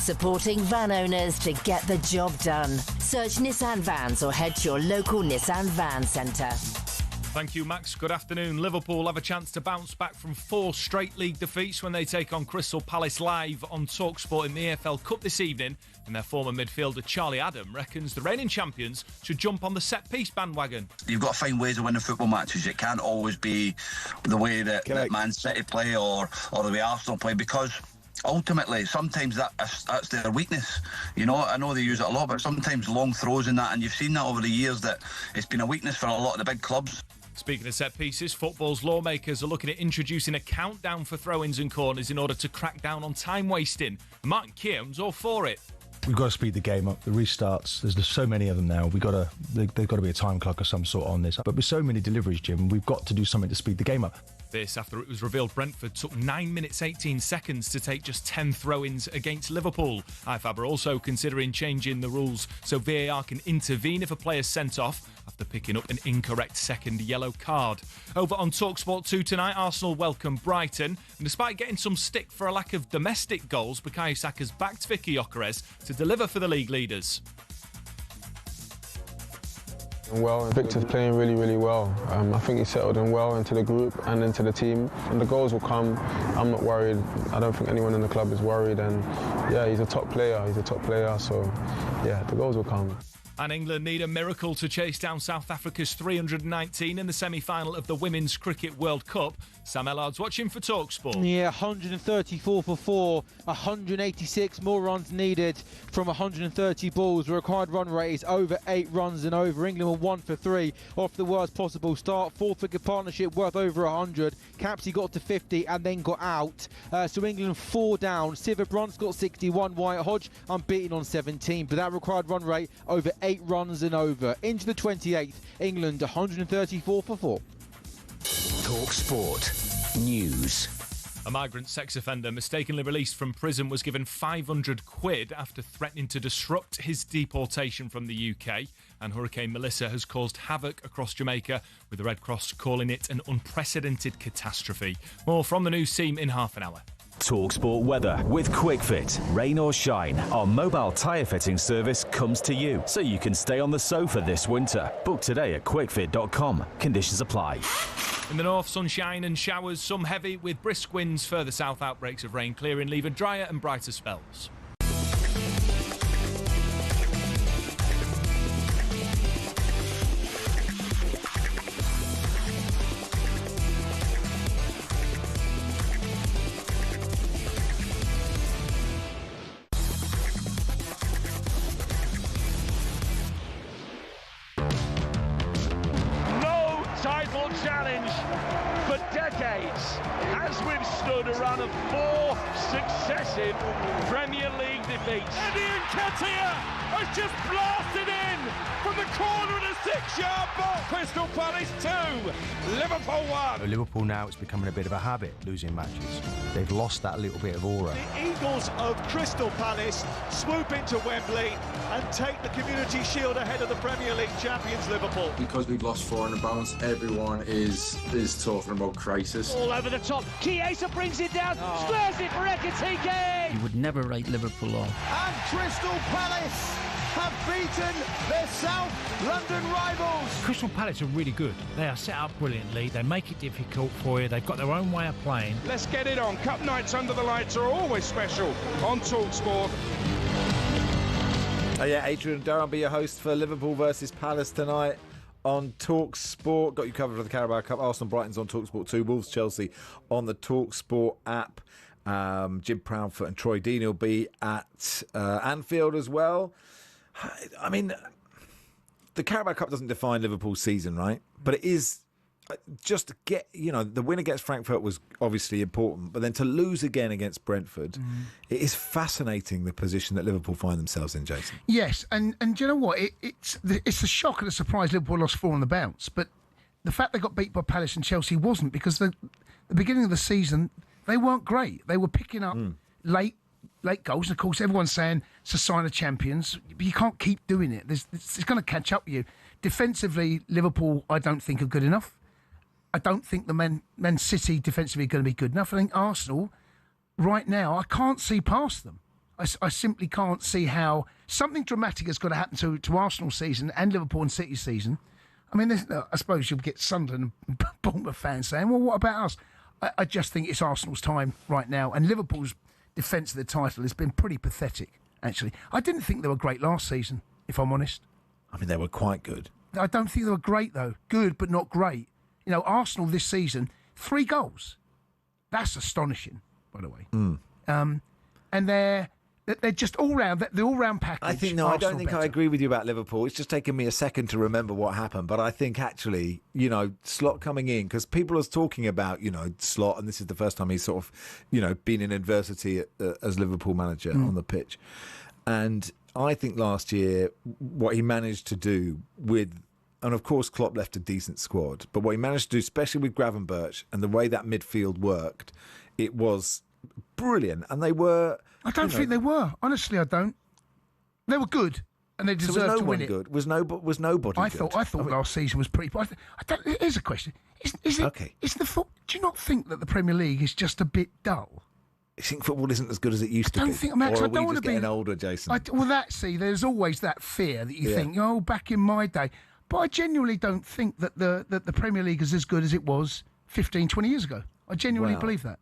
Supporting van owners to get the job done. Search Nissan Vans or head to your local Nissan Van Centre. Thank you, Max. Good afternoon. Liverpool have a chance to bounce back from 4 straight league defeats when they take on Crystal Palace live on talkSPORT in the EFL Cup this evening. And their former midfielder Charlie Adam reckons the reigning champions should jump on the set-piece bandwagon. You've got to find ways of winning football matches. It can't always be the way that Man City play or the way Arsenal play, because ultimately, sometimes that's their weakness. You know, I know they use it a lot, but sometimes long throws in that, and you've seen that over the years, that it's been a weakness for a lot of the big clubs. Speaking of set pieces, football's lawmakers are looking at introducing a countdown for throw-ins and corners in order to crack down on time wasting. Martin Keown's all for it. We've got to speed the game up. The restarts, there's just so many of them now. They've got to be a time clock of some sort on this. But with so many deliveries, Jim, we've got to do something to speed the game up. This after it was revealed Brentford took 9 minutes 18 seconds to take just 10 throw-ins against Liverpool. IFAB are also considering changing the rules so VAR can intervene if a player's sent off after picking up an incorrect second yellow card. Over on talkSPORT 2 tonight, Arsenal welcome Brighton. And despite getting some stick for a lack of domestic goals, Bukayo Saka's backed Vicky Gyökeres to deliver for the league leaders. Well, Victor's playing really, really well. I think he settled in well into the group and into the team, and the goals will come. I'm not worried. I don't think anyone in the club is worried, and yeah, he's a top player. So yeah, the goals will come. And England need a miracle to chase down South Africa's 319 in the semi-final of the Women's Cricket World Cup. Sam Ellard's watching for talkSPORT. Yeah, 134 for 4, 186 more runs needed from 130 balls. The required run rate is over 8 runs and over. England were 1 for 3 off the worst possible start. 4th-wicket partnership worth over 100. Capsey got to 50 and then got out. So England 4 down. Siva Brunt's got 61. Wyatt Hodge unbeaten on 17. But that required run rate over 8 runs and over. Into the 28th, England 134 for 4. talkSPORT News. A migrant sex offender mistakenly released from prison was given 500 quid after threatening to disrupt his deportation from the UK. And Hurricane Melissa has caused havoc across Jamaica, with the Red Cross calling it an unprecedented catastrophe. More from the news team in half an hour. talkSPORT weather with QuickFit. Rain or shine, our mobile tyre fitting service comes to you, so you can stay on the sofa this winter. Book today at quickfit.com. Conditions apply. In the north, sunshine and showers, some heavy with brisk winds. Further south, outbreaks of rain clearing, leaving drier and brighter spells. Has withstood a run of 4 successive Premier League defeats. Eddie Nketiah has just blasted in from the corner of the 6-yard box. Crystal Palace 2, Liverpool 1. Liverpool now, it's becoming a bit of a habit, losing matches. They've lost that little bit of aura. The Eagles of Crystal Palace swoop into Wembley and take the Community Shield ahead of the Premier League champions Liverpool. Because we've lost 4 on the bounce, everyone is talking about crisis. All over the top, Chiesa brings it down, squares it for Ekitike. You would never write Liverpool off. And Crystal Palace have beaten their South London rivals. Crystal Palace are really good. They are set up brilliantly. They make it difficult for you. They've got their own way of playing. Let's get it on. Cup nights under the lights are always special on talkSPORT. Yeah, Adrian Durham be your host for Liverpool versus Palace tonight on talkSPORT. Got you covered for the Carabao Cup. Arsenal Brighton's on talkSPORT 2. Wolves Chelsea on the talkSPORT app. Jim Proudfoot and Troy Dean will be at Anfield as well. I mean, the Carabao Cup doesn't define Liverpool's season, right? But it is But just to get, the win against Frankfurt was obviously important, but then to lose again against Brentford, it is fascinating the position that Liverpool find themselves in, Jason. Yes, and do you know what? It's a shock and a surprise Liverpool lost 4 on the bounce, but the fact they got beat by Palace and Chelsea wasn't, because the beginning of the season, they weren't great. They were picking up late goals, and of course everyone's saying it's a sign of champions, but you can't keep doing it. It's going to catch up with you. Defensively, Liverpool, I don't think, are good enough. I don't think the Man City defensively are going to be good enough. I think Arsenal, right now, I can't see past them. I simply can't see how something dramatic has got to happen to Arsenal season and Liverpool and City season. I mean, I suppose you'll get Sunderland and Bournemouth fans saying, well, what about us? I just think it's Arsenal's time right now, and Liverpool's defence of the title has been pretty pathetic, actually. I didn't think they were great last season, if I'm honest. I mean, they were quite good. I don't think they were great, though. Good, but not great. Arsenal this season, 3 goals. That's astonishing, by the way. And they're just all-round, the all-round package. I don't think I agree with you about Liverpool. It's just taken me a second to remember what happened. But I think actually, Slot coming in, because people are talking about, Slot, and this is the first time he's sort of, been in adversity as Liverpool manager on the pitch. And I think last year, what he managed to do and of course Klopp left a decent squad, but what he managed to do, especially with Gravenberch and the way that midfield worked, it was brilliant. And they were... I don't think they were. Honestly, I don't. They were good, and they deserved to win it. Good? Was nobody I good? thought last season was pretty... Here's a question. Is it? Okay. Do you not think that the Premier League is just a bit dull? You think football isn't as good as it used to be? I don't think, Max. Or are I don't we want just to be getting older, Jason? There's always that fear that you think, back in my day. But I genuinely don't think that the Premier League is as good as it was 15, 20 years ago. I genuinely believe that.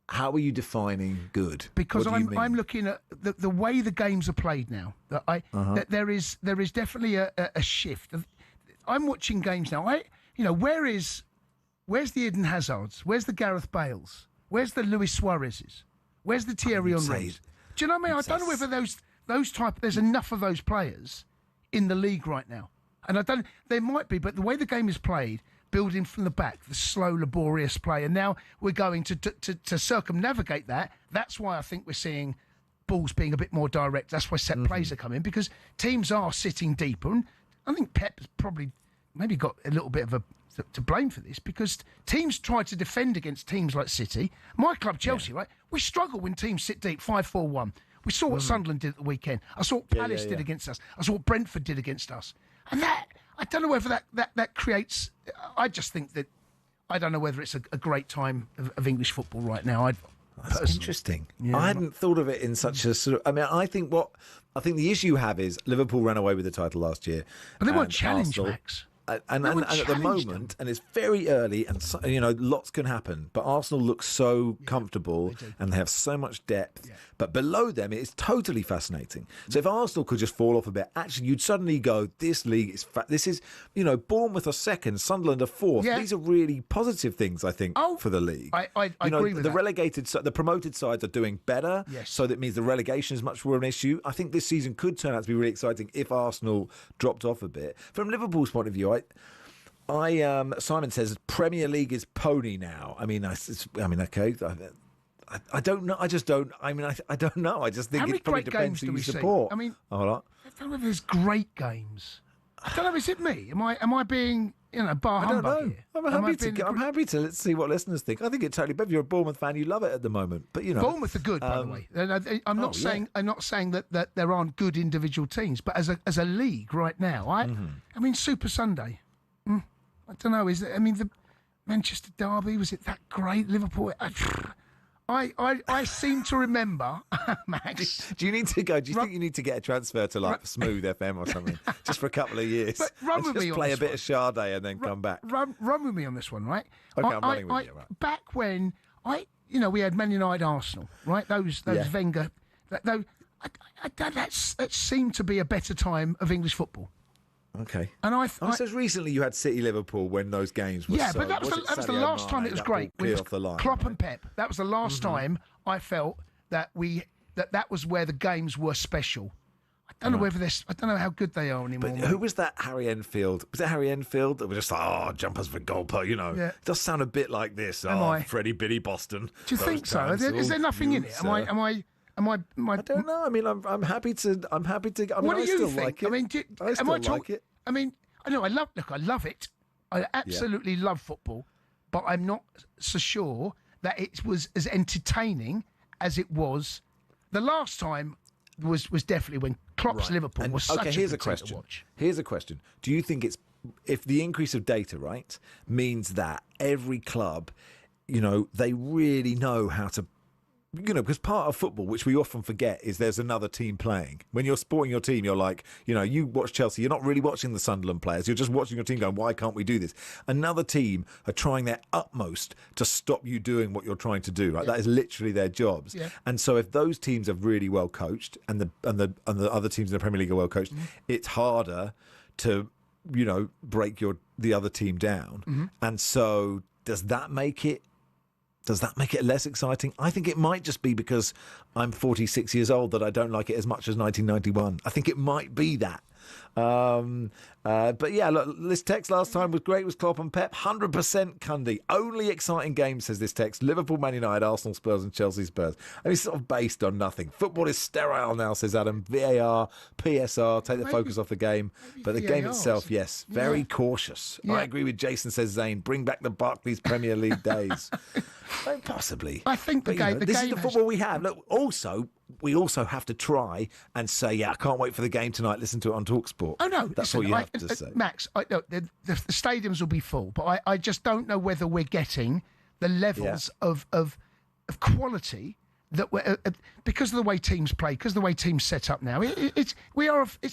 How are you defining good? Because I'm looking at the way the games are played now. That there is definitely a shift. I'm watching games now. Where's the Eden Hazards? Where's the Gareth Bales? Where's the Luis Suarez's? Where's the Thierry Henry's? Do you know what I mean? I don't know whether there's enough of those players in the league right now. And there might be, but the way the game is played, building from the back, the slow, laborious play, and now we're going to circumnavigate that. That's why I think we're seeing balls being a bit more direct. That's why set plays are coming, because teams are sitting deeper. And I think Pep's probably maybe got a little bit of to blame for this, because teams try to defend against teams like City. My club, Chelsea, right? We struggle when teams sit deep, 5-4-1. We saw what Sunderland did at the weekend. I saw what Palace did against us. I saw what Brentford did against us. And that, I don't know whether that creates... I just think that... I don't know whether it's a great time of English football right now. That's interesting. Yeah, I hadn't thought of it in such a sort of... I mean, I think the issue you have is Liverpool ran away with the title last year. But they weren't challenged, Max. And at the moment, and it's very early, and lots can happen. But Arsenal looks so comfortable, and they have so much depth. Yeah. But below them, it is totally fascinating. So if Arsenal could just fall off a bit, actually, you'd suddenly go, this league is this is, Bournemouth are second, Sunderland are fourth. Yeah. These are really positive things, I think, for the league. I agree with that. The promoted sides are doing better. Yes. So that means the relegation is much more of an issue. I think this season could turn out to be really exciting if Arsenal dropped off a bit. From Liverpool's point of view, Simon says Premier League is pony now. I mean, okay. I don't know. I just don't. I mean, I don't know. I just think it probably depends who you support. I mean, I don't know if there's great games. I don't know. Is it me? Am I being bar humbug here? I'm happy to let's see what listeners think. I think it's totally. If you're a Bournemouth fan, you love it at the moment. But Bournemouth are good, by the way. I'm not saying that there aren't good individual teams, but as a league right now, I mean, Super Sunday. I don't know. The Manchester Derby, was it that great? Liverpool. I seem to remember, Max. Do you need to go? Do you think you need to get a transfer to Smooth FM or something, just for a couple of years? But run with me on play this a bit of Sade and then come back. Run with me on this one, right? Okay, I'm running with you. Right. Back when we had Man United, Arsenal, right? Those Wenger. That seemed to be a better time of English football. Okay. And I suppose recently you had City Liverpool when those games were but that was the last time it was great. Clear off the line, Klopp and Pep. That was the last time I felt that that was where the games were special. I don't know whether I don't know how good they are anymore. But who was that? Harry Enfield? Was it Harry Enfield? That was just like, jumpers for goalpost, Yeah. It does sound a bit like this. Am I? Freddie Biddy Boston. Do you think so? Is there nothing in it? Am I? I don't know. I mean, I'm happy to. What do you think? Like it. I mean, I still like it. I mean, I know. I love it. I absolutely love football, but I'm not so sure that it was as entertaining as it was the last time. Was definitely when Klopp's Liverpool was such a good team to watch. Here's a question. Do you think if the increase of data, right, means that every club, they really know how to, because part of football, which we often forget, is there's another team playing. When you're supporting your team, you're like, you watch Chelsea, you're not really watching the Sunderland players. You're just watching your team going, why can't we do this? Another team are trying their utmost to stop you doing what you're trying to do. Right? Yeah. That is literally their jobs. Yeah. And so if those teams are really well coached and the other teams in the Premier League are well coached, it's harder to, break the other team down. And so does that make it less exciting? I think it might just be because I'm 46 years old that I don't like it as much as 1991. I think it might be that. But yeah, look, this text last time was great, was Klopp and Pep. 100% Cundy. Only exciting game, says this text. Liverpool, Man United, Arsenal, Spurs and Chelsea Spurs. And it's sort of based on nothing. Football is sterile now, says Adam. VAR, PSR, take the focus off the game. But the game itself, yes, very cautious. Yeah. I agree with Jason, says Zane. Bring back the Barclays Premier League days. Possibly. I think the game... This is the football we have. Look, we also have to try and say, I can't wait for the game tonight. Listen to it on talkSPORT. Oh, no. That's what you have to say. Max, the stadiums will be full, but I just don't know whether we're getting the levels of quality that we're... because of the way teams play, because of the way teams set up now, it's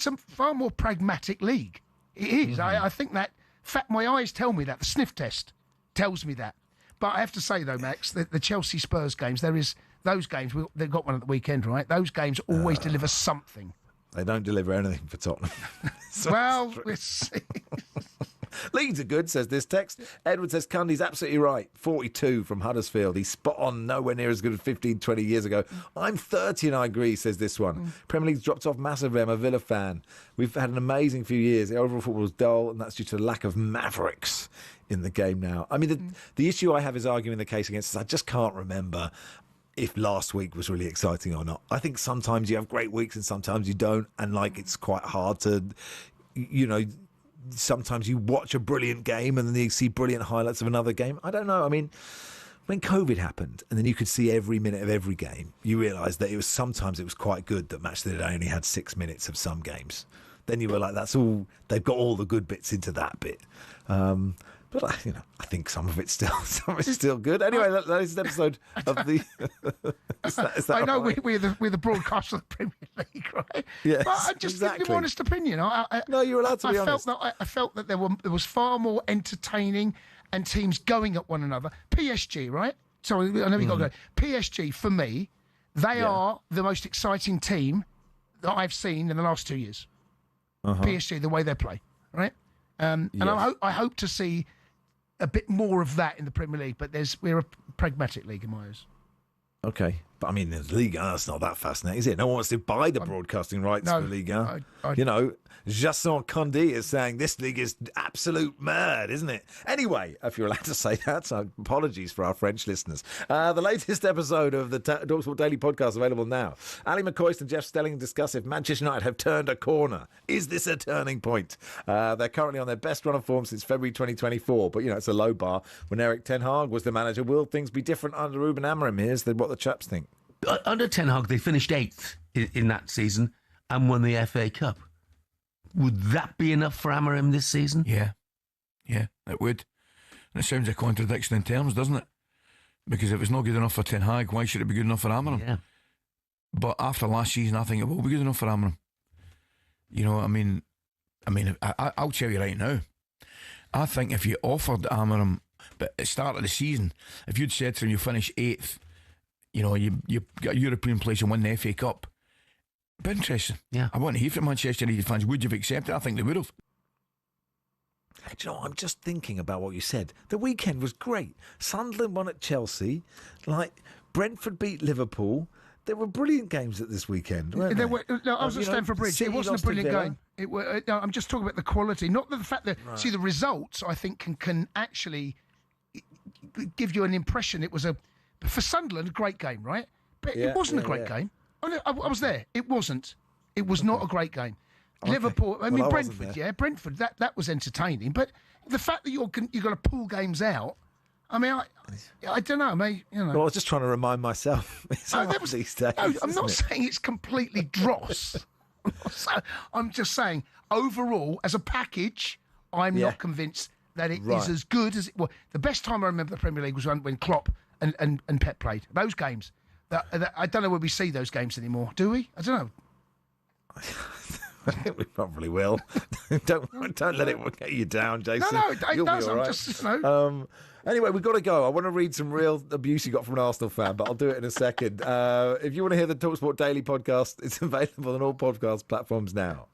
a far more pragmatic league. It is. I think that... In fact, my eyes tell me that. The sniff test tells me that. But I have to say, though, Max, the Chelsea Spurs games, those games, they've got one at the weekend, right? Those games always deliver something. They don't deliver anything for Tottenham. Well, we'll see. Leeds are good, says this text. Edward says Cundy's absolutely right. 42 from Huddersfield. He's spot on, nowhere near as good as 15, 20 years ago. I'm 30 and I agree, says this one. Premier League's dropped off massively. I'm a Villa fan. We've had an amazing few years. The overall football is dull, and that's due to the lack of mavericks in the game now. I mean, the issue I have is arguing the case against us. I just can't remember if last week was really exciting or not. I think sometimes you have great weeks and sometimes you don't, and it's quite hard to, sometimes you watch a brilliant game and then you see brilliant highlights of another game. I don't know. I mean, when COVID happened and then you could see every minute of every game, you realised that sometimes it was quite good that Matchday only had 6 minutes of some games. Then you were like, that's all, they've got all the good bits into that bit. But I think some of it's still good. Anyway, that is an episode of the. is that I know right? we're the broadcaster of the Premier League, right? Yes, but I just give you an honest opinion. No, you're allowed to be honest. I felt that there was far more entertaining and teams going at one another. PSG, right? Sorry, I know you got to go. PSG, for me, they are the most exciting team that I've seen in the last 2 years. PSG, the way they play, right? And I hope to see a bit more of that in the Premier League, but we're a pragmatic league in my eyes. Okay. But I mean, the Ligue 1, it's not that fascinating, is it? No one wants to buy the broadcasting rights for Ligue 1. Jason Cundy is saying this league is absolute mad, isn't it? Anyway, if you're allowed to say that, so apologies for our French listeners. The latest episode of the talkSPORT Daily Podcast available now. Ali McCoist and Jeff Stelling discuss if Manchester United have turned a corner. Is this a turning point? They're currently on their best run of form since February 2024, but, it's a low bar. When Eric Ten Hag was the manager, will things be different under Ruben Amorim? Here's what the chaps think. Under Ten Hag, they finished 8th in that season and won the FA Cup. Would that be enough for Amorim this season? Yeah, it would. And it sounds a contradiction in terms, doesn't it? Because if it's not good enough for Ten Hag, why should it be good enough for Amorim? Yeah. But after last season, I think it will be good enough for Amorim. I'll tell you right now, I think if you offered Amorim, but at the start of the season, if you'd said to him, you finish 8th, you got a European place and win the FA Cup, be interesting. Yeah. I want to hear from Manchester United fans. Would you have accepted it? I think they would have. Do you know, I'm just thinking about what you said. The weekend was great. Sunderland won at Chelsea. Brentford beat Liverpool. There were brilliant games at this weekend, weren't there? I was at Stamford Bridge. City It wasn't lost a to brilliant Villa. game. No, I'm just talking about the quality, not the fact that. Right. See, the results, I think, can actually give you an impression. It was for Sunderland, a great game, right? But it wasn't a great game. I was there. It wasn't. It was not a great game. Okay. Liverpool. I mean, Well, I wasn't Brentford. there. Yeah, Brentford. That was entertaining. But the fact that you've got to pull games out. I mean, I don't know. Well, I was just trying to remind myself. It's hard these days. No, I'm not isn't it? saying it's completely dross. I'm just saying, overall, as a package, I'm not convinced that it is as good as it was. The best time I remember the Premier League was when Klopp and Pep played. Those games. I don't know where we see those games anymore. Do we? I don't know. I think we probably will. don't let it get you down, Jason. No, it You'll does. be all I'm right. just, Anyway, we've got to go. I want to read some real abuse you got from an Arsenal fan, but I'll do it in a second. If you want to hear the TalkSport Daily podcast, it's available on all podcast platforms now.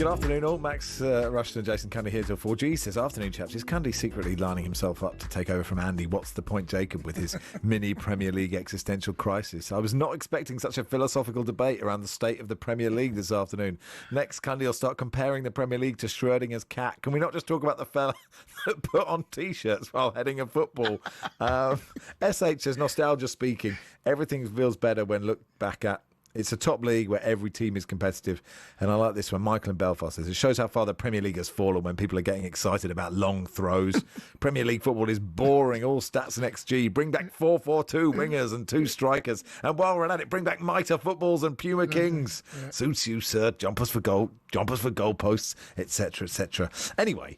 Good afternoon all. Max Rushden and Jason Cundy here till 4G says, afternoon chaps. Is Cundy secretly lining himself up to take over from Andy? What's the point, Jacob, with his mini Premier League existential crisis? I was not expecting such a philosophical debate around the state of the Premier League this afternoon. Next, Cundy will start comparing the Premier League to Schrodinger's cat. Can we not just talk about the fella that put on T-shirts while heading a football? SH says, nostalgia speaking, everything feels better when looked back at. It's a top league where every team is competitive. And I like this one. Michael in Belfast says, it shows how far the Premier League has fallen when people are getting excited about long throws. Premier League football is boring. All stats and XG. Bring back 4-4-2 wingers and 2 strikers. And while we're at it, bring back Mitre footballs and Puma Kings. Yeah. Suits you, sir. Jumpers for goal. Jumpers for goalposts, etc., etc. Anyway,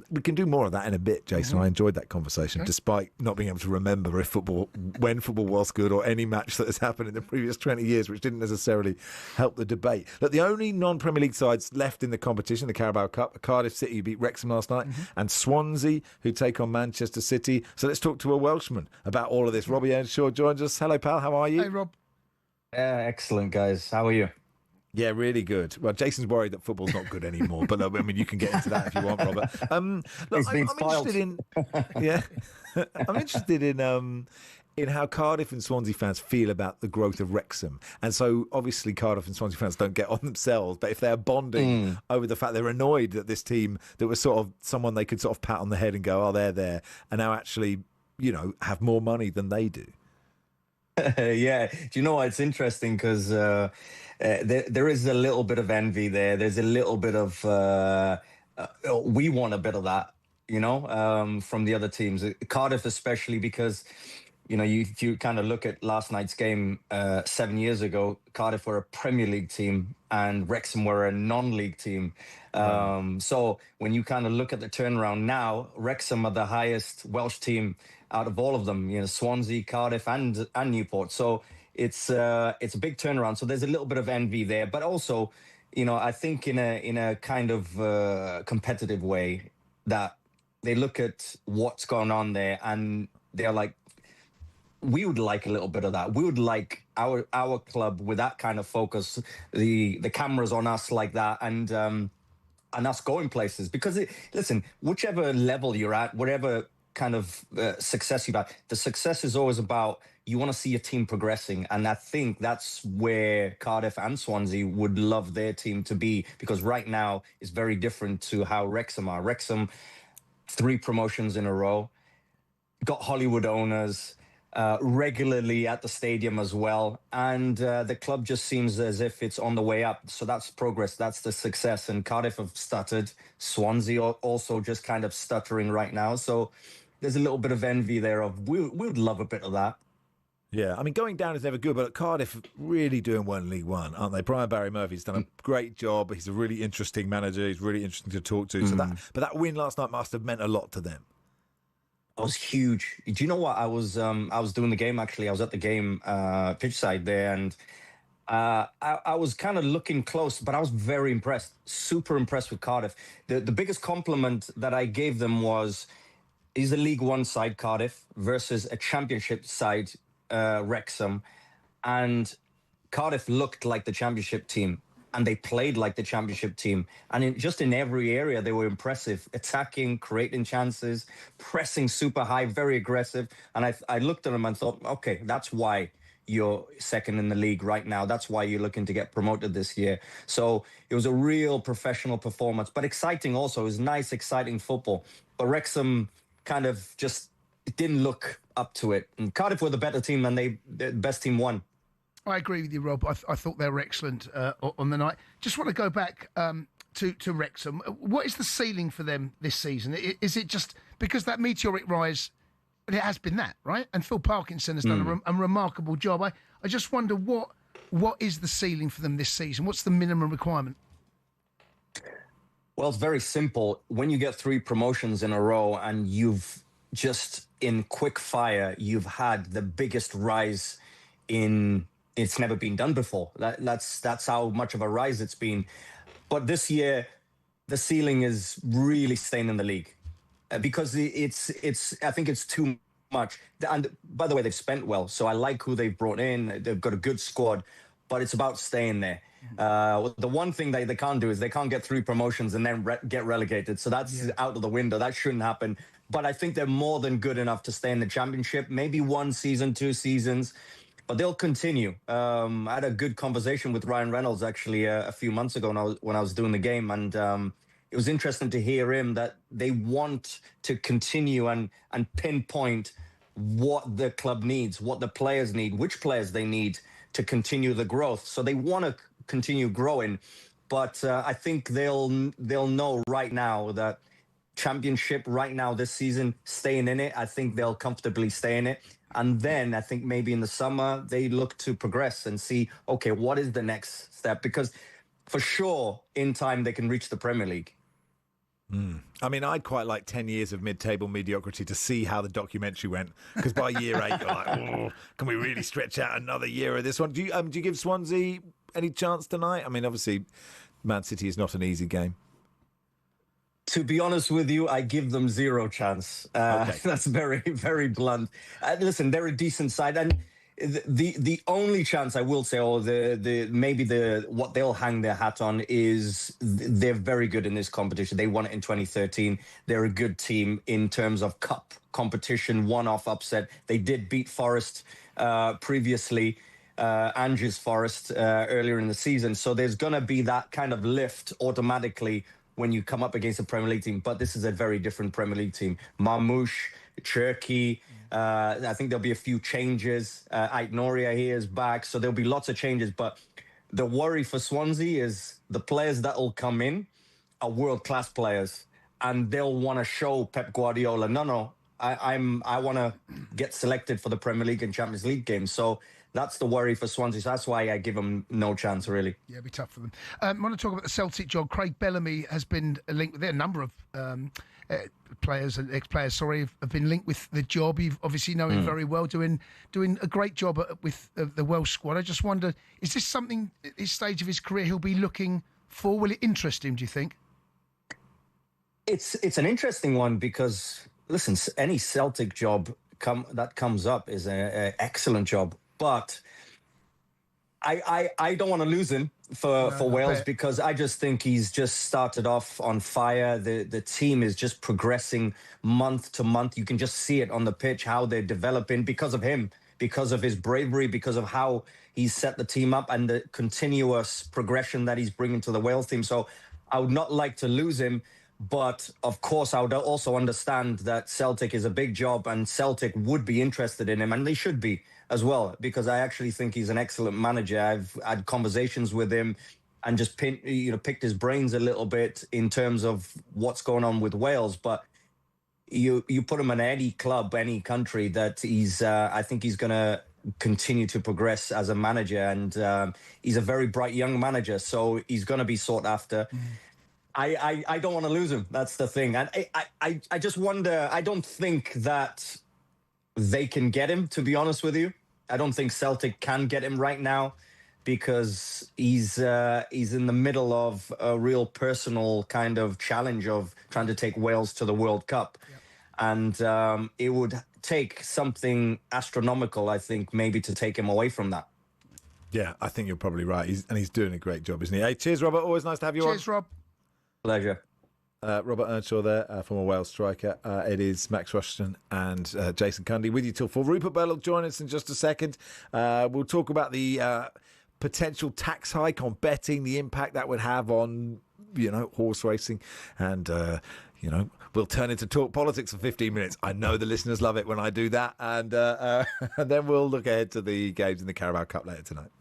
we can do more of that in a bit, Jason. I enjoyed that conversation, despite not being able to remember when football was good or any match that has happened in the previous 20 years, which didn't necessarily help the debate. Look, the only non-Premier League sides left in the competition, the Carabao Cup, Cardiff City, who beat Wrexham last night, and Swansea, who take on Manchester City. So let's talk to a Welshman about all of this. Robbie Earnshaw joins us. Hello, pal. How are you? Hey, Rob. Excellent, guys. How are you? Yeah, really good. Well, Jason's worried that football's not good anymore, but I mean, you can get into that if you want, Robert. Look, I'm interested in, I'm interested in how Cardiff and Swansea fans feel about the growth of Wrexham. And so, obviously, Cardiff and Swansea fans don't get on themselves, but if they're bonding over the fact they're annoyed that this team that was sort of someone they could sort of pat on the head and go, oh, they're there, and now actually, you know, have more money than they do. Yeah. Do you know what? It's interesting because there is a little bit of envy there. There's a little bit of, we want a bit of that, you know, from the other teams. Cardiff especially because, you know, if you kind of look at last night's game 7 years ago, Cardiff were a Premier League team and Wrexham were a non-league team. So when you kind of look at the turnaround now, Wrexham are the highest Welsh team out of all of them, you know, Swansea, Cardiff and Newport. So it's a big turnaround. So there's a little bit of envy there, but also, you know, I think in a kind of competitive way that they look at what's going on there and they're like, we would like a little bit of that. We would like our club with that kind of focus, the cameras on us like that, and us going places. Because listen, whichever level you're at, whatever kind of success you've had, the success is always about you want to see your team progressing, and I think that's where Cardiff and Swansea would love their team to be, because right now it's very different to how Wrexham are. Wrexham, 3 promotions in a row, got Hollywood owners regularly at the stadium as well, and the club just seems as if it's on the way up. So that's progress, that's the success. And Cardiff have stuttered, Swansea also just kind of stuttering right now. So there's a little bit of envy there of we would love a bit of that. Yeah, I mean, going down is never good, but Cardiff really doing well in League One, aren't they? Brian Barry Murphy's done a great job. He's a really interesting manager. He's really interesting to talk to. So that win last night must have meant a lot to them. It was huge. Do you know what? I was doing the game, actually. I was at the game pitch side there, and I was kind of looking close, but I was very impressed, super impressed with Cardiff. The biggest compliment that I gave them was, is a League One side, Cardiff, versus a Championship side, Wrexham. And Cardiff looked like the Championship team, and they played like the Championship team. And in every area, they were impressive. Attacking, creating chances, pressing super high, very aggressive. And I looked at them and thought, okay, that's why you're second in the league right now. That's why you're looking to get promoted this year. So it was a real professional performance, but exciting also. It was nice, exciting football. But Wrexham kind of just didn't look up to it. And Cardiff were the better team, and the best team won. I agree with you, Rob. I thought they were excellent on the night. Just want to go back to Wrexham. What is the ceiling for them this season? Is it just because that meteoric rise, it has been that, right? And Phil Parkinson has done a remarkable job. I just wonder what is the ceiling for them this season? What's the minimum requirement? Well, it's very simple. When you get 3 promotions in a row and you've just in quick fire, you've had the biggest rise in... It's never been done before. That's how much of a rise it's been. But this year, the ceiling is really staying in the league because I think it's too much. And by the way, they've spent well, so I like who they've brought in. They've got a good squad, but it's about staying there. The one thing they can't do is they can't get 3 promotions and then get relegated. So that's out of the window. That shouldn't happen. But I think they're more than good enough to stay in the Championship. Maybe 1 season, 2 seasons. But they'll continue. I had a good conversation with Ryan Reynolds, actually, a few months ago when I was doing the game. And it was interesting to hear him that they want to continue and pinpoint what the club needs, what the players need, which players they need to continue the growth. So they want to continue growing. But I think they'll know right now that Championship right now this season, staying in it, I think they'll comfortably stay in it. And then I think maybe in the summer, they look to progress and see, okay, what is the next step? Because for sure, in time, they can reach the Premier League. I mean, I'd quite like 10 years of mid-table mediocrity to see how the documentary went. Because by year 8, you're like, oh, can we really stretch out another year of this one? Do you give Swansea any chance tonight? I mean, obviously, Man City is not an easy game. To be honest with you, I give them 0 chance. Okay. That's very, very blunt. Listen, they're a decent side, and the only chance I will say, or what they'll hang their hat on is they're very good in this competition. They won it in 2013. They're a good team in terms of cup competition, one-off upset. They did beat Forest previously. Angers Forest earlier in the season. So there's going to be that kind of lift automatically when you come up against a Premier League team. But this is a very different Premier League team. Marmoush, Cherki, I think there'll be a few changes. Ait Noria here is back. So there'll be lots of changes. But the worry for Swansea is the players that will come in are world-class players. And they'll want to show Pep Guardiola, no, I want to get selected for the Premier League and Champions League games. So that's the worry for Swansea. So that's why I give them no chance, really. Yeah, it'd be tough for them. I want to talk about the Celtic job. Craig Bellamy has been linked with it. A number of players and ex-players, have been linked with the job. You've obviously know him very well, doing a great job with the Welsh squad. I just wonder, is this something at this stage of his career he'll be looking for? Will it interest him, do you think? It's an interesting one because, listen, any Celtic job that comes up is an excellent job. But I don't want to lose him for Wales because I just think he's just started off on fire. The team is just progressing month to month. You can just see it on the pitch, how they're developing because of him, because of his bravery, because of how he's set the team up and the continuous progression that he's bringing to the Wales team. So I would not like to lose him. But, of course, I would also understand that Celtic is a big job and Celtic would be interested in him, and they should be as well, because I actually think he's an excellent manager. I've had conversations with him and just picked his brains a little bit in terms of what's going on with Wales. But you put him in any club, any country, that I think he's going to continue to progress as a manager. And he's a very bright young manager, so he's going to be sought after. I don't want to lose him. That's the thing. And I just wonder, I don't think that they can get him, to be honest with you. I don't think Celtic can get him right now because he's in the middle of a real personal kind of challenge of trying to take Wales to the World Cup. Yep. And it would take something astronomical, I think, maybe to take him away from that. Yeah, I think you're probably right. He's doing a great job, isn't he? Hey, cheers, Robert. Always nice to have you on. Cheers, Rob. Pleasure. Robert Earnshaw there, former Wales striker. It is Max Rushden and Jason Cundy with you till 4. Rupert Bell will join us in just a second. We'll talk about the potential tax hike on betting, the impact that would have on, horse racing. And, we'll turn into Talk Politics for 15 minutes. I know the listeners love it when I do that. And then we'll look ahead to the games in the Carabao Cup later tonight.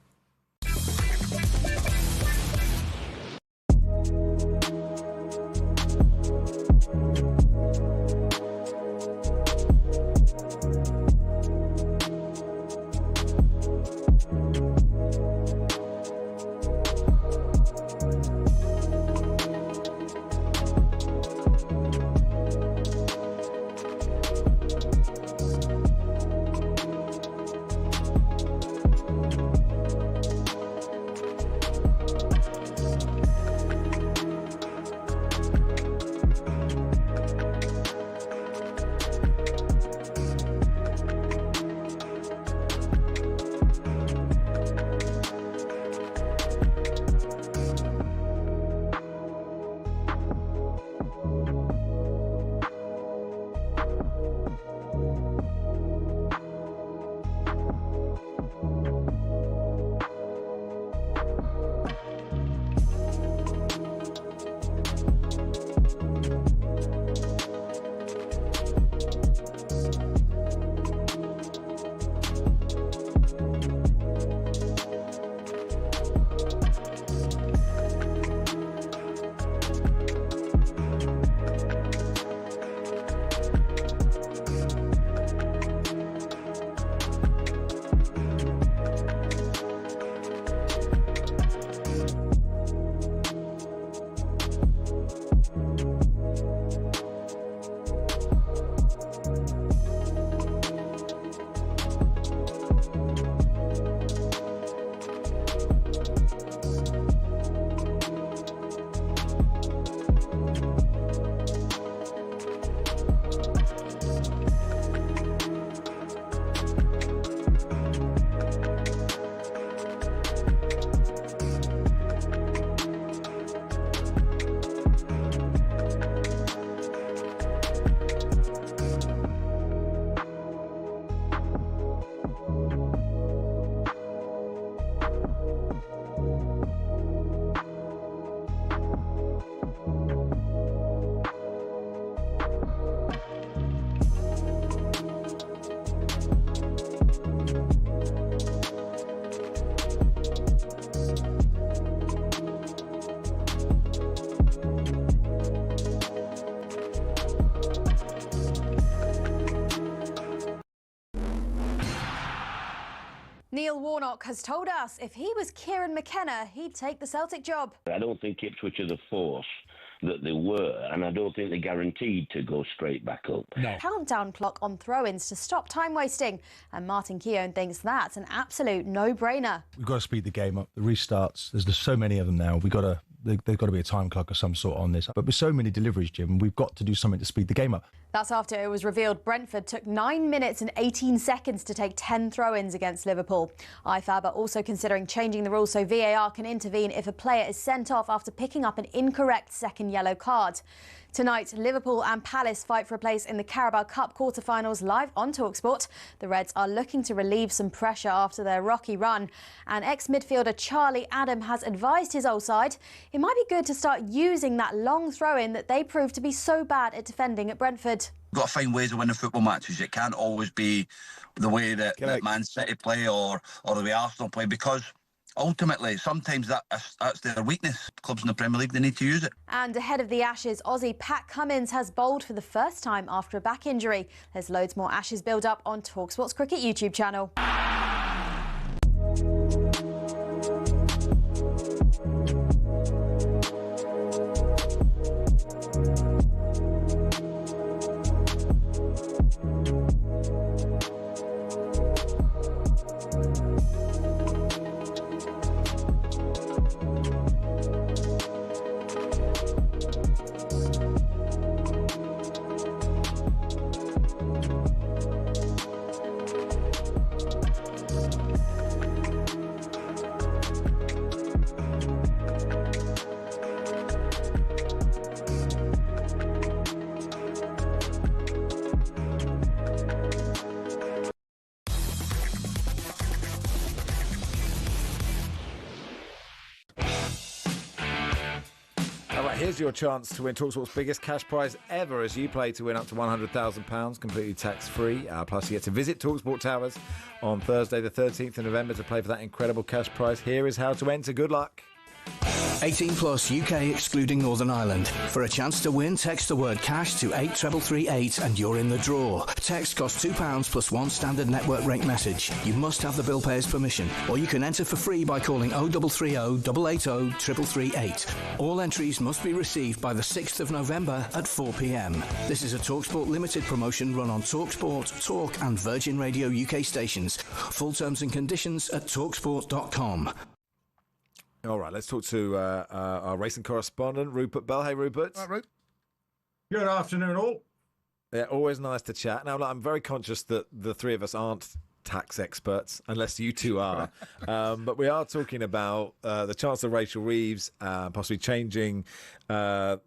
Neil Warnock has told us if he was Kieran McKenna, he'd take the Celtic job. I don't think Ipswich are the force that they were, and I don't think they're guaranteed to go straight back up. No. Countdown clock on throw-ins to stop time wasting, and Martin Keown thinks that's an absolute no-brainer. We've got to speed the game up. The restarts, there's so many of them now. There's got to be a time clock of some sort on this. But with so many deliveries, Jim, we've got to do something to speed the game up. That's after it was revealed Brentford took 9 minutes and 18 seconds to take 10 throw-ins against Liverpool. IFAB are also considering changing the rules so VAR can intervene if a player is sent off after picking up an incorrect second yellow card. Tonight, Liverpool and Palace fight for a place in the Carabao Cup quarter-finals live on talkSPORT. The Reds are looking to relieve some pressure after their rocky run. And ex-midfielder Charlie Adam has advised his old side it might be good to start using that long throw-in that they proved to be so bad at defending at Brentford. You've got to find ways of winning football matches. It can't always be the way that Man City play or the way Arsenal play, because ultimately, sometimes that's their weakness. Clubs in the Premier League, they need to use it. And ahead of the Ashes, Aussie Pat Cummins has bowled for the first time after a back injury. There's loads more Ashes build-up on talkSPORT's cricket YouTube channel. Here's your chance to win talkSPORT's biggest cash prize ever as you play to win up to £100,000 completely tax-free. Plus, you get to visit talkSPORT Towers on Thursday the 13th of November to play for that incredible cash prize. Here is how to enter. Good luck. 18 plus UK excluding Northern Ireland. For a chance to win, text the word cash to 83338 and you're in the draw. Text costs £2 plus one standard network rate message. You must have the bill payer's permission, or you can enter for free by calling 0330 880 3338. All entries must be received by the 6th of November at 4 p.m. This is a TalkSPORT limited promotion run on TalkSPORT, Talk and Virgin Radio UK stations. Full terms and conditions at talksport.com. All right, let's talk to our racing correspondent, Rupert Bell. Hey, Rupert. Hi, Rupert. Good afternoon, all. Yeah, always nice to chat. Now, look, I'm very conscious that the three of us aren't tax experts, unless you two are. But we are talking about the Chancellor Rachel Reeves possibly changing how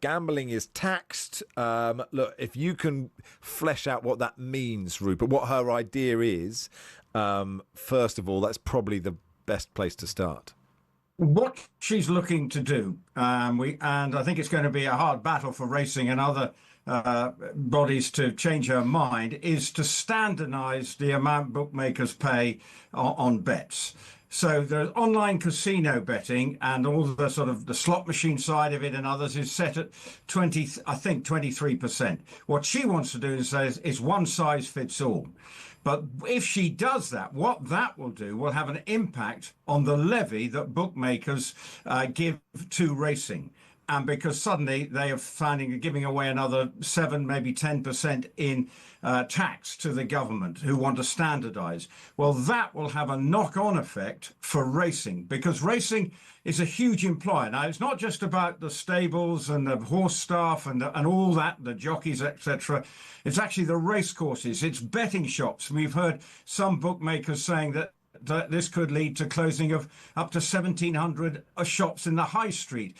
gambling is taxed. Look, if you can flesh out what that means, Rupert, what her idea is, first of all, that's probably the best place to start. What she's looking to do, and I think it's going to be a hard battle for racing and other bodies to change her mind, is to standardise the amount bookmakers pay on bets. So the online casino betting and all the sort of the slot machine side of it and others is set at 23%. What she wants to do is one size fits all. But if she does that, what that will do will have an impact on the levy that bookmakers give to racing. And because suddenly they are giving away another 7, maybe 10% in tax to the government who want to standardise. Well, that will have a knock-on effect for racing, because racing is a huge employer. Now, it's not just about the stables and the horse staff and all that, the jockeys, etc. It's actually the race courses. It's betting shops. We've heard some bookmakers saying that this could lead to closing of up to 1,700 shops in the high street.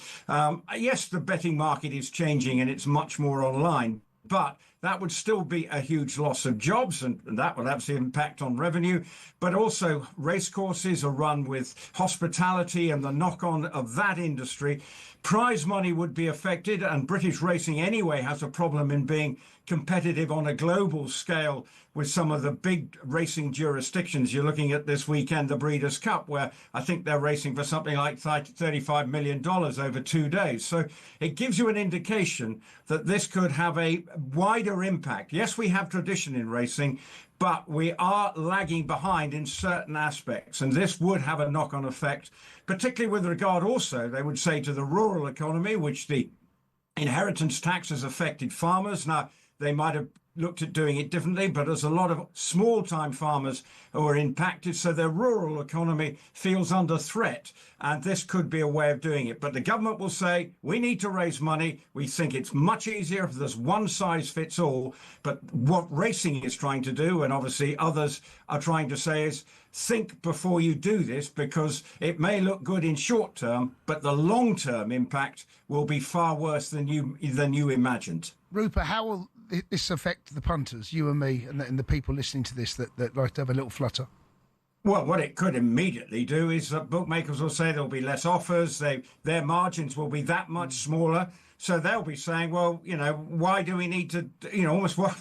Yes, the betting market is changing and it's much more online, but that would still be a huge loss of jobs, and that would have an impact on revenue. But also, racecourses are run with hospitality and the knock-on of that industry. Prize money would be affected, and British racing anyway has a problem in being competitive on a global scale with some of the big racing jurisdictions. You're looking at this weekend, the Breeders' Cup, where I think they're racing for something like $35 million over 2 days. So it gives you an indication that this could have a wider impact. Yes, we have tradition in racing, but we are lagging behind in certain aspects. And this would have a knock-on effect, particularly with regard also, they would say, to the rural economy, which the inheritance tax has affected farmers. Now, they might have looked at doing it differently, but there's a lot of small-time farmers who are impacted, so their rural economy feels under threat, and this could be a way of doing it. But the government will say, we need to raise money. We think it's much easier if there's one size fits all. But what racing is trying to do, and obviously others are trying to say, is think before you do this, because it may look good in short term, but the long-term impact will be far worse than you imagined. Rupert, how will this affect the punters, you and me, and the people listening to this that like to have a little flutter? Well, what it could immediately do is that bookmakers will say there'll be less offers, their margins will be that much smaller. So they'll be saying, well, why do we need to,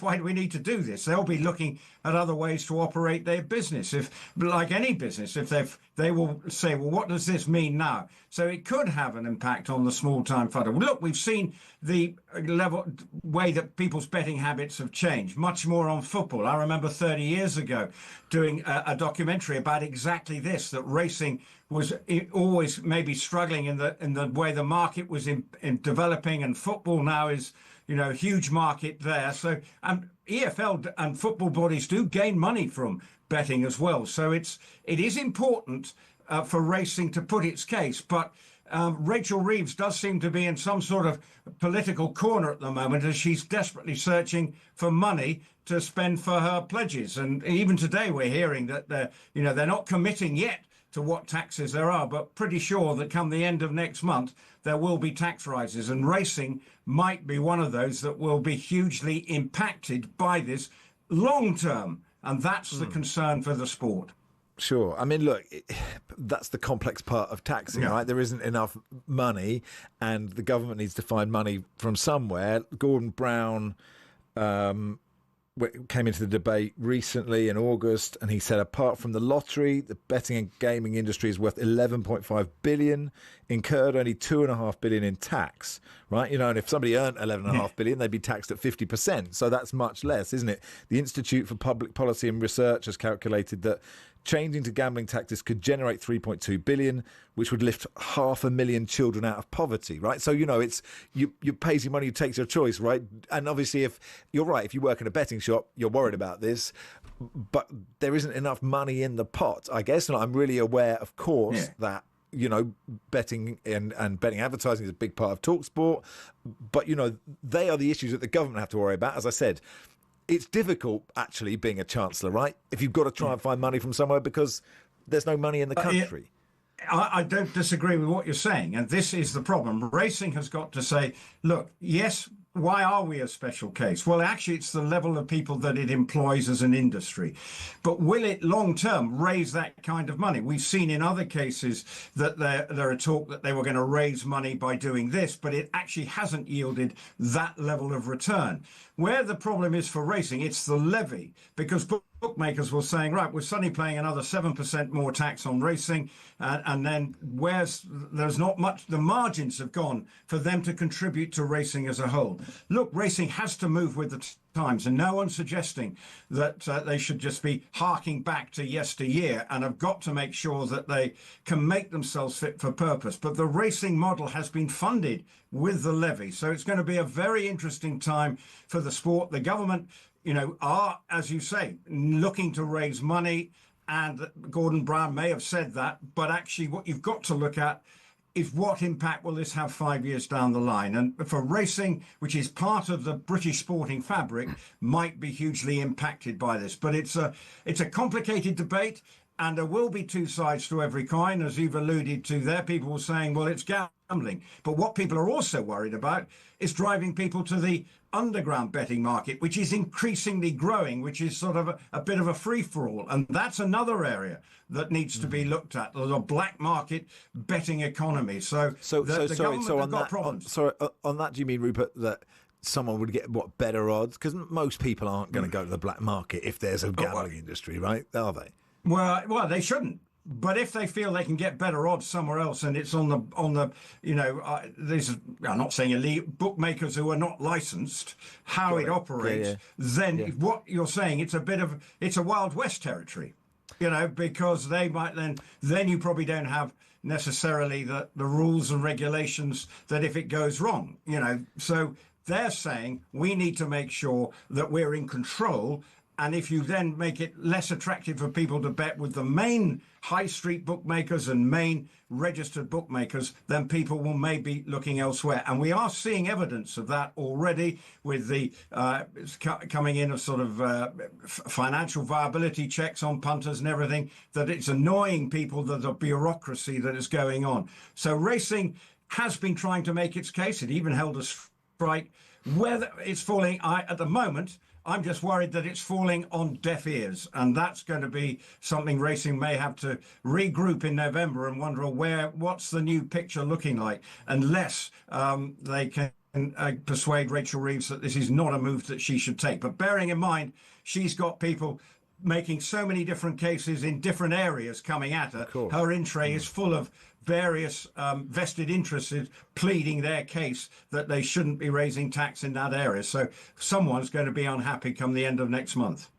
why do we need to do this? They'll be looking at other ways to operate their business. If, like any business, if they will say, well, what does this mean now? So it could have an impact on the small-time fighter. Well, look, we've seen the way that people's betting habits have changed, much more on football. I remember 30 years ago doing a documentary about exactly this, that racing was always maybe struggling in the way the market was in developing, and football now is, a huge market there. So EFL and football bodies do gain money from betting as well. So it is important for racing to put its case. But Rachel Reeves does seem to be in some sort of political corner at the moment, as she's desperately searching for money to spend for her pledges. And even today we're hearing that they're not committing yet to what taxes there are, but pretty sure that come the end of next month, there will be tax rises, and racing might be one of those that will be hugely impacted by this long term. And that's the concern for the sport. Sure. I mean, look, that's the complex part of taxing, right? There isn't enough money, and the government needs to find money from somewhere. Gordon Brown came into the debate recently in August, and he said, apart from the lottery, the betting and gaming industry is worth 11.5 billion, incurred only 2.5 billion in tax, right? And if somebody earned 11.5 billion, they'd be taxed at 50%. So that's much less, isn't it? The Institute for Public Policy and Research has calculated that changing to gambling taxes could generate 3.2 billion, which would lift 500,000 children out of poverty, right? So, it's you pays your money, you take your choice, right? And obviously, if you're right, if you work in a betting shop, you're worried about this, but there isn't enough money in the pot, I guess. And I'm really aware, of course, that betting and betting advertising is a big part of talkSPORT, but they are the issues that the government have to worry about. As I said, it's difficult actually being a chancellor, right? If you've got to try and find money from somewhere because there's no money in the country. I don't disagree with what you're saying, and this is the problem. Racing has got to say, look, yes, why are we a special case? Well, actually, it's the level of people that it employs as an industry. But will it long-term raise that kind of money? We've seen in other cases that there are talk that they were going to raise money by doing this, but it actually hasn't yielded that level of return. Where the problem is for racing, it's the levy, because bookmakers were saying, right, we're suddenly paying another 7% more tax on racing, and then there's not much, the margins have gone for them to contribute to racing as a whole. Look, racing has to move with the times, and no one's suggesting that they should just be harking back to yesteryear, and have got to make sure that they can make themselves fit for purpose. But the racing model has been funded with the levy, so it's going to be a very interesting time for the sport. The government, are, as you say, looking to raise money, and Gordon Brown may have said that, but actually what you've got to look at is what impact will this have 5 years down the line? And for racing, which is part of the British sporting fabric, might be hugely impacted by this. But it's a complicated debate, and there will be two sides to every coin, as you've alluded to there. People were saying, well, it's gambling. But what people are also worried about is driving people to the underground betting market, which is increasingly growing, which is sort of a bit of a free-for-all. And that's another area that needs to be looked at. There's a black market betting economy. So on that, do you mean, Rupert, that someone would get better odds? Because most people aren't going to go to the black market if there's a gambling industry, right? Are they? Well, they shouldn't. But if they feel they can get better odds somewhere else, and it's on the I'm not saying illegal bookmakers who are not licensed, how it operates, then what you're saying, it's a Wild West territory, because they might then you probably don't have necessarily the rules and regulations that if it goes wrong, so they're saying we need to make sure that we're in control. And if you then make it less attractive for people to bet with the main high street bookmakers and main registered bookmakers, then people will maybe looking elsewhere. And we are seeing evidence of that already with the coming in of sort of financial viability checks on punters and everything, that it's annoying people, that the bureaucracy that is going on. So racing has been trying to make its case. It even held a strike. Whether it's falling, at the moment, I'm just worried that it's falling on deaf ears, and that's going to be something racing may have to regroup in November and wonder what's the new picture looking like, unless they can persuade Rachel Reeves that this is not a move that she should take. But bearing in mind, she's got people making so many different cases in different areas coming at her. Her in tray is full of various vested interests pleading their case that they shouldn't be raising tax in that area. So someone's going to be unhappy come the end of next month.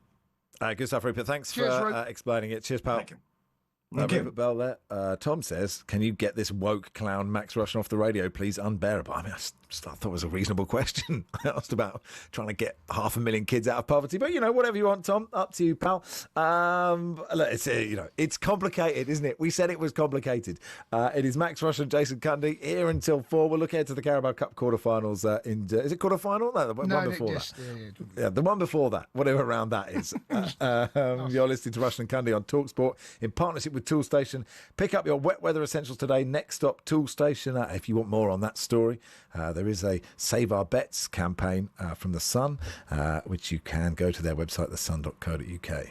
Good stuff, Rupert. Thanks for explaining it. Cheers, pal. Thank you. Rupert Bell there. Tom says, can you get this woke clown Max Rushden off the radio, please? Unbearable. I mean, I thought it was a reasonable question. I asked about trying to get 500,000 kids out of poverty, but whatever you want, Tom, up to you, pal. Look, it's complicated, isn't it? We said it was complicated. It is Max Rushden, Jason Cundy here until 4. We'll look ahead to the Carabao Cup quarterfinals. Is it quarterfinal? No, the one before that. Yeah, the one before that, whatever round that is. You're listening to Rushden and Cundy on talkSPORT in partnership with Toolstation. Pick up your wet weather essentials today. Next stop, Toolstation. If you want more on that story, there is a Save Our Bets campaign from The Sun, which you can go to their website, thesun.co.uk.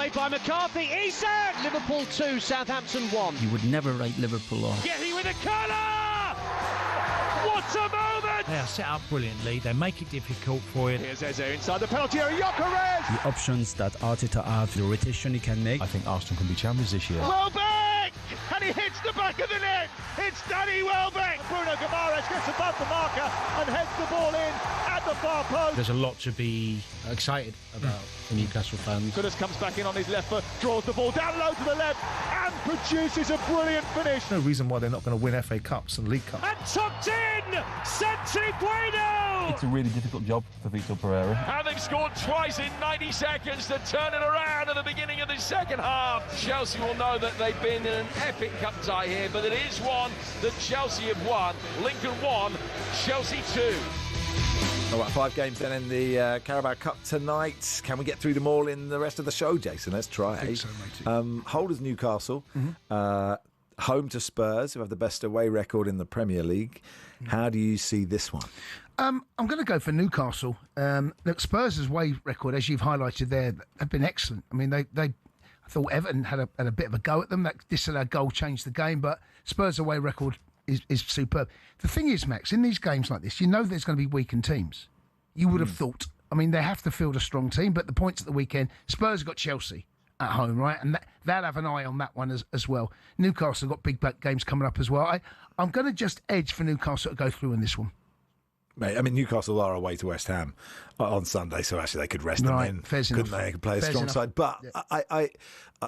away by McCarthy. Eason! Liverpool 2, Southampton 1. You would never write Liverpool off. Getty with a corner! What a moment! They are set up brilliantly. They make it difficult for you. Here's Eze inside the penalty area. Gyökeres! The options that Arteta have, the rotation he can make. I think Arsenal can be champions this year. Welbeck! And he hits the back of the net. It's Danny Welbeck. Bruno Guimaraes gets above the marker and heads the ball in at the far post. There's a lot to be excited about for Newcastle fans. Goodness comes back in on his left foot, draws the ball down low to the left and produces a brilliant finish. No reason why they're not going to win FA Cups and League Cups. And tucked in, Santi Guido! It's a really difficult job for Victor Pereira. And they've scored twice in 90 seconds to turn it around at the beginning of the second half. Chelsea will know that they've been in an epic cup tie here, but it is one that Chelsea have won. Lincoln 1, Chelsea 2. All right, 5 games then in the Carabao Cup tonight. Can we get through them all in the rest of the show, Jason? Let's try. I think so, mate. Holders Newcastle, home to Spurs, who have the best away record in the Premier League. How do you see this one? I'm going to go for Newcastle. Look, Spurs' away record, as you've highlighted there, have been excellent. I mean, I thought Everton had a bit of a go at them. That disallowed goal changed the game, but Spurs' away record is superb. The thing is, Max, in these games like this, you know there's going to be weakened teams. You would have thought. I mean, they have to field a strong team, but the points at the weekend, Spurs got Chelsea at home, right? And they'll have an eye on that one as well. Newcastle got big games coming up as well. I'm going to just edge for Newcastle to go through in this one. Mate, I mean, Newcastle are away to West Ham on Sunday, so actually they could rest them in, couldn't they? They could play a strong side. But I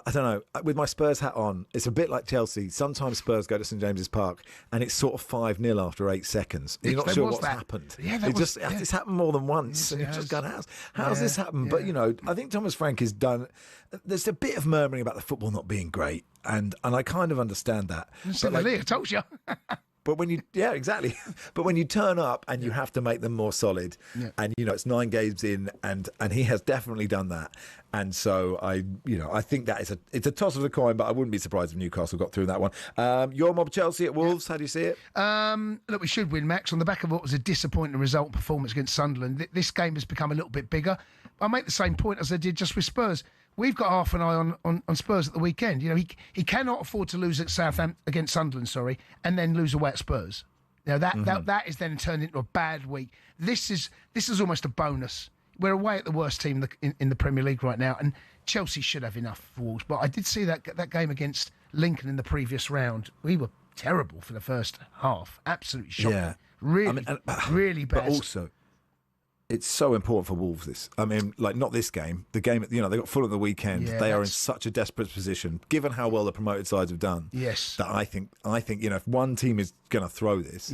don't know. With my Spurs hat on, it's a bit like Chelsea. Sometimes Spurs go to St James's Park and it's sort of 5-0 after 8 seconds. You're not sure what's happened. Yeah, it's happened more than once. And you've just gone, how's this happened? Yeah. But, you know, I think Thomas Frank has done... There's a bit of murmuring about the football not being great, and I kind of understand that. But I told you. But when exactly. But when you turn up and you have to make them more solid, and you know it's 9 games in, and he has definitely done that, and so I think that it's a toss of the coin, but I wouldn't be surprised if Newcastle got through that one. Your mob Chelsea at Wolves, how do you see it? Look, we should win, Max, on the back of what was a disappointing result performance against Sunderland. This game has become a little bit bigger. I make the same point as I did just with Spurs. We've got half an eye on Spurs at the weekend. You know, he cannot afford to lose at Southampton against Sunderland, and then lose away at Spurs. You know, that is then turned into a bad week. This is almost a bonus. We're away at the worst team in the Premier League right now, and Chelsea should have enough for Wolves. But I did see that game against Lincoln in the previous round. We were terrible for the first half. Absolutely shocking. Yeah. Really bad. But also, it's so important for Wolves, this. I mean, like, not this game. The game, they got Fulham at the weekend. They are in such a desperate position, given how well the promoted sides have done. Yes. That I think, if one team is going to throw this,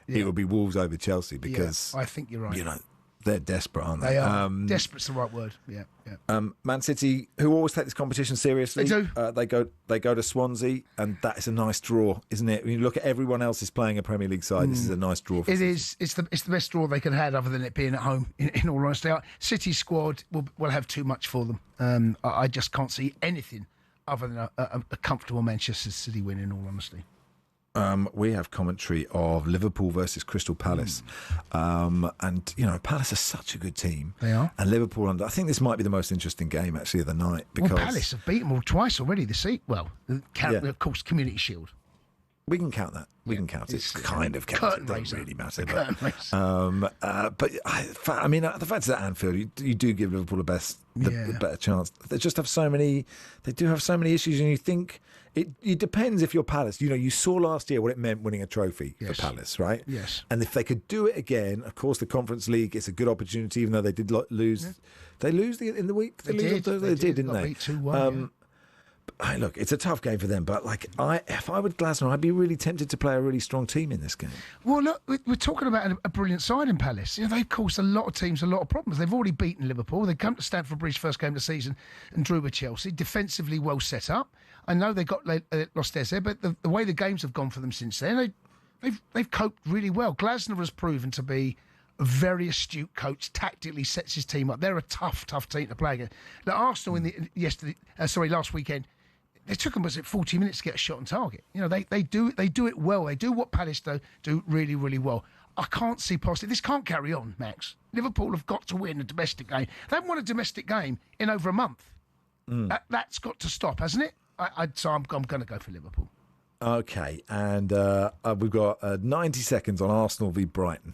it will be Wolves over Chelsea, because I think you're right. You know, they're desperate, aren't they? They are. Desperate's the right word. Yeah. Man City, who always take this competition seriously, they do. They go to Swansea, and that is a nice draw, isn't it? When you look at everyone else is playing a Premier League side, this is a nice draw. For it City. Is. It's the best draw they could have had, other than it being at home. In all honesty, City's squad will have too much for them. I just can't see anything other than a comfortable Manchester City win. In all honesty. We have commentary of Liverpool versus Crystal Palace. And, Palace are such a good team. They are. And Liverpool, I think this might be the most interesting game, actually, of the night. Because Palace have beaten them twice already this season. Well, of course, Community Shield. We can count that. We can count it. It's kind of counted. It doesn't really matter. But the fact is at Anfield, you do give Liverpool the better chance. They just have so many. They do have so many issues, and you think it depends if you're Palace. You know, you saw last year what it meant winning a trophy for Palace, right? Yes. And if they could do it again, of course, the Conference League is a good opportunity. Even though they did lose, they lose in the week. They did, didn't they? Beat 2-1. Look, it's a tough game for them, but if I were Glasner, I'd be really tempted to play a really strong team in this game. Well, look, we're talking about a brilliant side in Palace. They've caused a lot of teams a lot of problems. They've already beaten Liverpool. They come to Stamford Bridge first game of the season and drew with Chelsea. Defensively well set up. I know they lost Eze, but the way the games have gone for them since then, they've coped really well. Glasner has proven to be a very astute coach, tactically sets his team up. They're a tough team to play against. Now, Arsenal last weekend, it took them 40 minutes to get a shot on target. They do it well. They do what Palace do really, really well. I can't see possibly this can't carry on, Max. Liverpool have got to win a domestic game. They haven't won a domestic game in over a month. That's got to stop, hasn't it? So I'm going to go for Liverpool. Okay, and we've got 90 seconds on Arsenal v Brighton.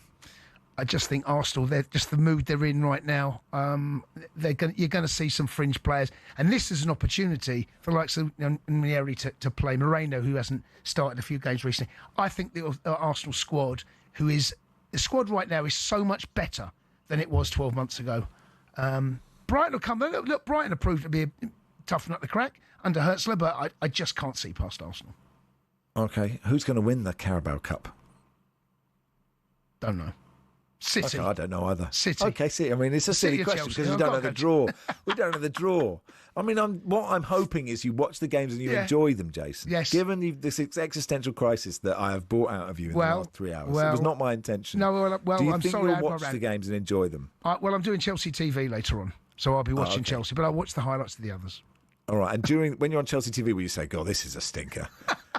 I just think Arsenal, they're just the mood they're in right now. You're going to see some fringe players, and this is an opportunity for likes of Nieri to play Moreno, who hasn't started a few games recently. I think the Arsenal squad, the squad right now is so much better than it was 12 months ago. Brighton will come. Look, Brighton have proved to be a tough nut to crack under Hertzler, but I just can't see past Arsenal. Okay, who's going to win the Carabao Cup? Don't know. City. Okay, I don't know either. City. Okay, City. I mean, it's a silly question because we don't know the draw. We don't know the draw. I mean, what I'm hoping is you watch the games and you enjoy them, Jason. Yes. Given this existential crisis that I have brought out of you in the last 3 hours, it was not my intention. No, do you I'm think sorry. you'll watch the games and enjoy them? Well, I'm doing Chelsea TV later on, so I'll be watching Chelsea, but I'll watch the highlights of the others. All right, and when you're on Chelsea TV, will you say, God, this is a stinker?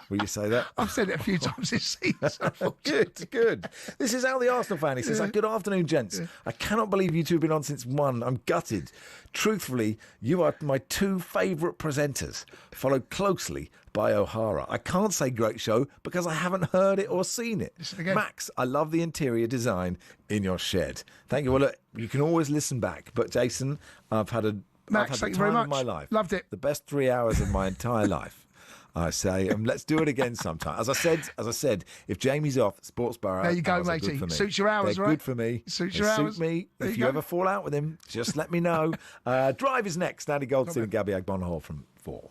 Will you say that? I've said it a few times this season. Good. This is Al the Arsenal fan. He says, good afternoon, gents. I cannot believe you two have been on since 1. I'm gutted. Truthfully, you are my 2 favourite presenters, followed closely by O'Hara. I can't say great show because I haven't heard it or seen it. Max, I love the interior design in your shed. Thank you. Well, look, you can always listen back. But, Jason, I've had Max, thank you very much. of my life. Loved it. The best 3 hours of my entire life. I say, let's do it again sometime. As I said, if Jamie's off, Sportsborough. There you go, matey. Suits your hours, They're right? good for me. Suits your hours. Suit me. If you ever fall out with him, just let me know. Drive is next. Andy Goldstein and Gabby Agbonhall from 4.